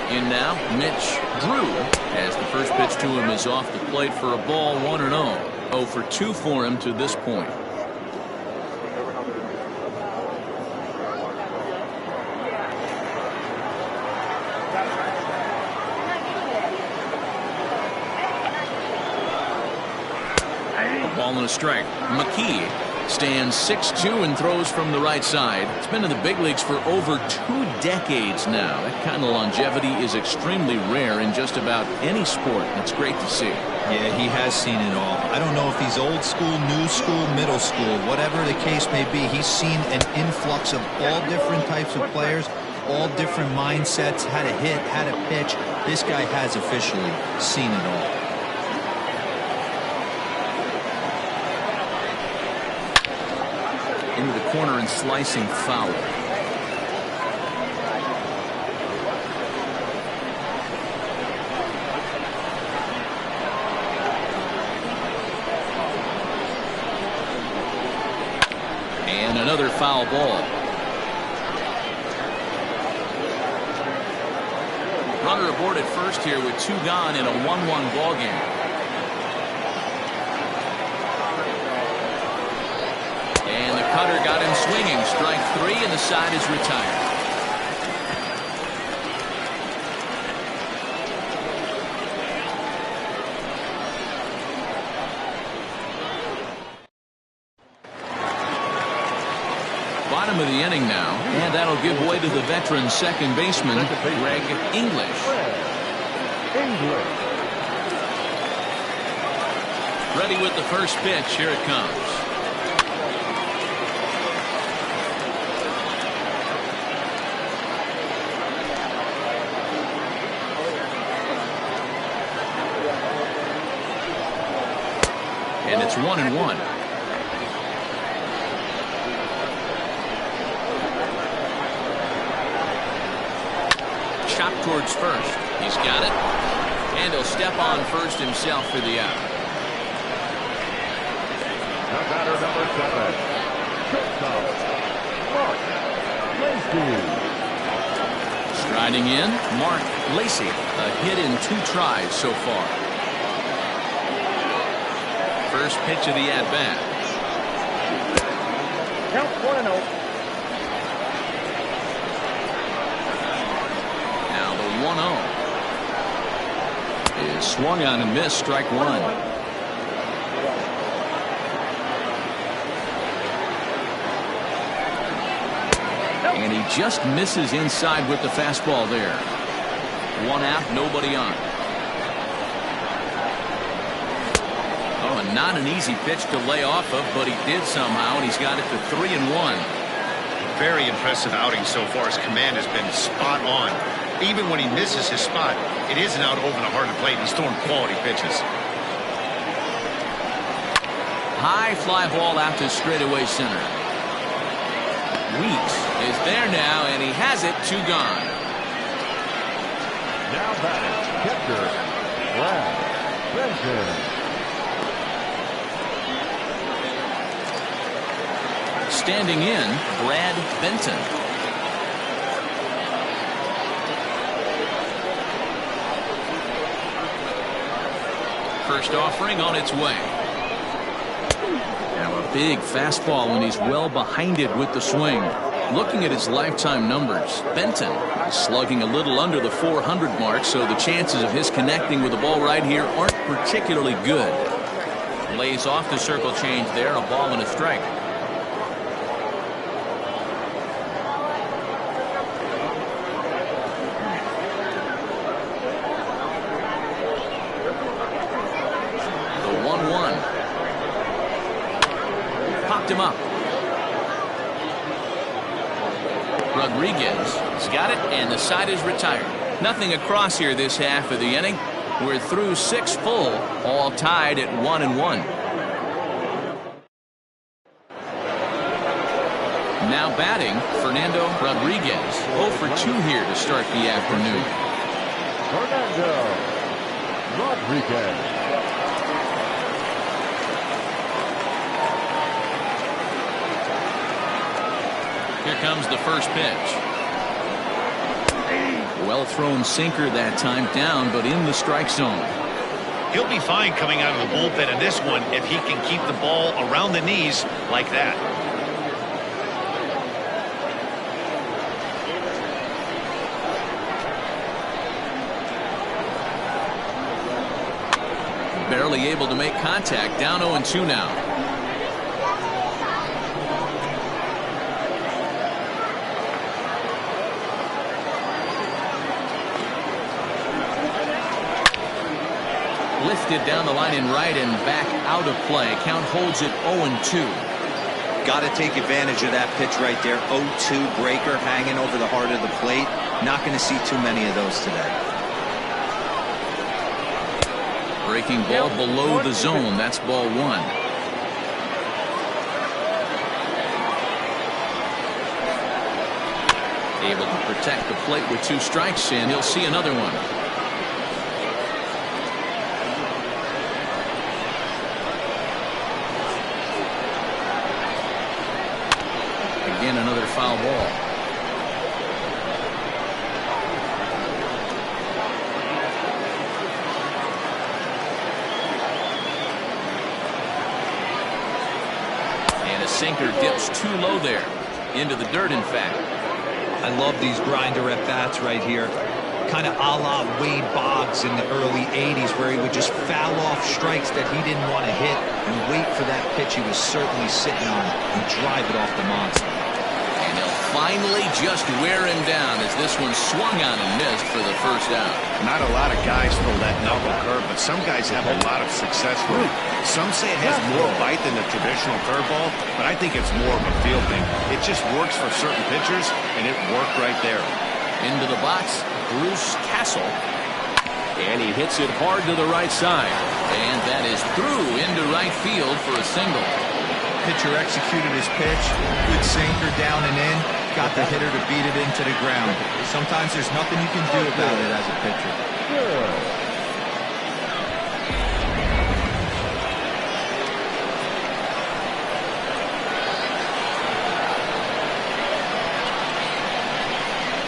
In now, Mitch Drew, as the first pitch to him is off the plate for a ball, 1-0. 0 for 2 for him to this point. A ball and a strike. McKee stands 6'2" and throws from the right side. He's been in the big leagues for over 2 decades now. That kind of longevity is extremely rare in just about any sport. It's great to see. Yeah, he has seen it all. I don't know if he's old school, new school, middle school, whatever the case may be. He's seen an influx of all different types of players, all different mindsets, how to hit, how to pitch. This guy has officially seen it all. Into the corner and slicing foul. And another foul ball. Runner aboard at first here with 2 gone in a 1-1 ball game. And the cutter got him swinging. Strike 3, and the side is retired. Bottom of the inning now, and that'll give way to the veteran second baseman, Greg English. ready with the first pitch. Here it comes. And it's 1-1. Chop towards first. He's got it. And he'll step on first himself for the out. The batter, number 7. Shortstop, Mark Lacy. Striding in, Mark Lacy. A hit in 2 tries so far. First pitch of the at-bat. Count 1-0. Now the 1-0 is swung on and missed. Strike one. And he just misses inside with the fastball there. 1 out, nobody on. Oh, and not an easy pitch to lay off of, but he did somehow, and he's got it to 3-1. Very impressive outing so far. His command has been spot on. Even when he misses his spot, it isn't out over the heart of the plate. He's throwing quality pitches. High fly ball out to straightaway center. Weeks is there now, and he has it. 2 gone. Now batting, catcher, Brad Benson. Standing in, Brad Benton. First offering on its way. Now a big fastball, and he's well behind it with the swing. Looking at his lifetime numbers, Benton is slugging a little under the 400 mark, so the chances of his connecting with the ball right here aren't particularly good. Lays off the circle change there, a ball and a strike. Him up. Rodriguez has got it, and the side is retired. Nothing across here this half of the inning. We're through 6 full, all tied at 1-1. Now batting, Fernando Rodriguez. 0 for 2 here to start the afternoon. Fernando Rodriguez. Here comes the first pitch. Well thrown sinker that time, down but in the strike zone. He'll be fine coming out of the bullpen in this one if he can keep the ball around the knees like that. Barely able to make contact. Down 0-2 now. Lifted down the line in right and back out of play. Count holds it 0-2. Got to take advantage of that pitch right there. 0-2 breaker hanging over the heart of the plate. Not going to see too many of those today. Breaking ball below the zone. That's ball 1. Able to protect the plate with 2 strikes, and he'll see another one. Again, another foul ball. And a sinker dips too low there. Into the dirt, in fact. I love these grinder at bats right here. Kind of a la Wade Boggs in the early 80s, where he would just foul off strikes that he didn't want to hit and wait for that pitch he was certainly sitting on and drive it off the monster. finally just wear him down as this one swung on and missed for the first out. Not a lot of guys throw that knuckle curve, but some guys have a lot of success with it. Some say it has more bite than the traditional curveball, but I think it's more of a feel thing. It just works for certain pitchers, and it worked right there. Into the box, Bruce Castle. And he hits it hard to the right side. And that is through into right field for a single. Pitcher executed his pitch. Good sinker down and in. Got the hitter to beat it into the ground. Sometimes there's nothing you can do about it as a pitcher.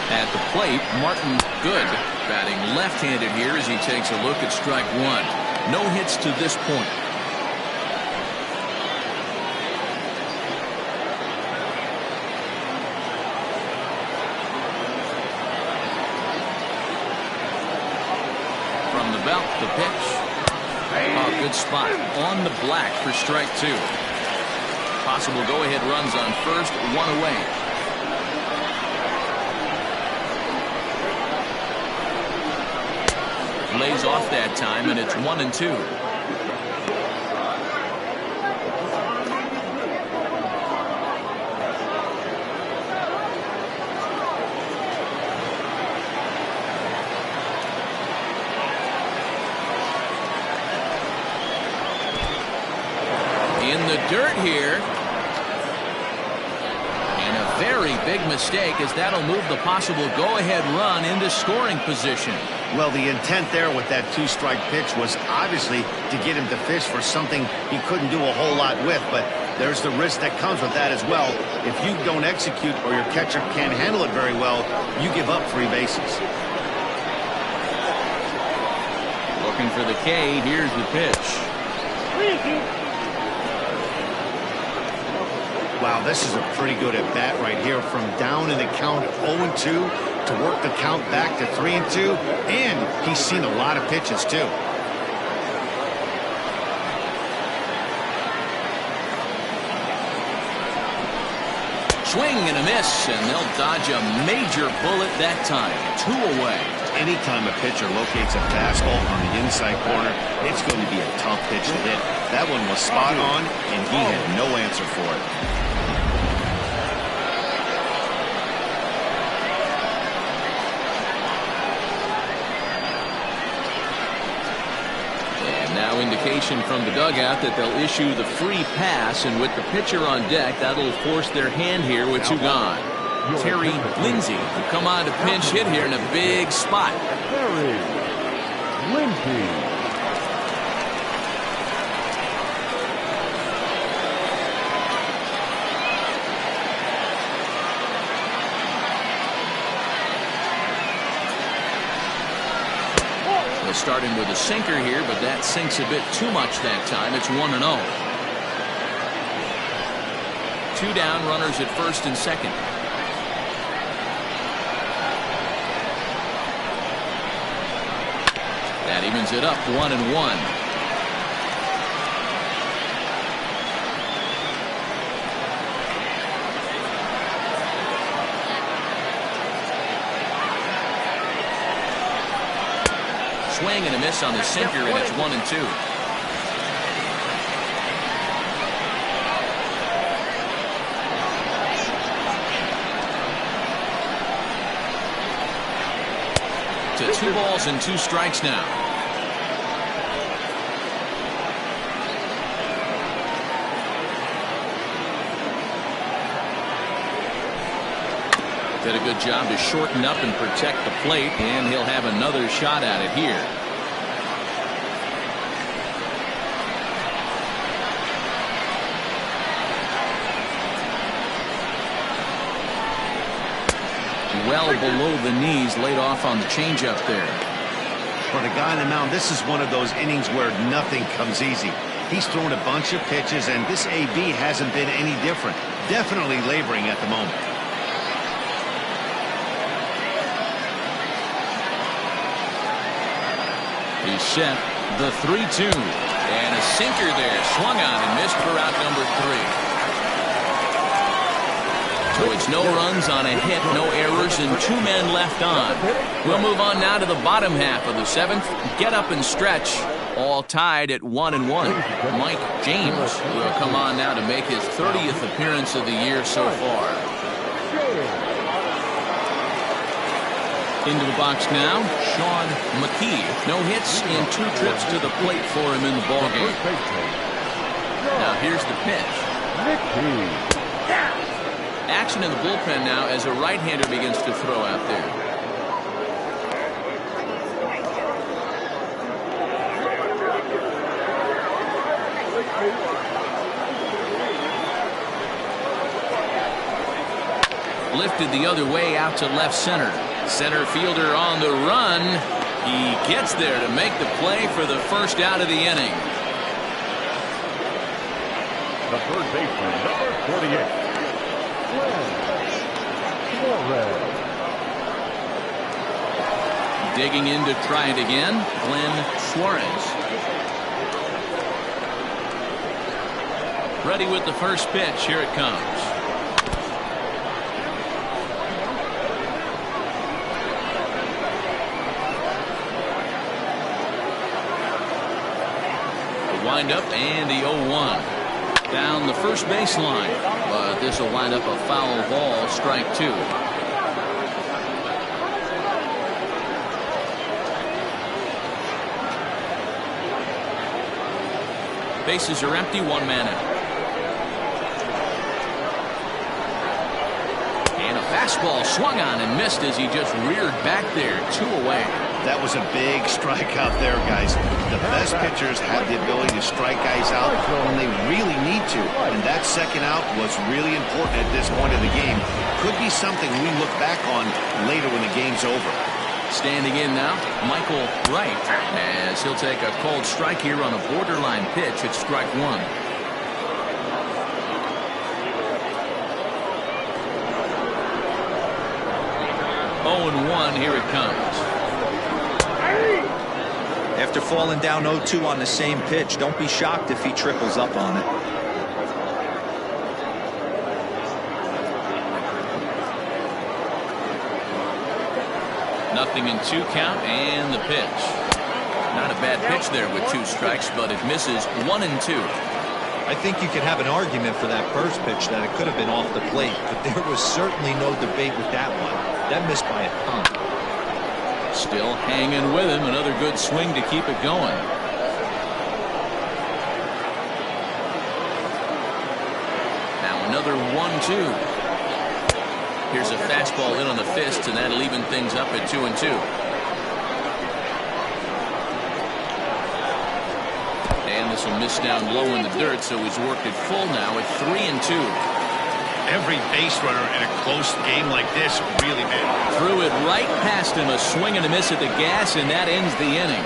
At the plate, Martin Good batting left-handed here as he takes a look at strike one. No hits to this point. From the belt, the pitch. Oh, good spot on the black for strike two. Possible go-ahead runs on first, one away. Lays off that time, and it's 1-2. In the dirt here. And a very big mistake, as that'll move the possible go-ahead run into scoring position. Well, the intent there with that two-strike pitch was obviously to get him to fish for something he couldn't do a whole lot with, but there's the risk that comes with that as well. If you don't execute or your catcher can't handle it very well, you give up free bases. Looking for the K, here's the pitch. Wow, this is a pretty good at-bat right here. From down in the count 0-2 to work the count back to 3-2, and he's seen a lot of pitches too. Swing and a miss, and they'll dodge a major bullet that time. 2 away. Anytime a pitcher locates a fastball on the inside corner, it's going to be a tough pitch to hit. That one was spot on, and he had no answer for it. Now indication from the dugout that they'll issue the free pass, and with the pitcher on deck, that'll force their hand here with 2 gone. Terry Lindsay will come on to pinch hit here in a big spot. Terry Lindsay. Starting with a sinker here, but that sinks a bit too much that time. It's 1-0. 2 down, runners at first and second. That evens it up, 1-1. Swing and a miss on the sinker, and it's 1-2. To 2 balls and 2 strikes now. Did a good job to shorten up and protect the plate, and he'll have another shot at it here. Well below the knees, laid off on the changeup there. For the guy on the mound, this is one of those innings where nothing comes easy. He's thrown a bunch of pitches, and this AB hasn't been any different. Definitely laboring at the moment. He's set the 3-2, and a sinker there, swung on and missed for out number 3. So it's no runs on a hit, no errors, and 2 men left on. We'll move on now to the bottom half of the 7th. Get up and stretch. All tied at 1-1. Mike James will come on now to make his 30th appearance of the year so far. Into the box now, Sean McKee. No hits in 2 trips to the plate for him in the ballgame. Now here's the pitch. Action in the bullpen now as a right-hander begins to throw out there. Lifted the other way out to left center. Center fielder on the run. He gets there to make the play for the first out of the inning. The third baseman, number 48. Digging in to try it again, Glenn Suarez. Ready with the first pitch. Here it comes. Wind up and the 0-1 down the first baseline, but this will wind up a foul ball, strike 2. Bases are empty, 1 man out. And a fastball swung on and missed as he just reared back there, 2 away. That was a big strikeout there, guys. The best pitchers have the ability to strike guys out when they really need to. And that second out was really important at this point of the game. Could be something we look back on later when the game's over. Standing in now, Michael Wright, as he'll take a called strike here on a borderline pitch at strike 1. Oh, and 1, here it comes. After falling down 0-2 on the same pitch, don't be shocked if he triples up on it. Nothing in 2 count and the pitch. Not a bad pitch there with 2 strikes, but it misses 1 and 2. I think you could have an argument for that first pitch that it could have been off the plate, but there was certainly no debate with that one. That missed by a ton. Still hanging with him. Another good swing to keep it going. Now another 1-2. Here's a fastball in on the fist, and that'll even things up at 2 and 2. And this will miss down low in the dirt, so he's worked it full now at 3 and 2. Every base runner in a close game like this really matters. Threw it right past him, a swing and a miss at the gas, and that ends the inning.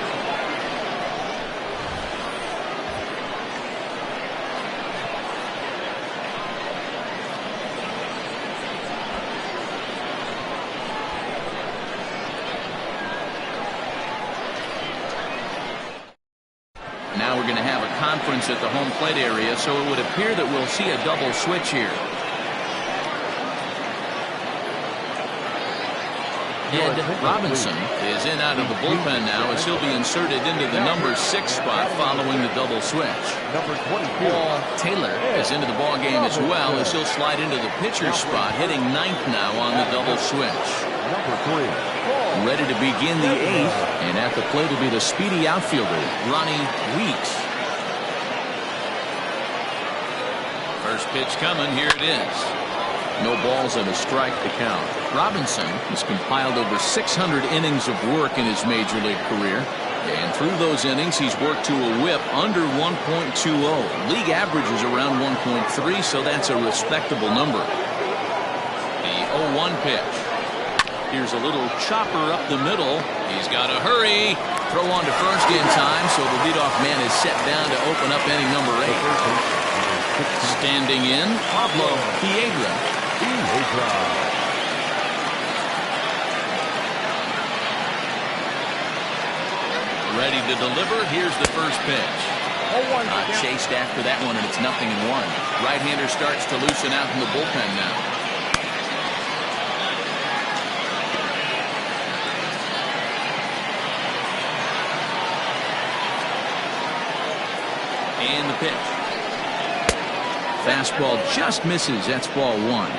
Now we're going to have a conference at the home plate area, so it would appear that we'll see a double switch here. Ed Robinson is in out of the bullpen now as he'll be inserted into the number 6 spot following the double switch. Paul Taylor is into the ball game as well as he'll slide into the pitcher spot, hitting 9th now on the double switch. Ready to begin the 8th, and at the plate will be the speedy outfielder Ronnie Weeks. First pitch coming, here it is. No balls and a strike to count. Robinson has compiled over 600 innings of work in his major league career. And through those innings, he's worked to a whip under 1.20. League average is around 1.3, so that's a respectable number. The 0-1 pitch. Here's a little chopper up the middle. He's got to hurry. Throw on to first in time, so the leadoff man is set down to open up inning number 8. Standing in, Pablo Piedra. Ready to deliver. Here's the first pitch. Chased after that one, and it's 0-1. Right-hander starts to loosen out in the bullpen now. And the pitch. Fastball just misses. That's ball one.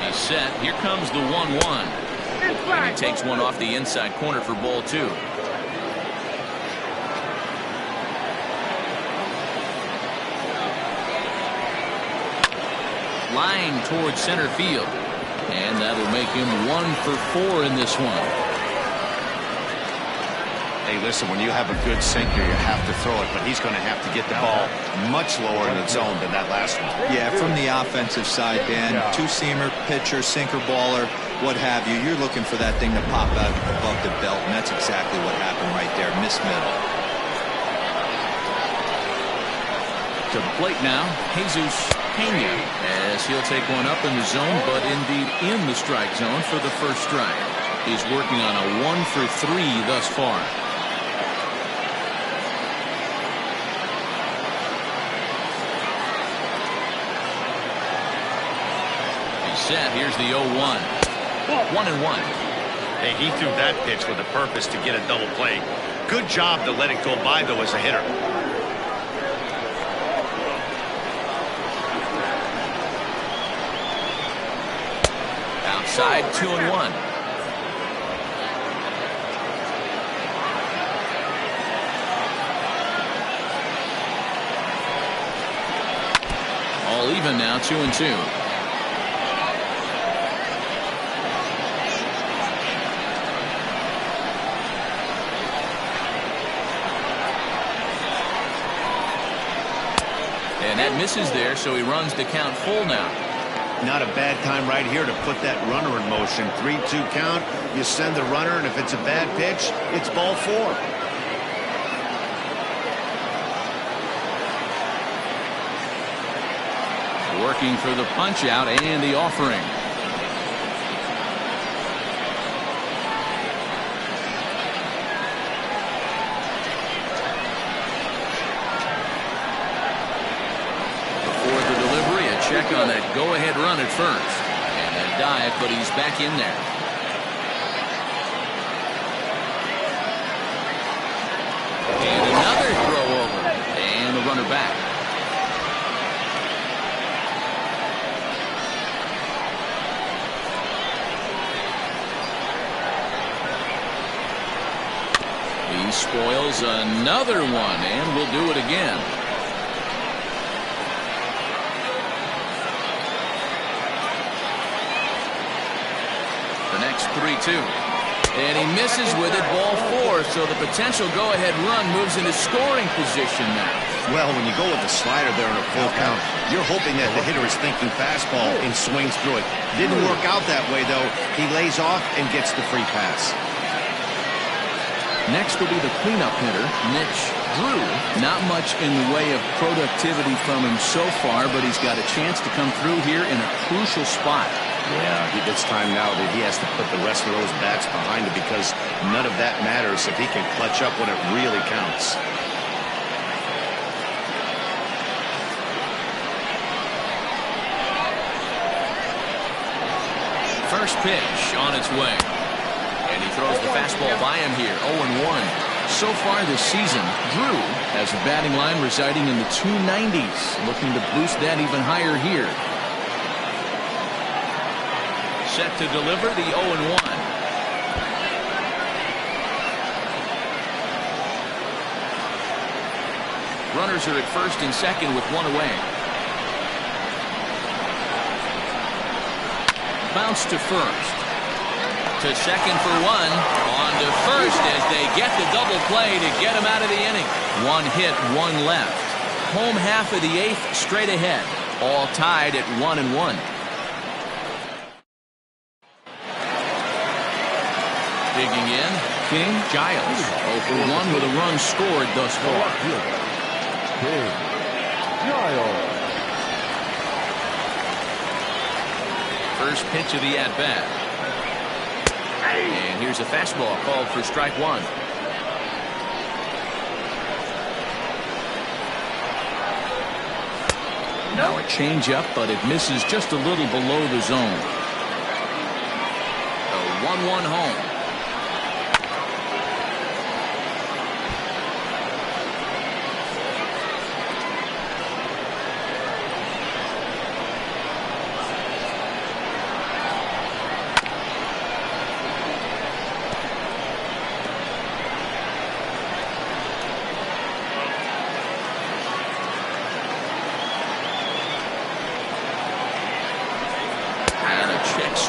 He's set. Here comes the 1-1. And he takes one off the inside corner for ball two. Flying towards center field. And that'll make him 1 for 4 in this one. Hey, listen, when you have a good sinker, you have to throw it, but he's going to have to get the ball much lower in the zone than that last one. Yeah, from the offensive side, Dan, two-seamer, pitcher, sinker, baller, what have you. You're looking for that thing to pop out above the belt, and that's exactly what happened right there. Miss middle. To the plate now, Jesus Pena, as he'll take one up in the zone, but indeed in the strike zone for the first strike. He's working on a 1 for 3 thus far. He's set. Here's the 0-1. 1-1. Hey, he threw that pitch with a purpose to get a double play. Good job to let it go by, though, as a hitter. Outside, 2-1. All even now, 2-2. And that misses there, so he runs the count full now. Not a bad time right here to put that runner in motion. 3-2 count. You send the runner, and if it's a bad pitch, it's ball 4. Working for the punch out and the offering. Before the delivery, a check on that go-ahead run at first. And a dive, but he's back in there. And another throw over. And the runner back. He spoils another one, and will do it again. The next 3-2. And he misses with it, ball 4, so the potential go-ahead run moves into scoring position now. Well, when you go with the slider there in a full count, you're hoping that the hitter is thinking fastball and swings through it. Didn't work out that way, though. He lays off and gets the free pass. Next will be the cleanup hitter, Mitch Drew. Not much in the way of productivity from him so far, but he's got a chance to come through here in a crucial spot. Yeah, it's time now that he has to put the rest of those bats behind him, because none of that matters if he can clutch up when it really counts. First pitch on its way. And he throws the fastball by him here. 0-1. So far this season, Drew has a batting line residing in the 290s. Looking to boost that even higher here. Set to deliver the 0-1. Runners are at first and second with one away. Bounce to first. To second for one. On to first as they get the double play to get him out of the inning. One hit, one left. Home half of the 8th straight ahead. All tied at 1-1. Digging in, King Giles. 0 for 1 with a run scored thus far. King Giles. First pitch of the at-bat. And here's a fastball called for strike 1. Now a changeup, but it misses just a little below the zone. A 1-1 home.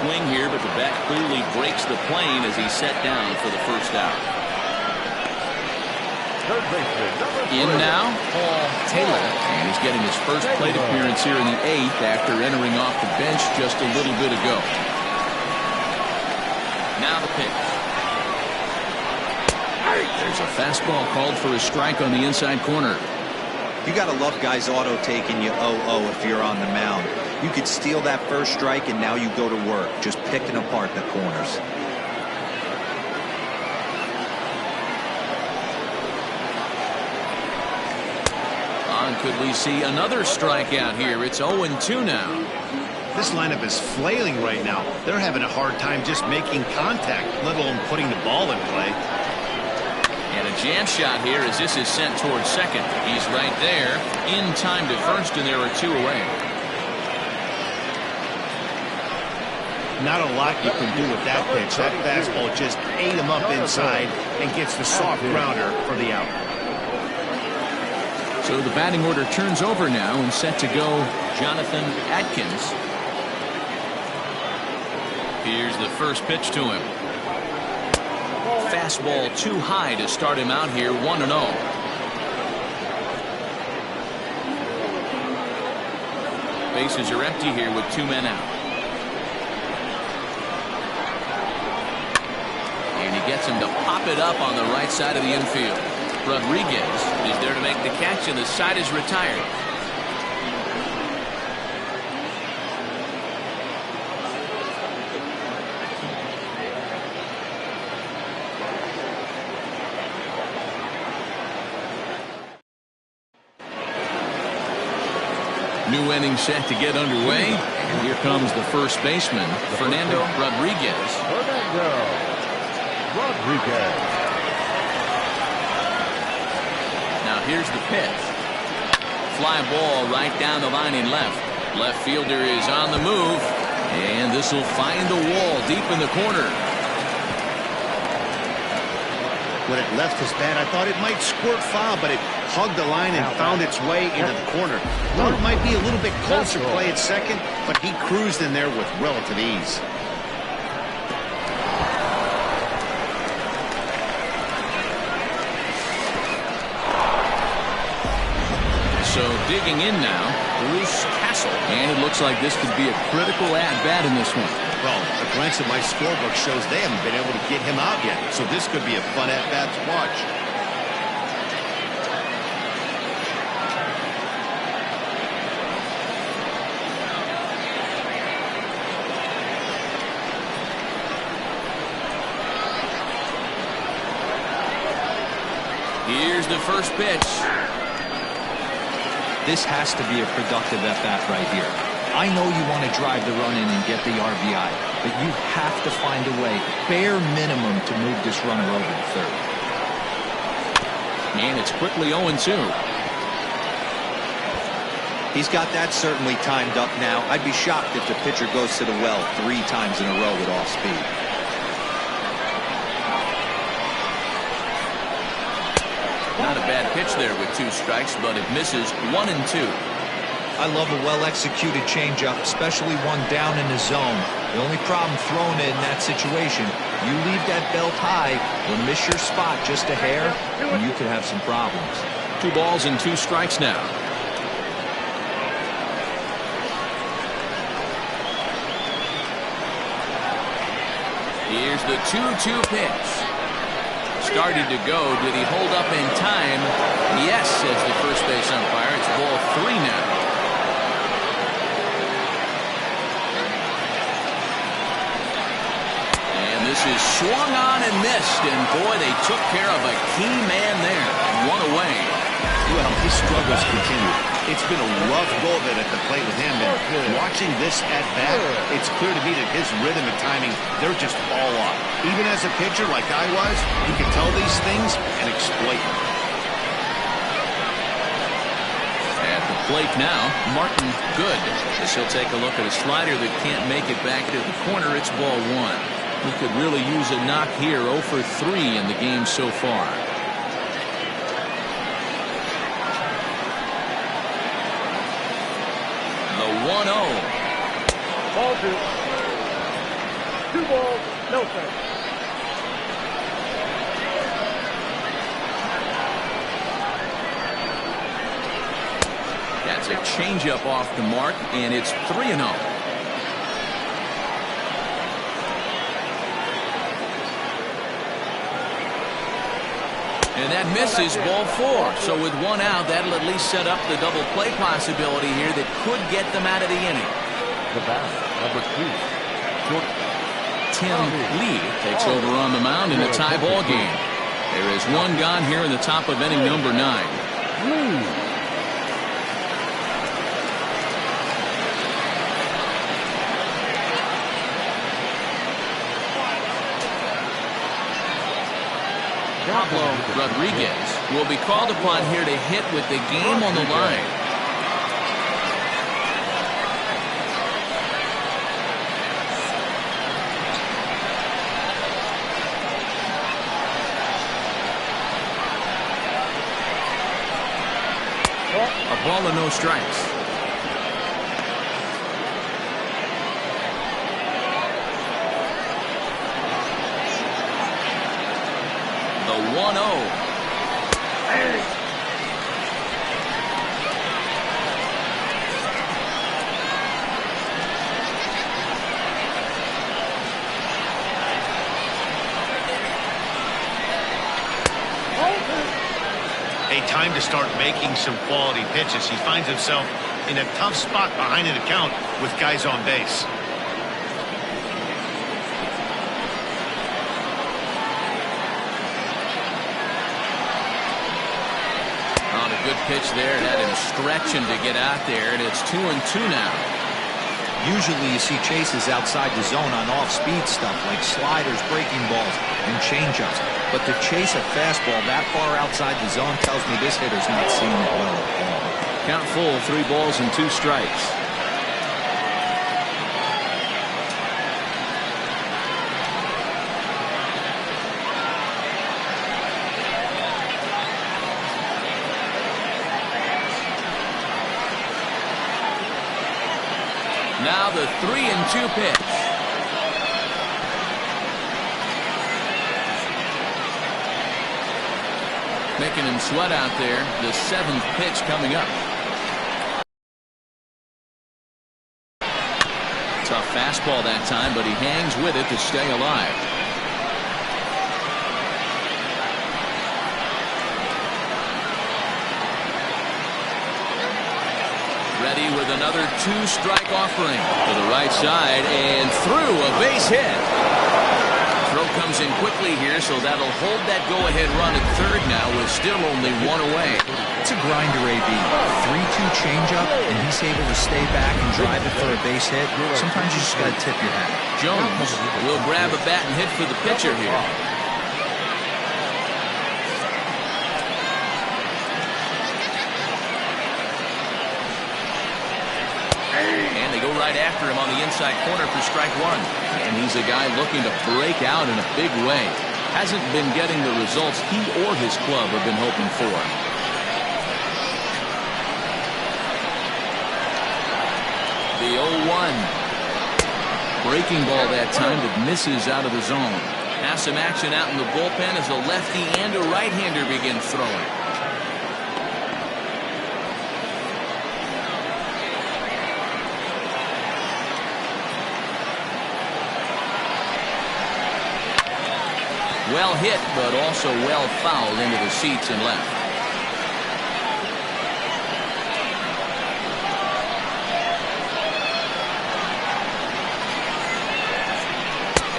Swing here, but the bat clearly breaks the plane as he's set down for the first out. In now, Paul Taylor, and he's getting his first plate appearance here in the 8th after entering off the bench just a little bit ago. Now the pitch. There's a fastball called for a strike on the inside corner. You got to love guys auto taking you 0-0 if you're on the mound. You could steal that first strike and now you go to work just picking apart the corners. Could we see another strikeout here? It's 0-2 now. This lineup is flailing right now. They're having a hard time just making contact, let alone putting the ball in play. And a jam shot here as this is sent towards second. He's right there in time to first, and there are 2 away. Not a lot you can do with that pitch. That fastball just ate him up inside and gets the soft grounder for the out. So the batting order turns over now and set to go Jonathan Atkins. Here's the first pitch to him. Fastball too high to start him out here 1-0. Bases are empty here with 2 men out. And he gets him to pop it up on the right side of the infield. Rodriguez is there to make the catch, and the side is retired. New inning set to get underway, and here comes the first baseman, Fernando Rodriguez. Here's the pitch. Fly ball right down the line in left. Left fielder is on the move, and this will find the wall deep in the corner. When it left his bat, I thought it might squirt foul, but it hugged the line and found its way into the corner. Thought it might be a little bit closer play at second, but he cruised in there with relative ease. So digging in now, Bruce Castle. And it looks like this could be a critical at-bat in this one. Well, a glance at my scorebook shows they haven't been able to get him out yet. So this could be a fun at-bat to watch. Here's the first pitch. This has to be a productive at-bat right here. I know you want to drive the run in and get the RBI, but you have to find a way, bare minimum, to move this runner over to third. And it's quickly 0-2. He's got that certainly timed up now. I'd be shocked if the pitcher goes to the well 3 times in a row with off speed. Not a bad pitch there with 2 strikes, but it misses 1-2. I love a well-executed changeup, especially one down in the zone. The only problem throwing it in that situation, you leave that belt high or miss your spot just a hair, and you could have some problems. 2 balls and 2 strikes now. Here's the 2-2 pitch. Started to go. Did he hold up in time? Yes, says the first base umpire. It's ball 3 now. And this is swung on and missed. And boy, they took care of a key man there. 1 away. Well, his struggles continue. It's been a rough go of it at the plate with him. And watching this at bat, it's clear to me that his rhythm and timing, they're just all off. Even as a pitcher like I was, he can tell these things and exploit them. At the plate now, Martin good. As he'll take a look at a slider that can't make it back to the corner. It's ball one. He could really use a knock here. 0 for 3 in the game so far. The 1-0. Ball 2. 2 balls, no strikes. That's a changeup off the mark, and it's 3-0. And that misses, ball 4. So with 1 out, that'll at least set up the double play possibility here that could get them out of the inning. The batter, number 2. Short. Tim Lee takes over on the mound in a tie ball game. There is 1 gone here in the top of inning number 9. Pablo Rodriguez will be called upon here to hit with the game on the line. A ball and no strikes. The 1-0. A time to start making some quality pitches. He finds himself in a tough spot behind an account with guys on base. Good pitch there. It had him stretching to get out there, and it's 2-2 now. Usually you see chases outside the zone on off-speed stuff like sliders, breaking balls, and changeups. But to chase a fastball that far outside the zone tells me this hitter's not seeing it well at all. Count full, 3 balls and 2 strikes. Now the 3-2 pitch. Making him sweat out there. The 7th pitch coming up. Tough fastball that time, but he hangs with it to stay alive. Ready with another 2-strike offering to the right side and through a base hit. Throw comes in quickly here, so that'll hold that go-ahead run at third now with still only 1 away. It's a grinder, AB. 3-2 changeup, and he's able to stay back and drive it for a base hit. Sometimes you just got to tip your hat. Jones will grab a bat and hit for the pitcher here. And they go right after him on the inside corner for strike 1. And he's a guy looking to break out in a big way. Hasn't been getting the results he or his club have been hoping for. The 0-1. Breaking ball that time that misses out of the zone. Now some action out in the bullpen as a lefty and a right-hander begin throwing. Well hit, but also well fouled into the seats and left.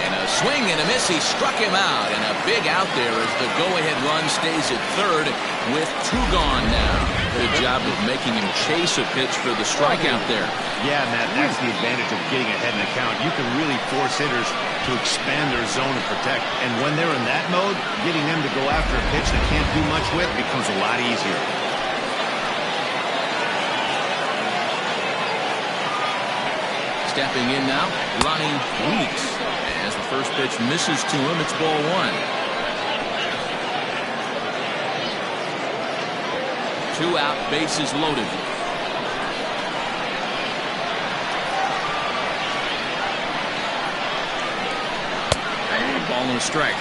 And a swing and a miss. He struck him out, and a big out there as the go-ahead run stays at third with 2 gone now. Good job of making him chase a pitch for the strikeout there. Yeah, Matt, that's the advantage of getting ahead in the count. You can really force hitters to expand their zone and protect. And when they're in that mode, getting them to go after a pitch they can't do much with becomes a lot easier. Stepping in now, Ronnie Weeks. As the first pitch misses to him, it's ball one. 2 out, bases loaded. Ball and a strike.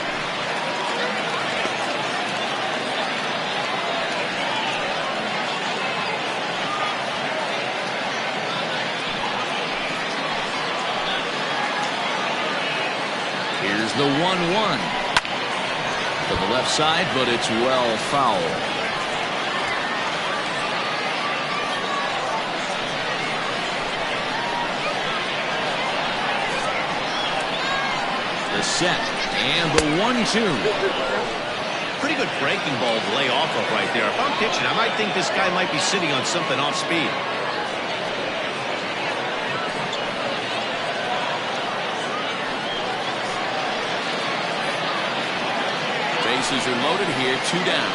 Here's the 1-1 to the left side, but it's well foul. The set and the 1-2. Pretty good breaking ball to lay off of right there. If I'm pitching, I might think this guy might be sitting on something off speed. Bases are loaded here, 2 down.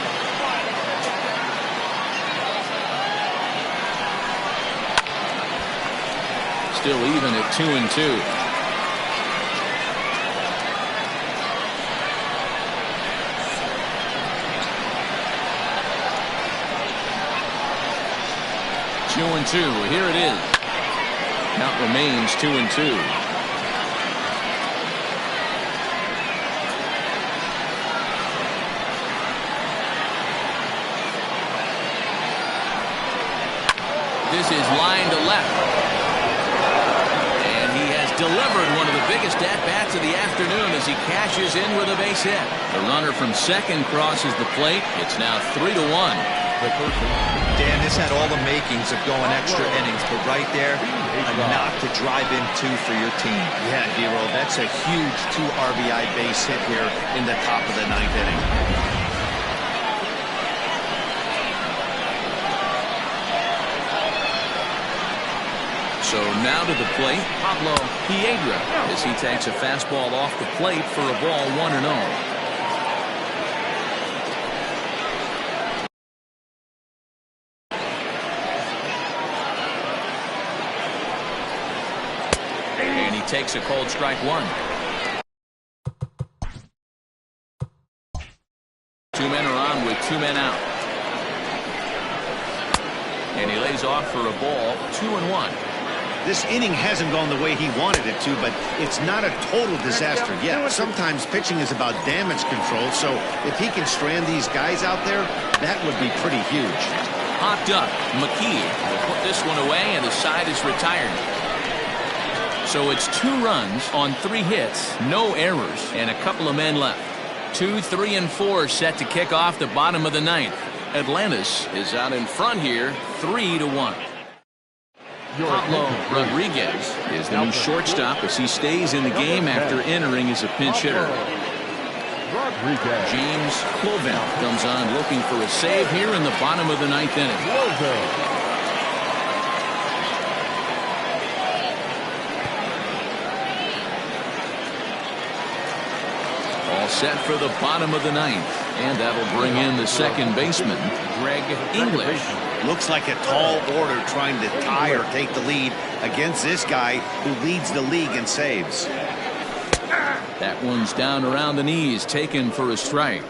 Still even at 2-2. Here it is. Count remains 2-2. This is line to left. And he has delivered one of the biggest at-bats of the afternoon as he cashes in with a base hit. The runner from second crosses the plate. It's now 3-1. Dan, this had all the makings of going extra innings, but right there, a knock to drive in 2 for your team. Yeah, D-Roll, that's a huge 2 RBI base hit here in the top of the 9th inning. So now to the plate, Pablo Piedra, as he takes a fastball off the plate for a ball 1-0. Takes a cold strike 1. 2 men are on with 2 men out. And he lays off for a ball, 2-1. This inning hasn't gone the way he wanted it to, but it's not a total disaster yet. Sometimes pitching is about damage control, so if he can strand these guys out there, that would be pretty huge. Popped up. McKee will put this one away, and the side is retired. So it's 2 runs on 3 hits, no errors, and a couple of men left. 2, 3, and 4 set to kick off the bottom of the 9th. Atlantis is out in front here, 3-1. Pablo Rodriguez is the new shortstop as he stays in the game after entering as a pinch hitter. James Clovell comes on looking for a save here in the bottom of the 9th inning. All set for the bottom of the 9th. And that'll bring in the second baseman, Greg English. Looks like a tall order trying to tie or take the lead against this guy who leads the league in saves. That one's down around the knees, taken for a strike.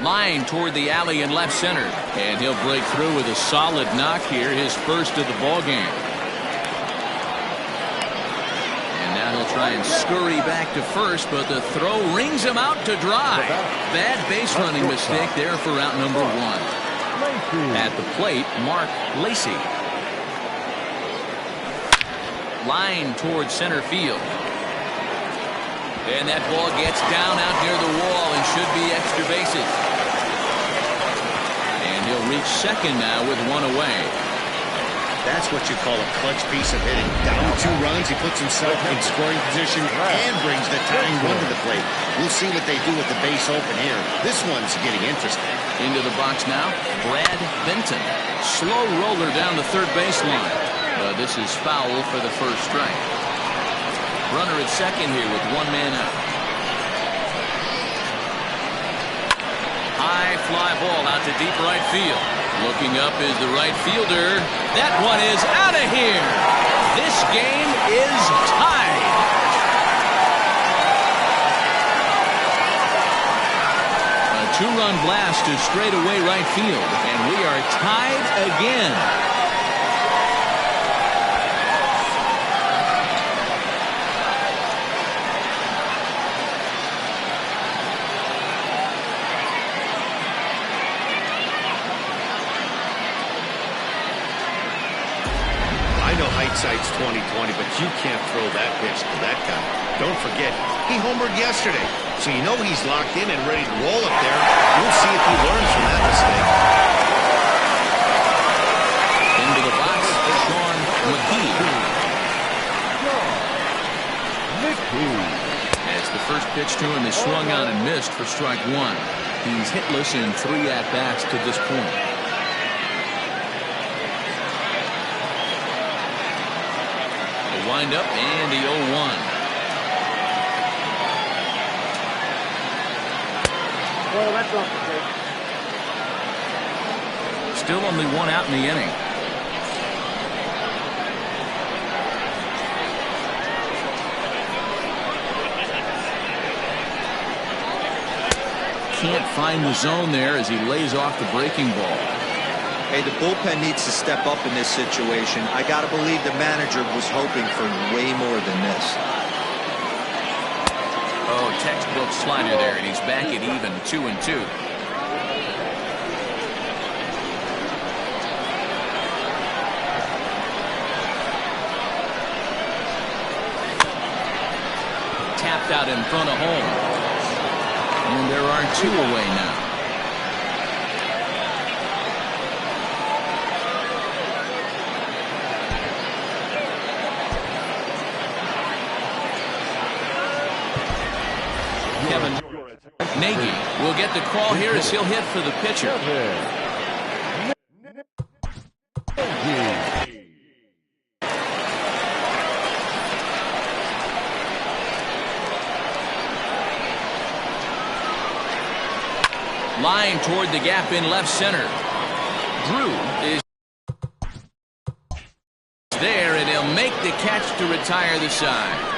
Line toward the alley in left center, and he'll break through with a solid knock here, his first of the ball game. And now he'll try and scurry back to first, but the throw rings him out to dry. Bad base running mistake there for out number 1. At the plate, Mark Lacey. Line toward center field. And that ball gets down out near the wall and should be extra bases. reach second now with one away. That's what you call a clutch piece of hitting. Down 2 runs, he puts himself in scoring position and brings the tying run to the plate. We'll see what they do with the base open here. This one's getting interesting. Into the box now, Brad Benton. Slow roller down the third baseline. This is foul for the first strike. Runner at second here with 1 man out. High fly ball out to deep right field. Looking up is the right fielder. That one is out of here. This game is tied. A 2-run blast to straightaway right field, and we are tied again. Hindsight's 20/20, but you can't throw that pitch to that guy. Don't forget, he homered yesterday, so you know he's locked in and ready to roll up there. We'll see if he learns from that mistake. Into the box, Sean McKee. As the first pitch to him is swung on and missed for strike 1. He's hitless in 3 at-bats to this point. Wind up and the 0-1. Well, that's off the plate. Still only 1 out in the inning. Can't find the zone there as he lays off the breaking ball. Hey, the bullpen needs to step up in this situation. I got to believe the manager was hoping for way more than this. Oh, textbook slider there, and he's back at even 2-2. Tapped out in front of home. And there are 2 away now. Nagy will get the call here as he'll hit for the pitcher. Line toward the gap in left center. Drew is there, and he'll make the catch to retire the side.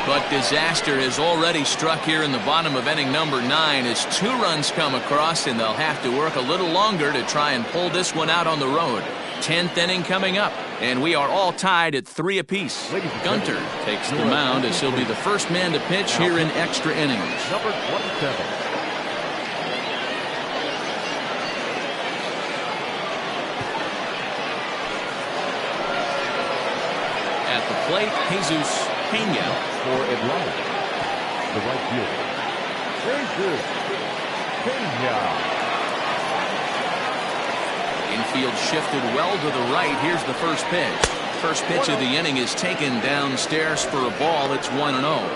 But disaster has already struck here in the bottom of inning number 9 as 2 runs come across, and they'll have to work a little longer to try and pull this one out on the road. 10th inning coming up, and we are all tied at 3 apiece. Gunter takes the mound as he'll be the first man to pitch here in extra innings. Number 27. At the plate, Jesus Pena. For Atlanta, the right fielder, Jesus Pena. Infield shifted well to the right. Here's the first pitch. First pitch of the inning is taken downstairs for a ball. It's 1-0.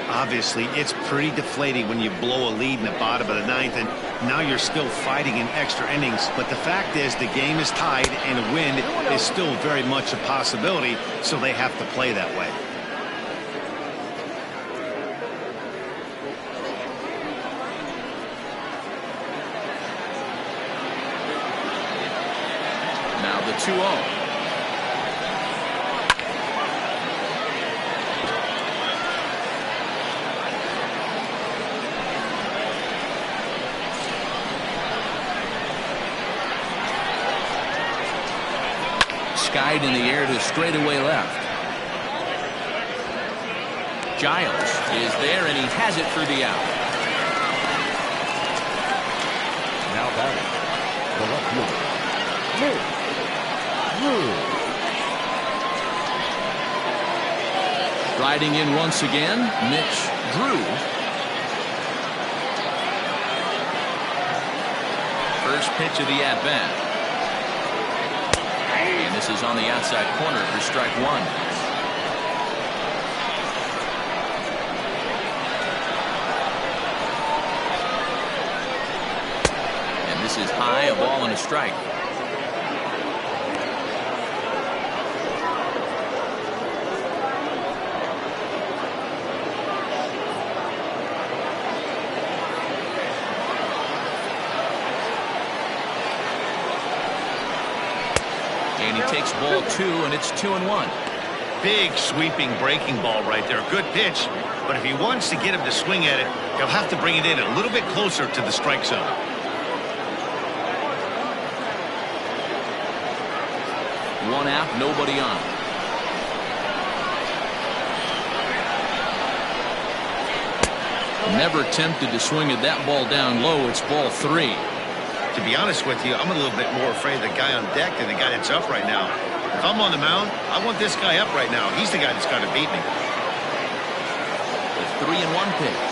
Obviously, it's pretty deflating when you blow a lead in the bottom of the 9th, and now you're still fighting in extra innings. But the fact is, the game is tied, and a win is still very much a possibility, so they have to play that way. Now the 2-0. Skied in the air to straightaway left. Giles is there, and he has it for the out. Now batting, the left fielder, Drew. Riding in once again, Mitch Drew. first pitch of the at-bat. And this is on the outside corner for strike one. And this is high, a ball and a strike. And he takes ball two, and it's 2-1. Big sweeping breaking ball right there. Good pitch. But if he wants to get him to swing at it, he'll have to bring it in a little bit closer to the strike zone. One out, nobody on. Never tempted to swing at that ball down low. It's ball three. To be honest with you, I'm a little bit more afraid of the guy on deck than the guy that's up right now. If I'm on the mound, I want this guy up right now. He's the guy that's got to beat me. The 3-1 pitch.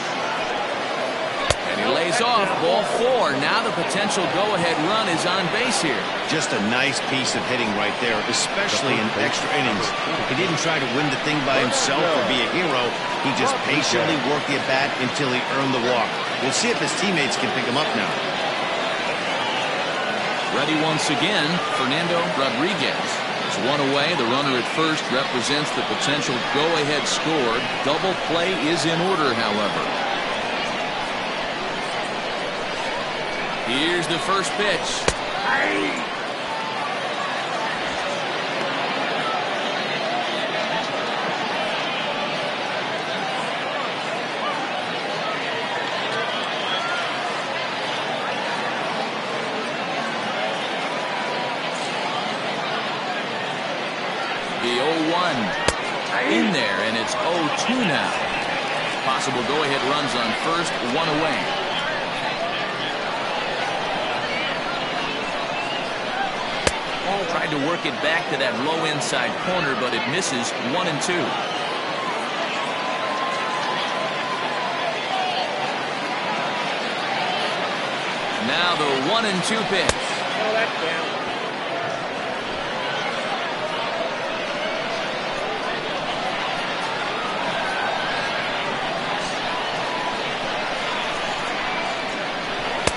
And he lays off ball four. Now the potential go-ahead run is on base here. Just a nice piece of hitting right there, especially in extra innings. He didn't try to win the thing by himself or be a hero. He just patiently worked the at-bat until he earned the walk. We'll see if his teammates can pick him up now. Ready once again, Fernando Rodriguez. It's one away. The runner at first represents the potential go-ahead score. Double play is in order, however. Here's the first pitch. The 0-1 in there, and it's 0-2 now. Possible go-ahead runs on first, one away. Tried to work it back to that low inside corner, but it misses. 1-2. Now the 1-2 pitch. Oh, that's down.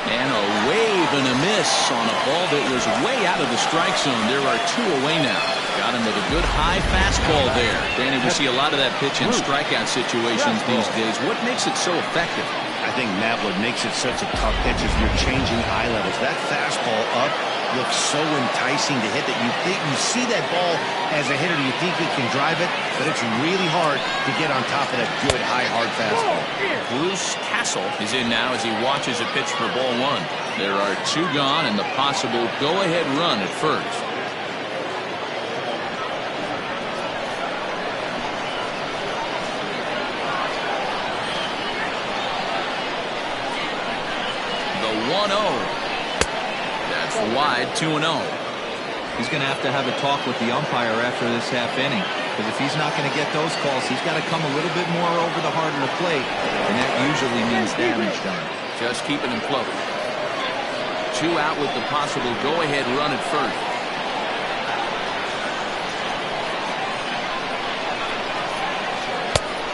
And a wave and a miss on a ball that was way out of the strike zone. There are two away now. Got him with a good high fastball there. Danny, we see a lot of that pitch in strikeout situations these days. What makes it so effective? I think, Matt, what makes it such a tough pitch is you're changing eye levels. That fastball up looks so enticing to hit that you think you see that ball as a hitter, you think you can drive it, but it's really hard to get on top of that good high hard fastball. Bruce Castle is in now as he watches a pitch for ball one. There are two gone and the possible go-ahead run at first. The 1-0. That's wide, 2-0. He's going to have a talk with the umpire after this half inning, because if he's not going to get those calls, he's got to come a little bit more over the heart of the plate, and that usually means damage done. Just keeping him close. Two out with the possible go-ahead run at first.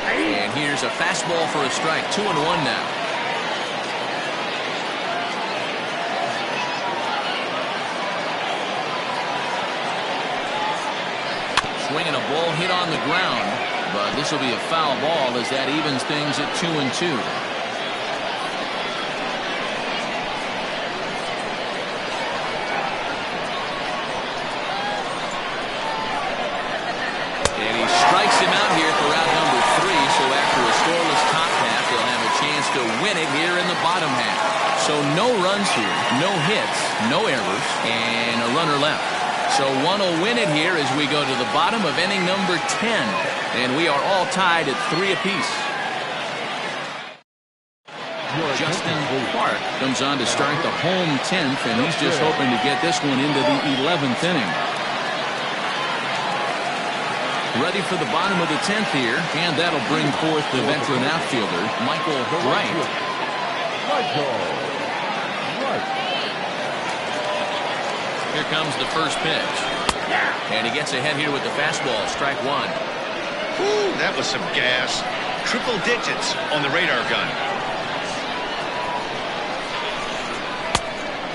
And here's a fastball for a strike. 2-1 now. Swinging a ball hit on the ground, but this will be a foul ball as that evens things at 2-2. And he strikes him out here for out number 3, so after a scoreless top half, they'll have a chance to win it here in the bottom half. So no runs here, no hits, no errors, and a runner left. So one will win it here as we go to the bottom of inning number 10. And we are all tied at 3 apiece. Justin Clark comes on to start the home 10th, and he's just hoping to get this one into the 11th inning. Ready for the bottom of the 10th here, and that'll bring forth the veteran outfielder, Michael Wright. Here comes the first pitch. And he gets ahead here with the fastball. Strike one. Ooh, that was some gas. Triple digits on the radar gun.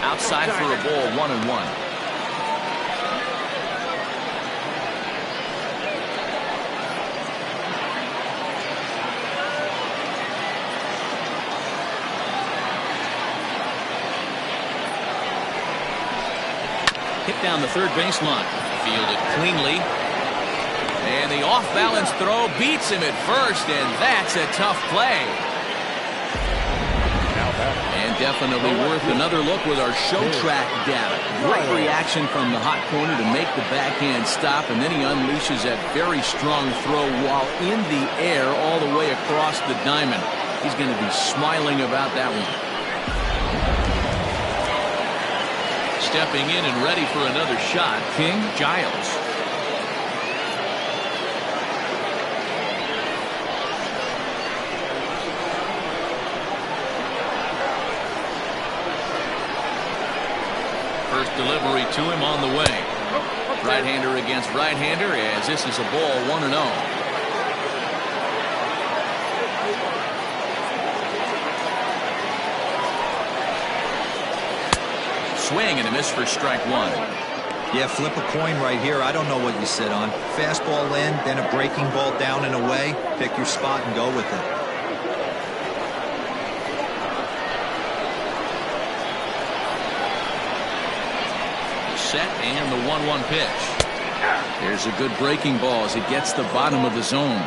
Outside for a ball, 1-1. Hit down the third baseline. Fielded cleanly. And the off-balance throw beats him at first, and that's a tough play. And definitely worth another look with our show track data. Great reaction from the hot corner to make the backhand stop, and then he unleashes that very strong throw while in the air all the way across the diamond. He's going to be smiling about that one. Stepping in and ready for another shot, King Giles. First delivery to him on the way. Right-hander against right-hander as this is a ball 1-0. Swing and a miss for strike one. Yeah, flip a coin right here. I don't know what you sit on. Fastball in, then a breaking ball down and away. Pick your spot and go with it. Set and the 1-1 pitch. There's a good breaking ball as it gets the bottom of the zone.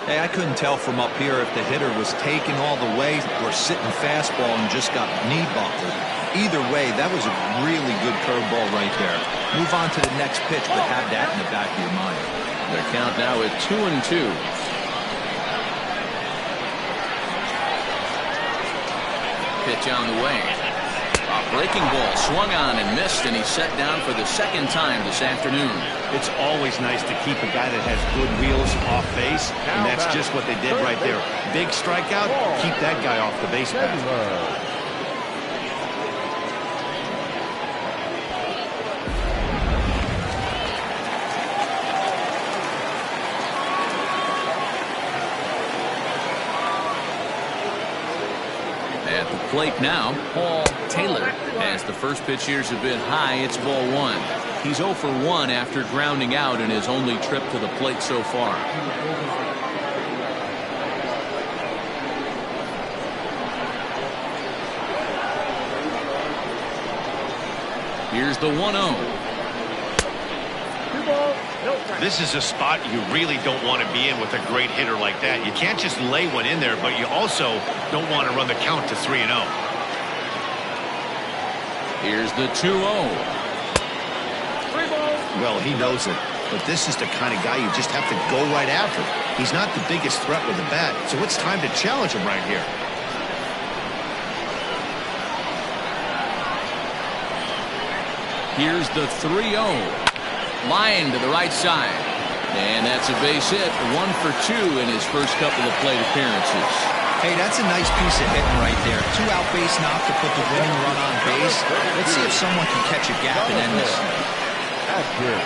Hey, I couldn't tell from up here if the hitter was taking all the way or sitting fastball and just got knee buckled. Either way, that was a really good curveball right there. Move on to the next pitch, but have that in the back of your mind. Their count now at 2-2. Pitch on the way. A breaking ball swung on and missed, and he's set down for the second time this afternoon. It's always nice to keep a guy that has good wheels off base, and that's just what they did right there. Big strikeout, keep that guy off the base path. At the plate now, Paul Taylor. As the first pitch here's a bit high, it's ball one. He's 0 for 1 after grounding out in his only trip to the plate so far. Here's the 1-0. This is a spot you really don't want to be in with a great hitter like that. You can't just lay one in there, but you also don't want to run the count to 3-0. Here's the 2-0. Well, he knows it, but this is the kind of guy you just have to go right after. He's not the biggest threat with the bat, so it's time to challenge him right here. Here's the 3-0. Line to the right side. And that's a base hit. 1 for 2 in his first couple of plate appearances. Hey, that's a nice piece of hitting right there. 2 out base knock to put the winning run on base. Let's see if someone can catch a gap and end this. That's good.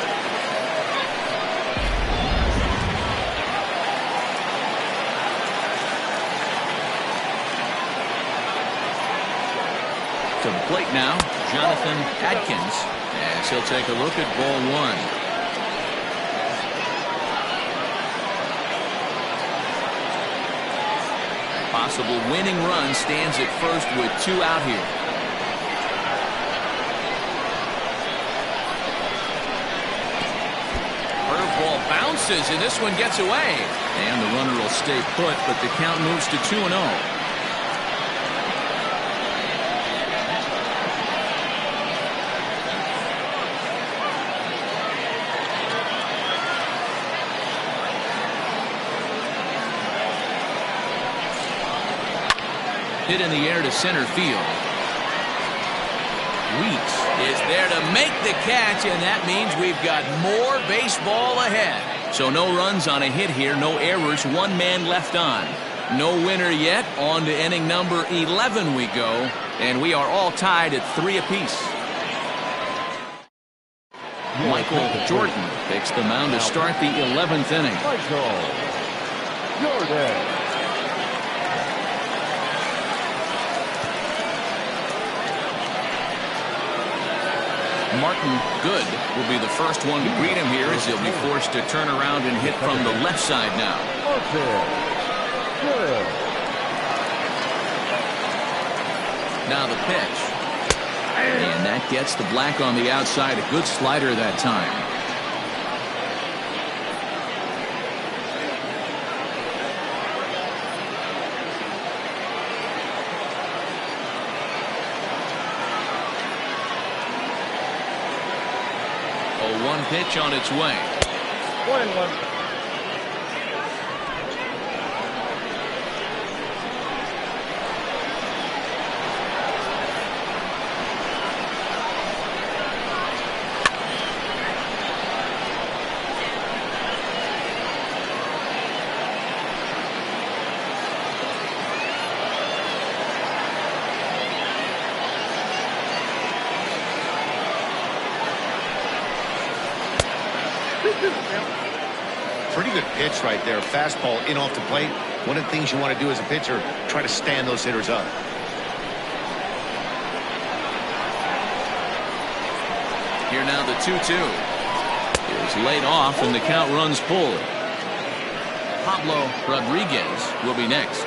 To the plate now, Jonathan Adkins. As he'll take a look at ball one. Possible winning run stands at first with 2 out here. Curveball bounces, and this one gets away. And the runner will stay put, but the count moves to 2-0. Hit in the air to center field. Weeks is there to make the catch, and that means we've got more baseball ahead. So no runs on a hit here, no errors, 1 man left on. No winner yet. On to inning number 11 we go, and we are all tied at 3 apiece. Michael Jordan takes the mound to start the 11th inning. Michael Jordan. Martin Good will be the first one to greet him here as he'll be forced to turn around and hit from the left side now. Good. Now the pitch. And that gets the black on the outside. A good slider that time. One pitch on its way. 1-1. Pretty good pitch right there. Fastball in off the plate. One of the things you want to do as a pitcher, try to stand those hitters up. Here now the 2-2 is laid off and the count runs pulled. Pablo Rodriguez will be next.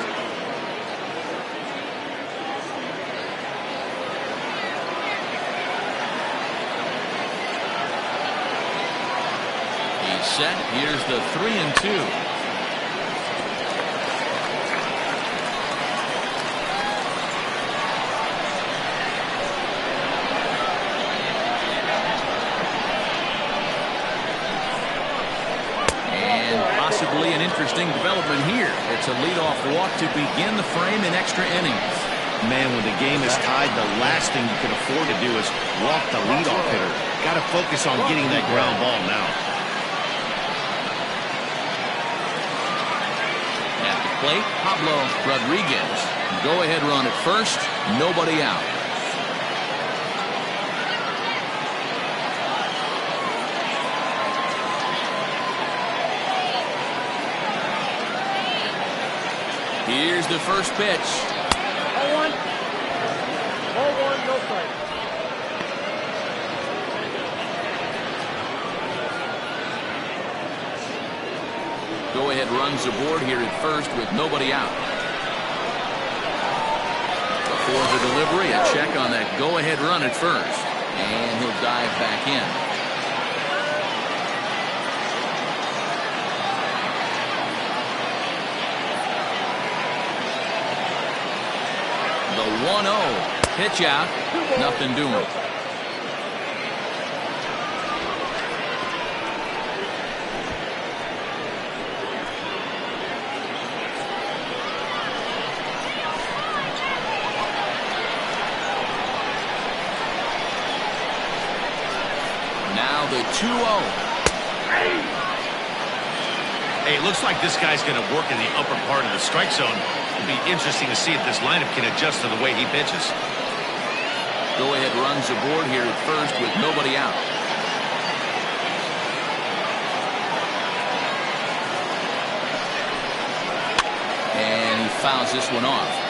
Set. Here's the 3-2. And possibly an interesting development here. It's a leadoff walk to begin the frame in extra innings. Man, when the game is tied, the last thing you can afford to do is walk the leadoff hitter. Got to focus on getting that ground ball now. Plate, Pablo Rodriguez. Go ahead run at first, nobody out. Here's the first pitch. 0-1. 0-1, no strike. Go-ahead runs aboard here at first with nobody out. Before the delivery, a check on that go-ahead run at first. And he'll dive back in. The 1-0. Pitch out. Nothing doing. The 2-0. Hey, it looks like this guy's going to work in the upper part of the strike zone. It'll be interesting to see if this lineup can adjust to the way he pitches. Go-ahead runs aboard here at first with nobody out. And he fouls this one off.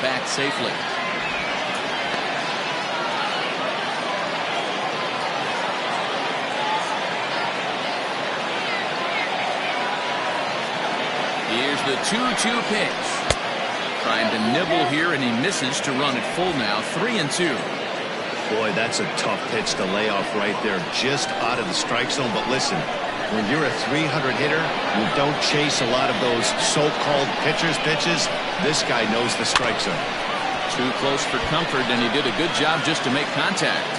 Back safely. Here's the 2-2 pitch. Trying to nibble here, and he misses to run it full now. 3-2. Boy, that's a tough pitch to lay off right there, just out of the strike zone. But listen, when you're a 300 hitter, you don't chase a lot of those so-called pitchers' pitches. This guy knows the strike zone. Too close for comfort, and he did a good job just to make contact.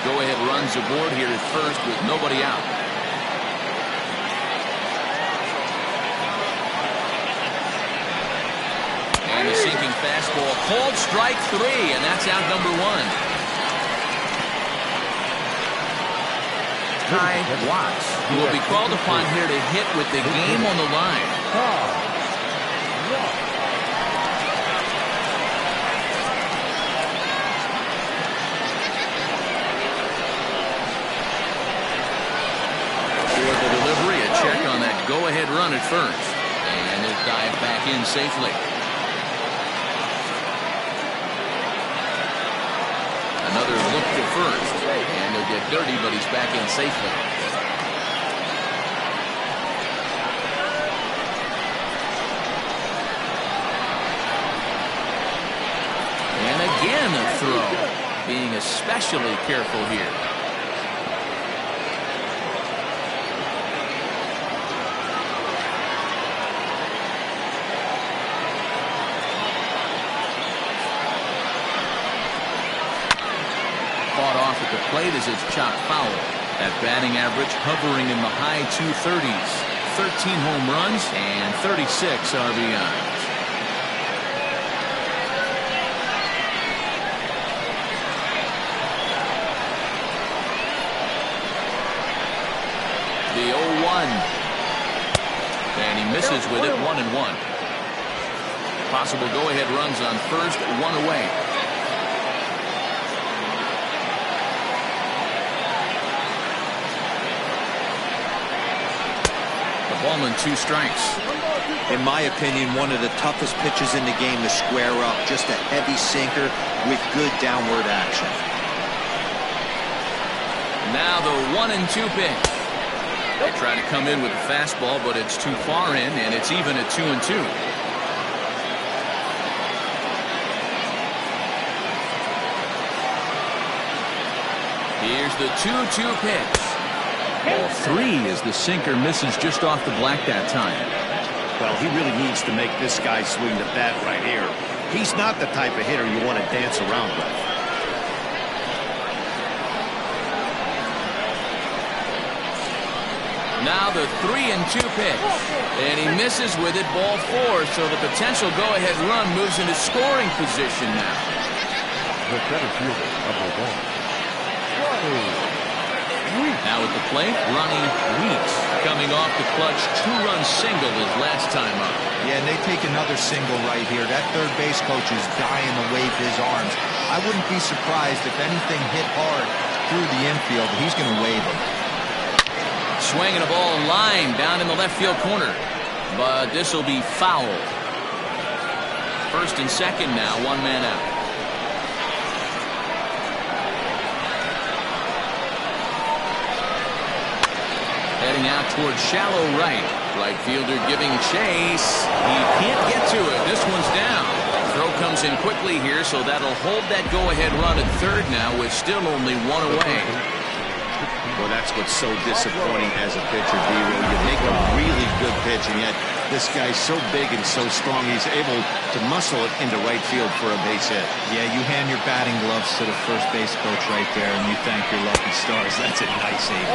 Go-ahead runs aboard here at first with nobody out. And the sinking fastball called strike 3, and that's out number 1. Ty Watts, who will be called upon here to hit with the game on the line. For the delivery, a check on that go-ahead run at first. And he'll dive back in safely. Another look to first. And he'll get dirty, but he's back in safely. And again a throw. Being especially careful here. Off at the plate as it's chopped foul. That batting average hovering in the high 230s. 13 home runs and 36 RBIs. The 0-1. And he misses with it, 1-1. Possible go-ahead runs on first, one away. Ball and 2 strikes. In my opinion, one of the toughest pitches in the game to square up. Just a heavy sinker with good downward action. Now the 1-2 pitch. They try to come in with a fastball, but it's too far in, and it's even at 2-2. Here's the 2-2 pitch. Ball 3 as the sinker misses just off the black that time. Well, he really needs to make this guy swing the bat right here. He's not the type of hitter you want to dance around with. Now the 3-2 pitch. And he misses with it, ball 4. So the potential go-ahead run moves into scoring position now. The center fielder, number 1. Now at the plate, Ronnie Weeks coming off the clutch 2-run single his last time up. Yeah, and they take another single right here. That third base coach is dying to wave his arms. I wouldn't be surprised if anything hit hard through the infield. He's going to wave them. Swinging a ball line down in the left field corner. But this will be foul. First and second now, 1 man out. Heading out towards shallow right. Right fielder giving chase. He can't get to it. This one's down. Throw comes in quickly here, so that'll hold that go-ahead run at third now with still only 1 away. Well, that's what's so disappointing as a pitcher, D-Roll. You make a really good pitch, and yet this guy's so big and so strong, he's able to muscle it into right field for a base hit. Yeah, you hand your batting gloves to the first base coach right there, and you thank your lucky stars. That's a nice AB.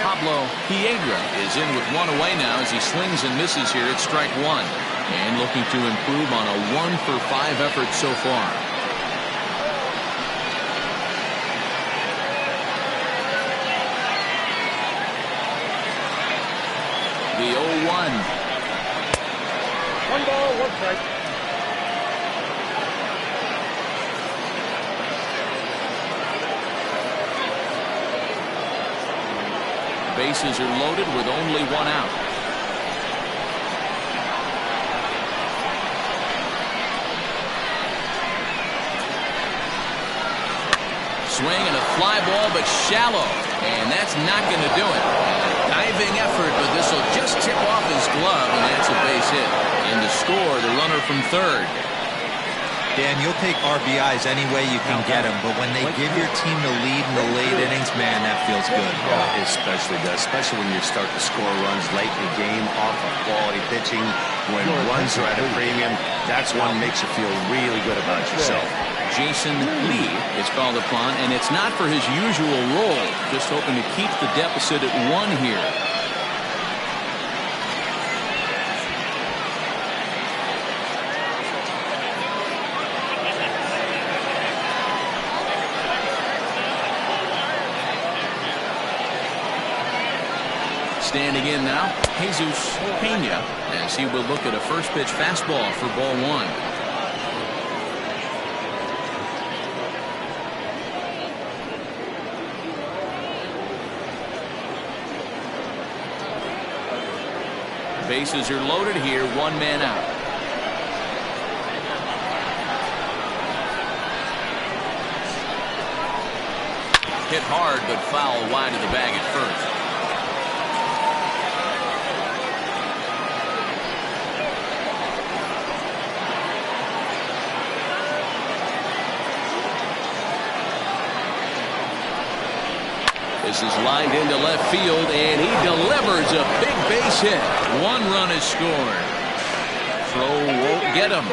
Pablo Piedra is in with 1 away now as he swings and misses here at strike 1. And looking to improve on a 1-for-5 effort so far. The 0-1. 1 ball, 1 strike. Bases are loaded with only 1 out. Swing and a fly ball, but shallow. And that's not going to do it. Diving effort, but this will just tip off his glove, and that's a base hit. And to score, the runner from third. Dan, you'll take RBIs any way you can get them, but when they give your team the lead in the late innings, man, that feels good. Oh, especially does, especially when you start to score runs late in the game off of quality pitching. When runs are at a premium, that's what makes you feel really good about yourself. Jason Lee is called upon, and it's not for his usual role, just hoping to keep the deficit at 1 here. Standing in now, Jesus Pena, as he will look at a first pitch fastball for ball one. Bases are loaded here, one man out. Hit hard, but foul wide of the bag at first. This is lined into left field, and he delivers a big base hit. One run is scored. Throw won't get him.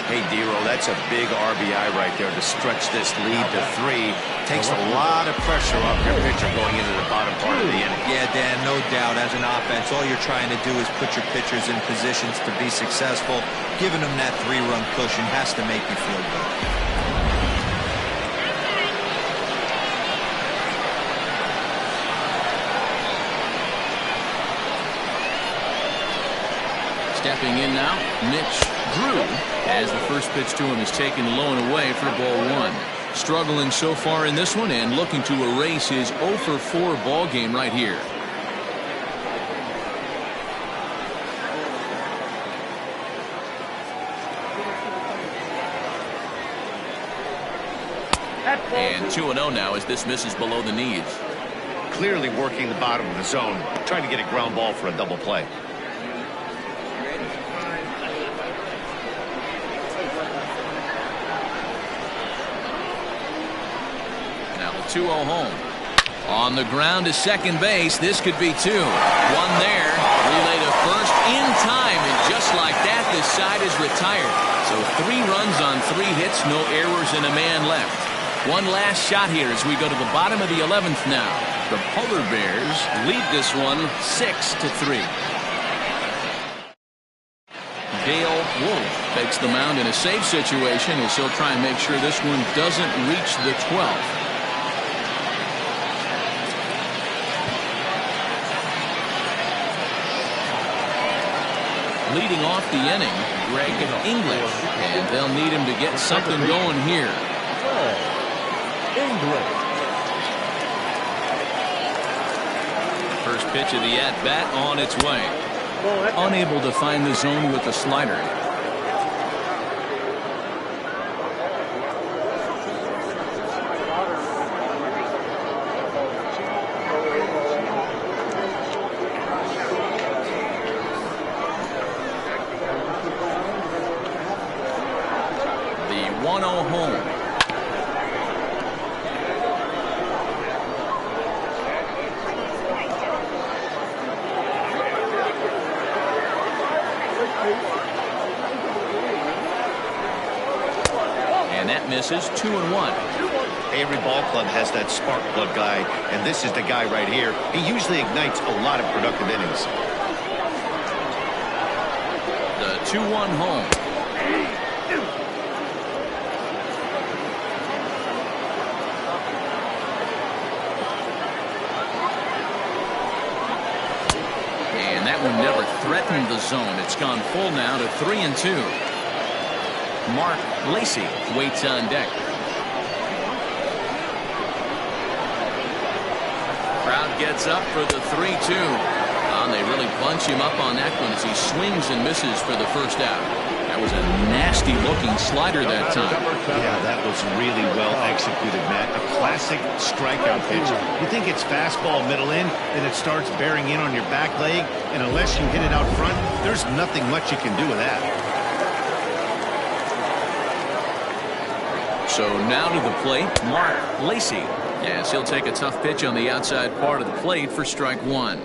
Hey, Dero, that's a big RBI right there to stretch this lead to 3. Takes a lot of pressure off your pitcher going into the bottom part of the inning. Yeah, Dan, no doubt. As an offense, all you're trying to do is put your pitchers in positions to be successful. Giving them that 3-run cushion has to make you feel good. Stepping in now, Mitch Drew, as the first pitch to him is taken low and away for ball one. Struggling so far in this one and looking to erase his 0 for 4 ball game right here. And 2-0 now as this misses below the knees. Clearly working the bottom of the zone, trying to get a ground ball for a double play. Now the 2-0 home. On the ground to second base. This could be 2. One there. Relay to first in time. And just like that, this side is retired. So 3 runs on 3 hits. No errors and a man left. One last shot here as we go to the bottom of the 11th now. The Polar Bears lead this one 6-3. Dale Wolf takes the mound in a safe situation as he'll try and make sure this one doesn't reach the 12th. Leading off the inning, Greg English, and they'll need him to get something going here. English. First pitch of the at-bat on its way. Unable to find the zone with the slider. The 1-0 home. And that misses 2-1. Every ball club has that spark plug guy, and this is the guy right here. He usually ignites a lot of productive innings. The 2-1 home. And that one never threatened the zone. It's gone full now to 3-2. Mark Lacey waits on deck. Crowd gets up for the 3-2. And they really bunch him up on that one as he swings and misses for the first out. That was a nasty looking slider that time. Yeah, that was really well executed, Matt. A classic strikeout pitch. You think it's fastball middle in, and it starts bearing in on your back leg, and unless you hit it out front, there's nothing much you can do with that. So now to the plate, Mark Lacey. Yes, he'll take a tough pitch on the outside part of the plate for strike 1.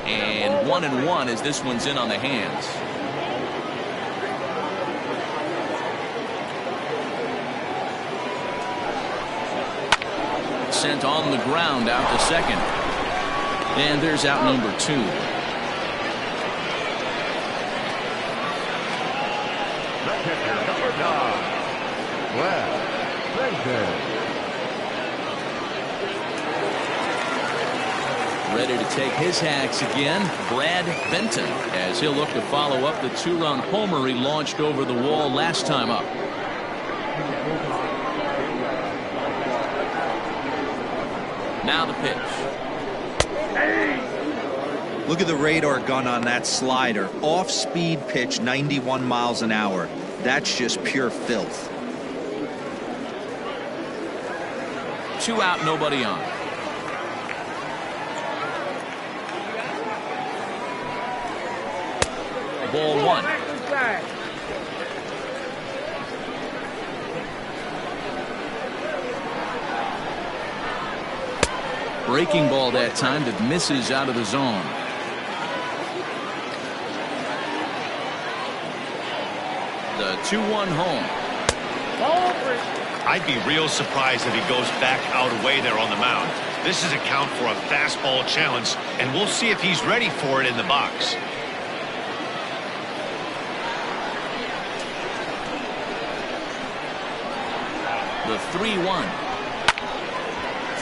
And 1-1 as this one's in on the hands. Sent on the ground out to second. And there's out number 2. catcher, number 9, Brad Benton. Ready to take his hacks again, Brad Benton, as he'll look to follow up the 2-run homer he launched over the wall last time up. Now the pitch. Look at the radar gun on that slider. Off-speed pitch, 91 miles an hour. That's just pure filth. 2 out, nobody on. Ball 1. Breaking ball that time that misses out of the zone. The 2-1 home. I'd be real surprised if he goes back out away there on the mound. This is a count for a fastball challenge, and we'll see if he's ready for it in the box. The 3-1.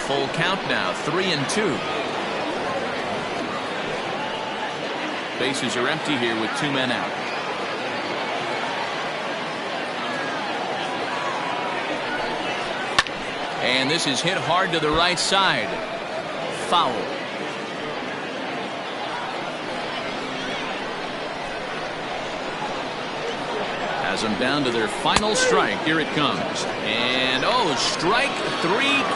Full count now, 3-2. Bases are empty here with 2 men out. And this is hit hard to the right side. Foul. Has them down to their final strike. Here it comes. And oh, strike 3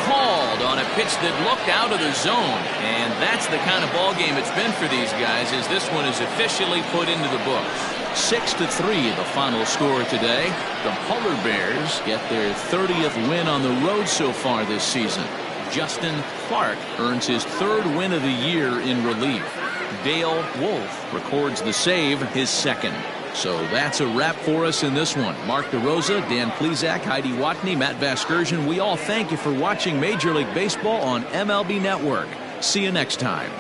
called on a pitch that looked out of the zone. And that's the kind of ball game it's been for these guys, as this one is officially put into the books. 6-3 the final score today. The Polar Bears get their 30th win on the road so far this season. Justin Clark earns his 3rd win of the year in relief. Dale Wolf records the save, his 2nd. So that's a wrap for us in this one. Mark DeRosa, Dan Plezak, Heidi Watney, Matt Vasgersian. We all thank you for watching Major League Baseball on MLB Network. See you next time.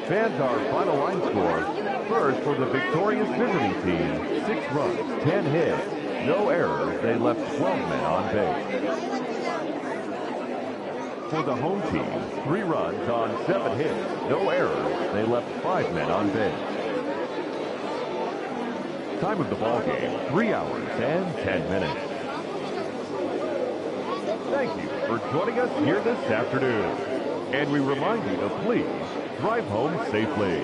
Fans, our final line score. First, for the victorious visiting team, 6 runs, 10 hits, no errors. They left 12 men on base. For the home team, 3 runs on 7 hits, no errors. They left 5 men on base. Time of the ball game, 3 hours and 10 minutes. Thank you for joining us here this afternoon. And we remind you to please drive home safely.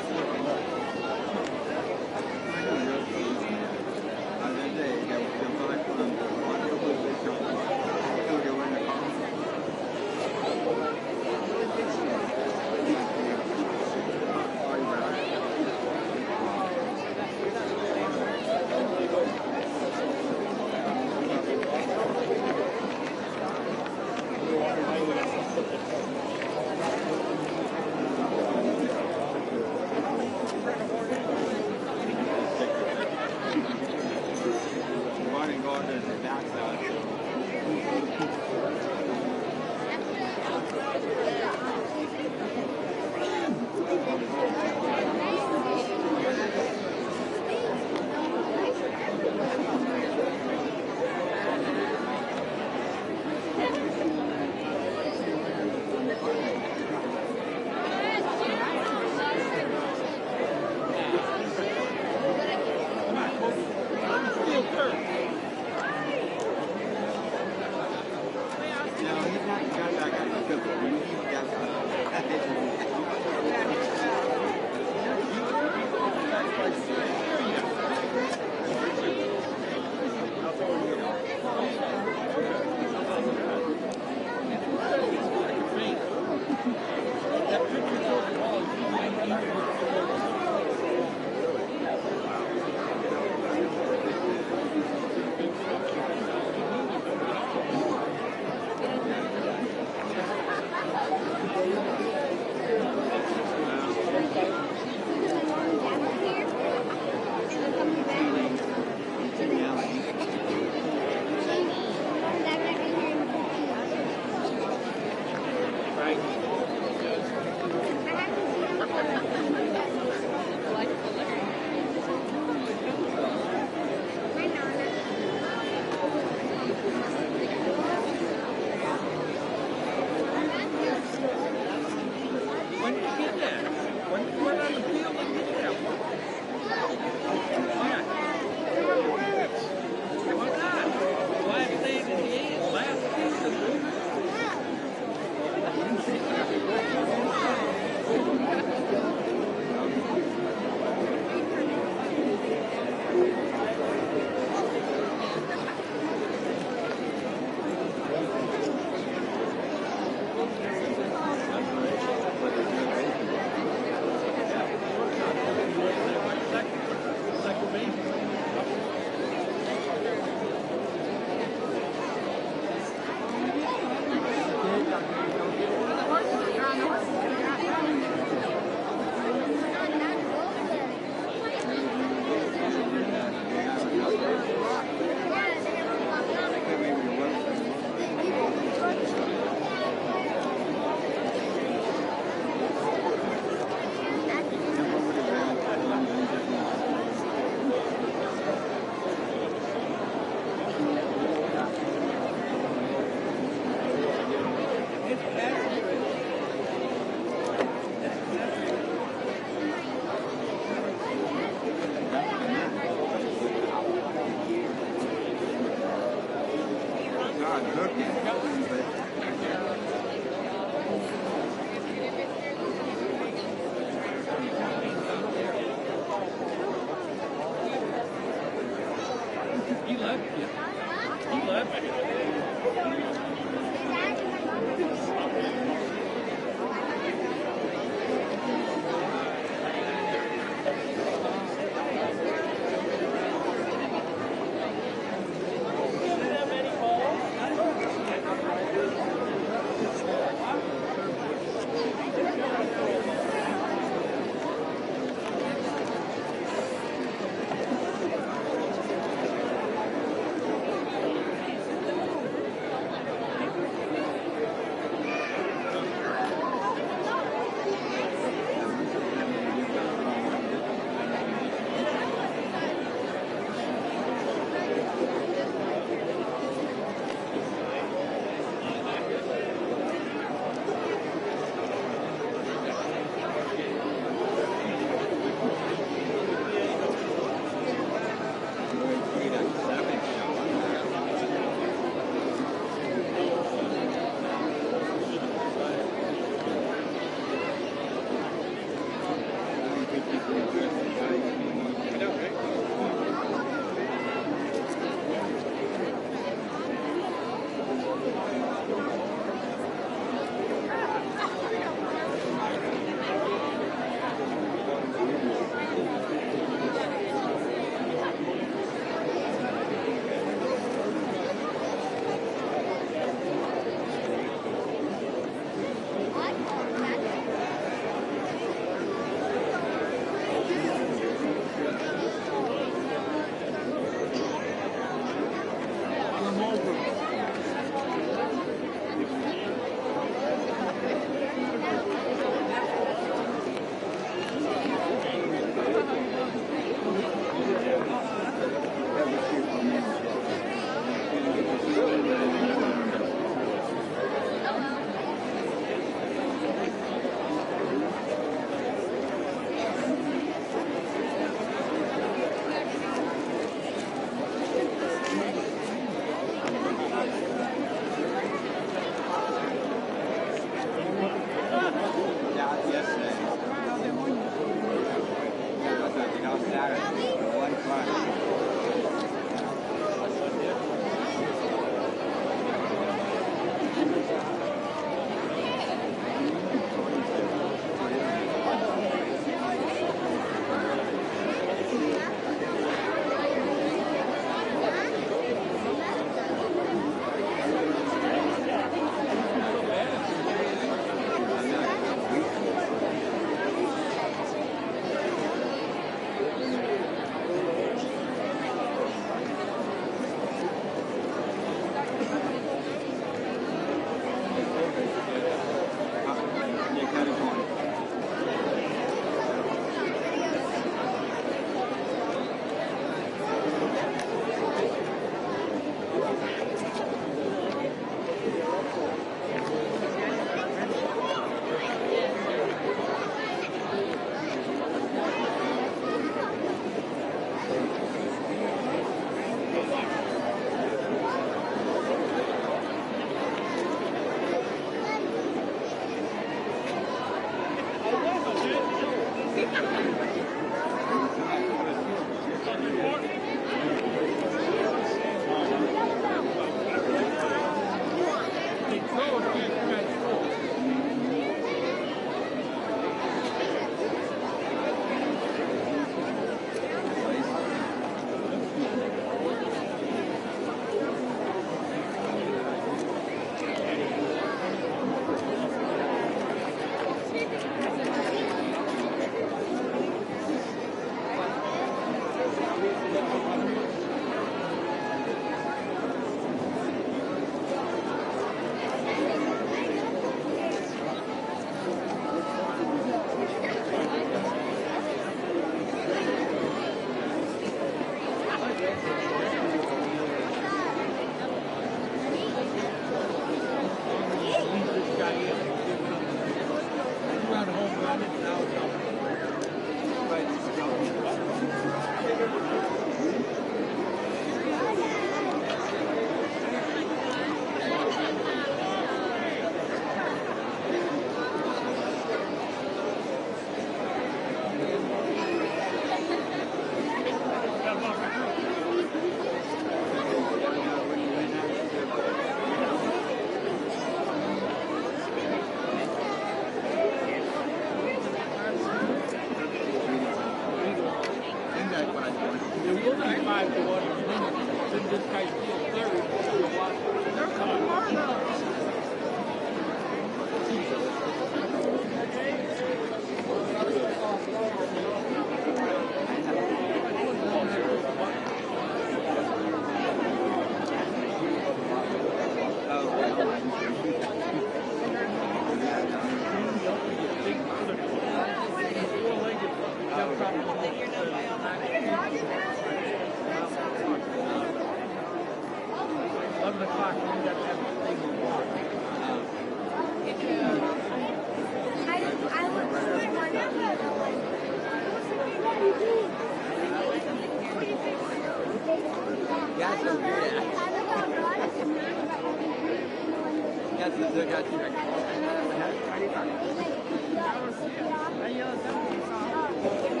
Got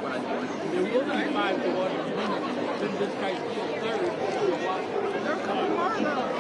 It wasn't 5-1. Then this guy's still third. They're coming hard now.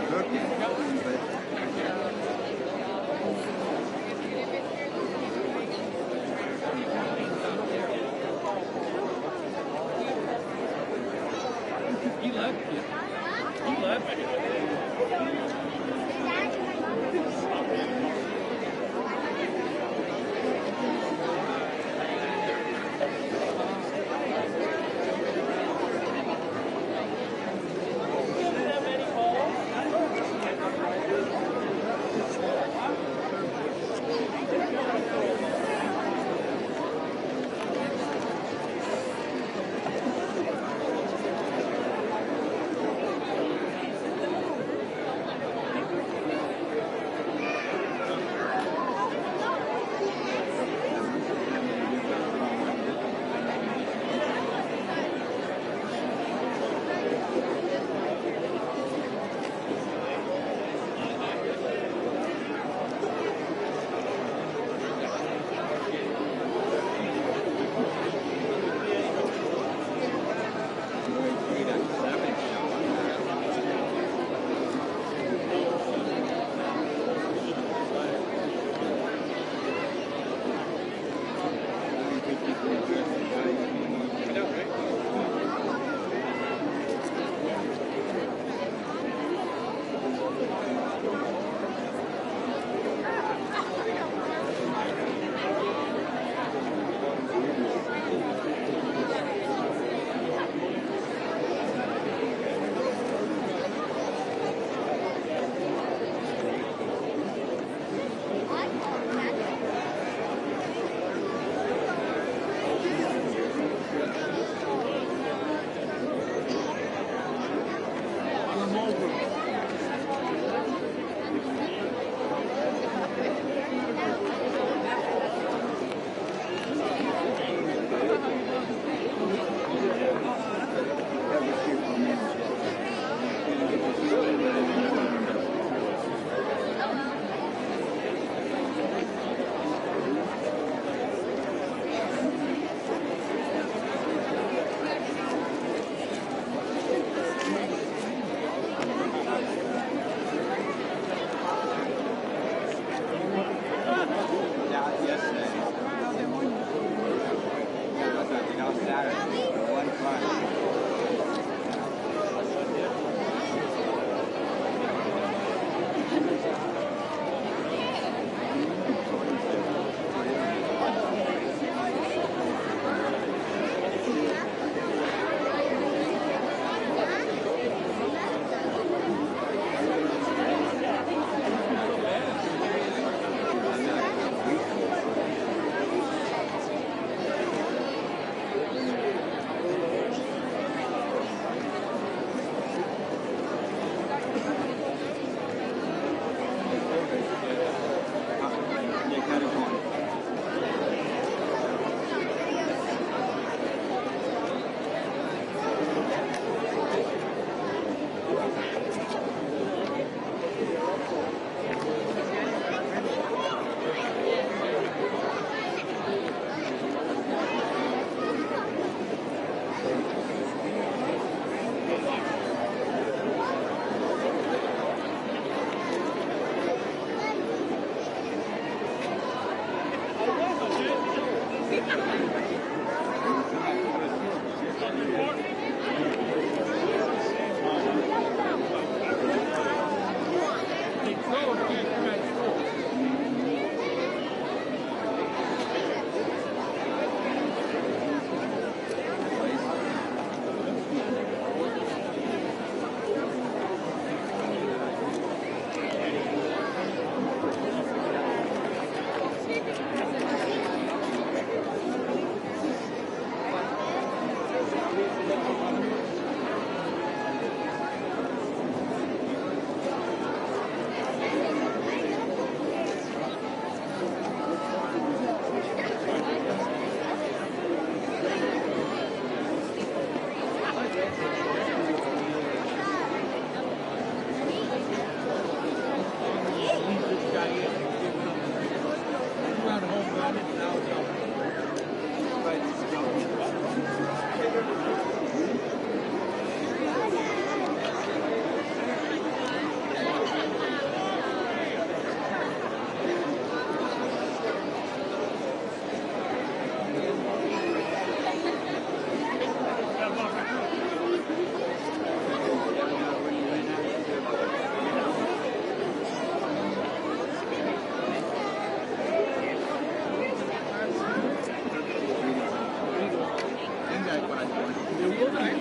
He left it. He left it.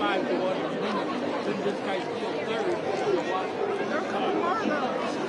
5 to 1 a minute. Then this guy's still third. They're coming hard on us.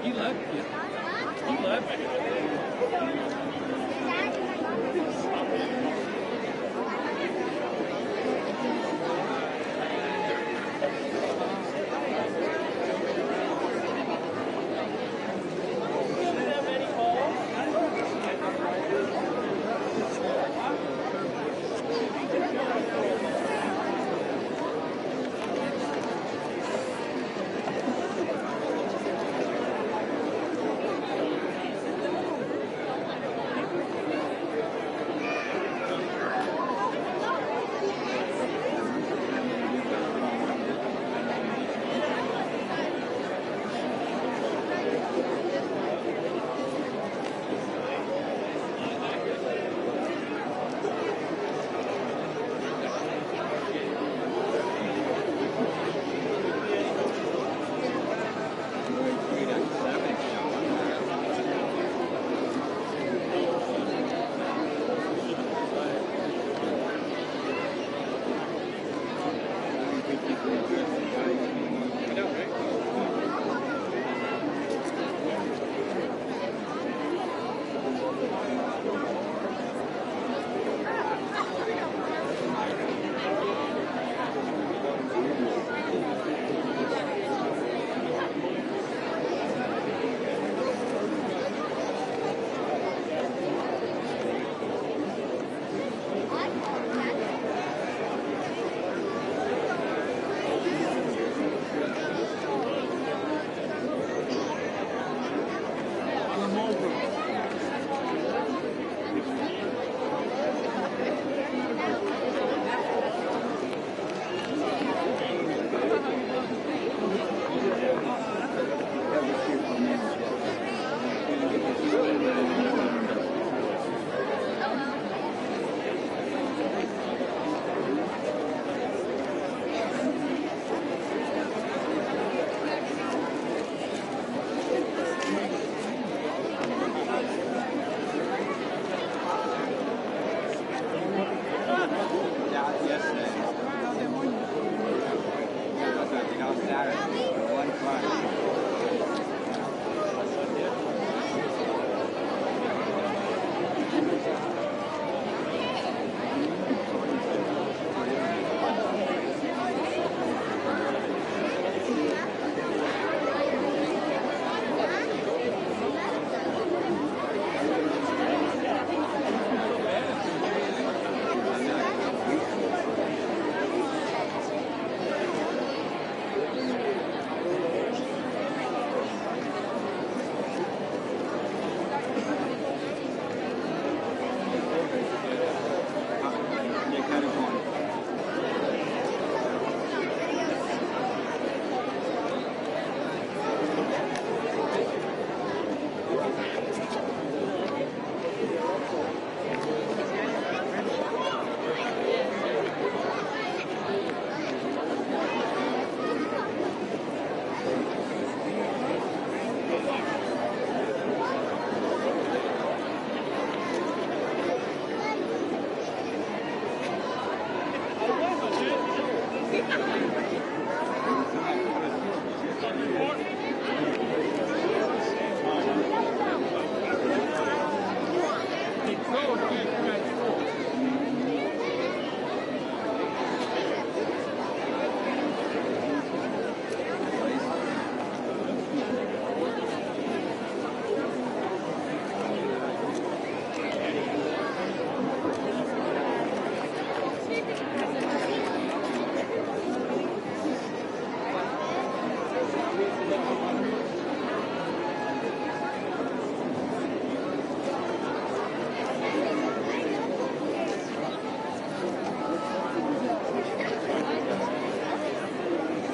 He left it. He left it.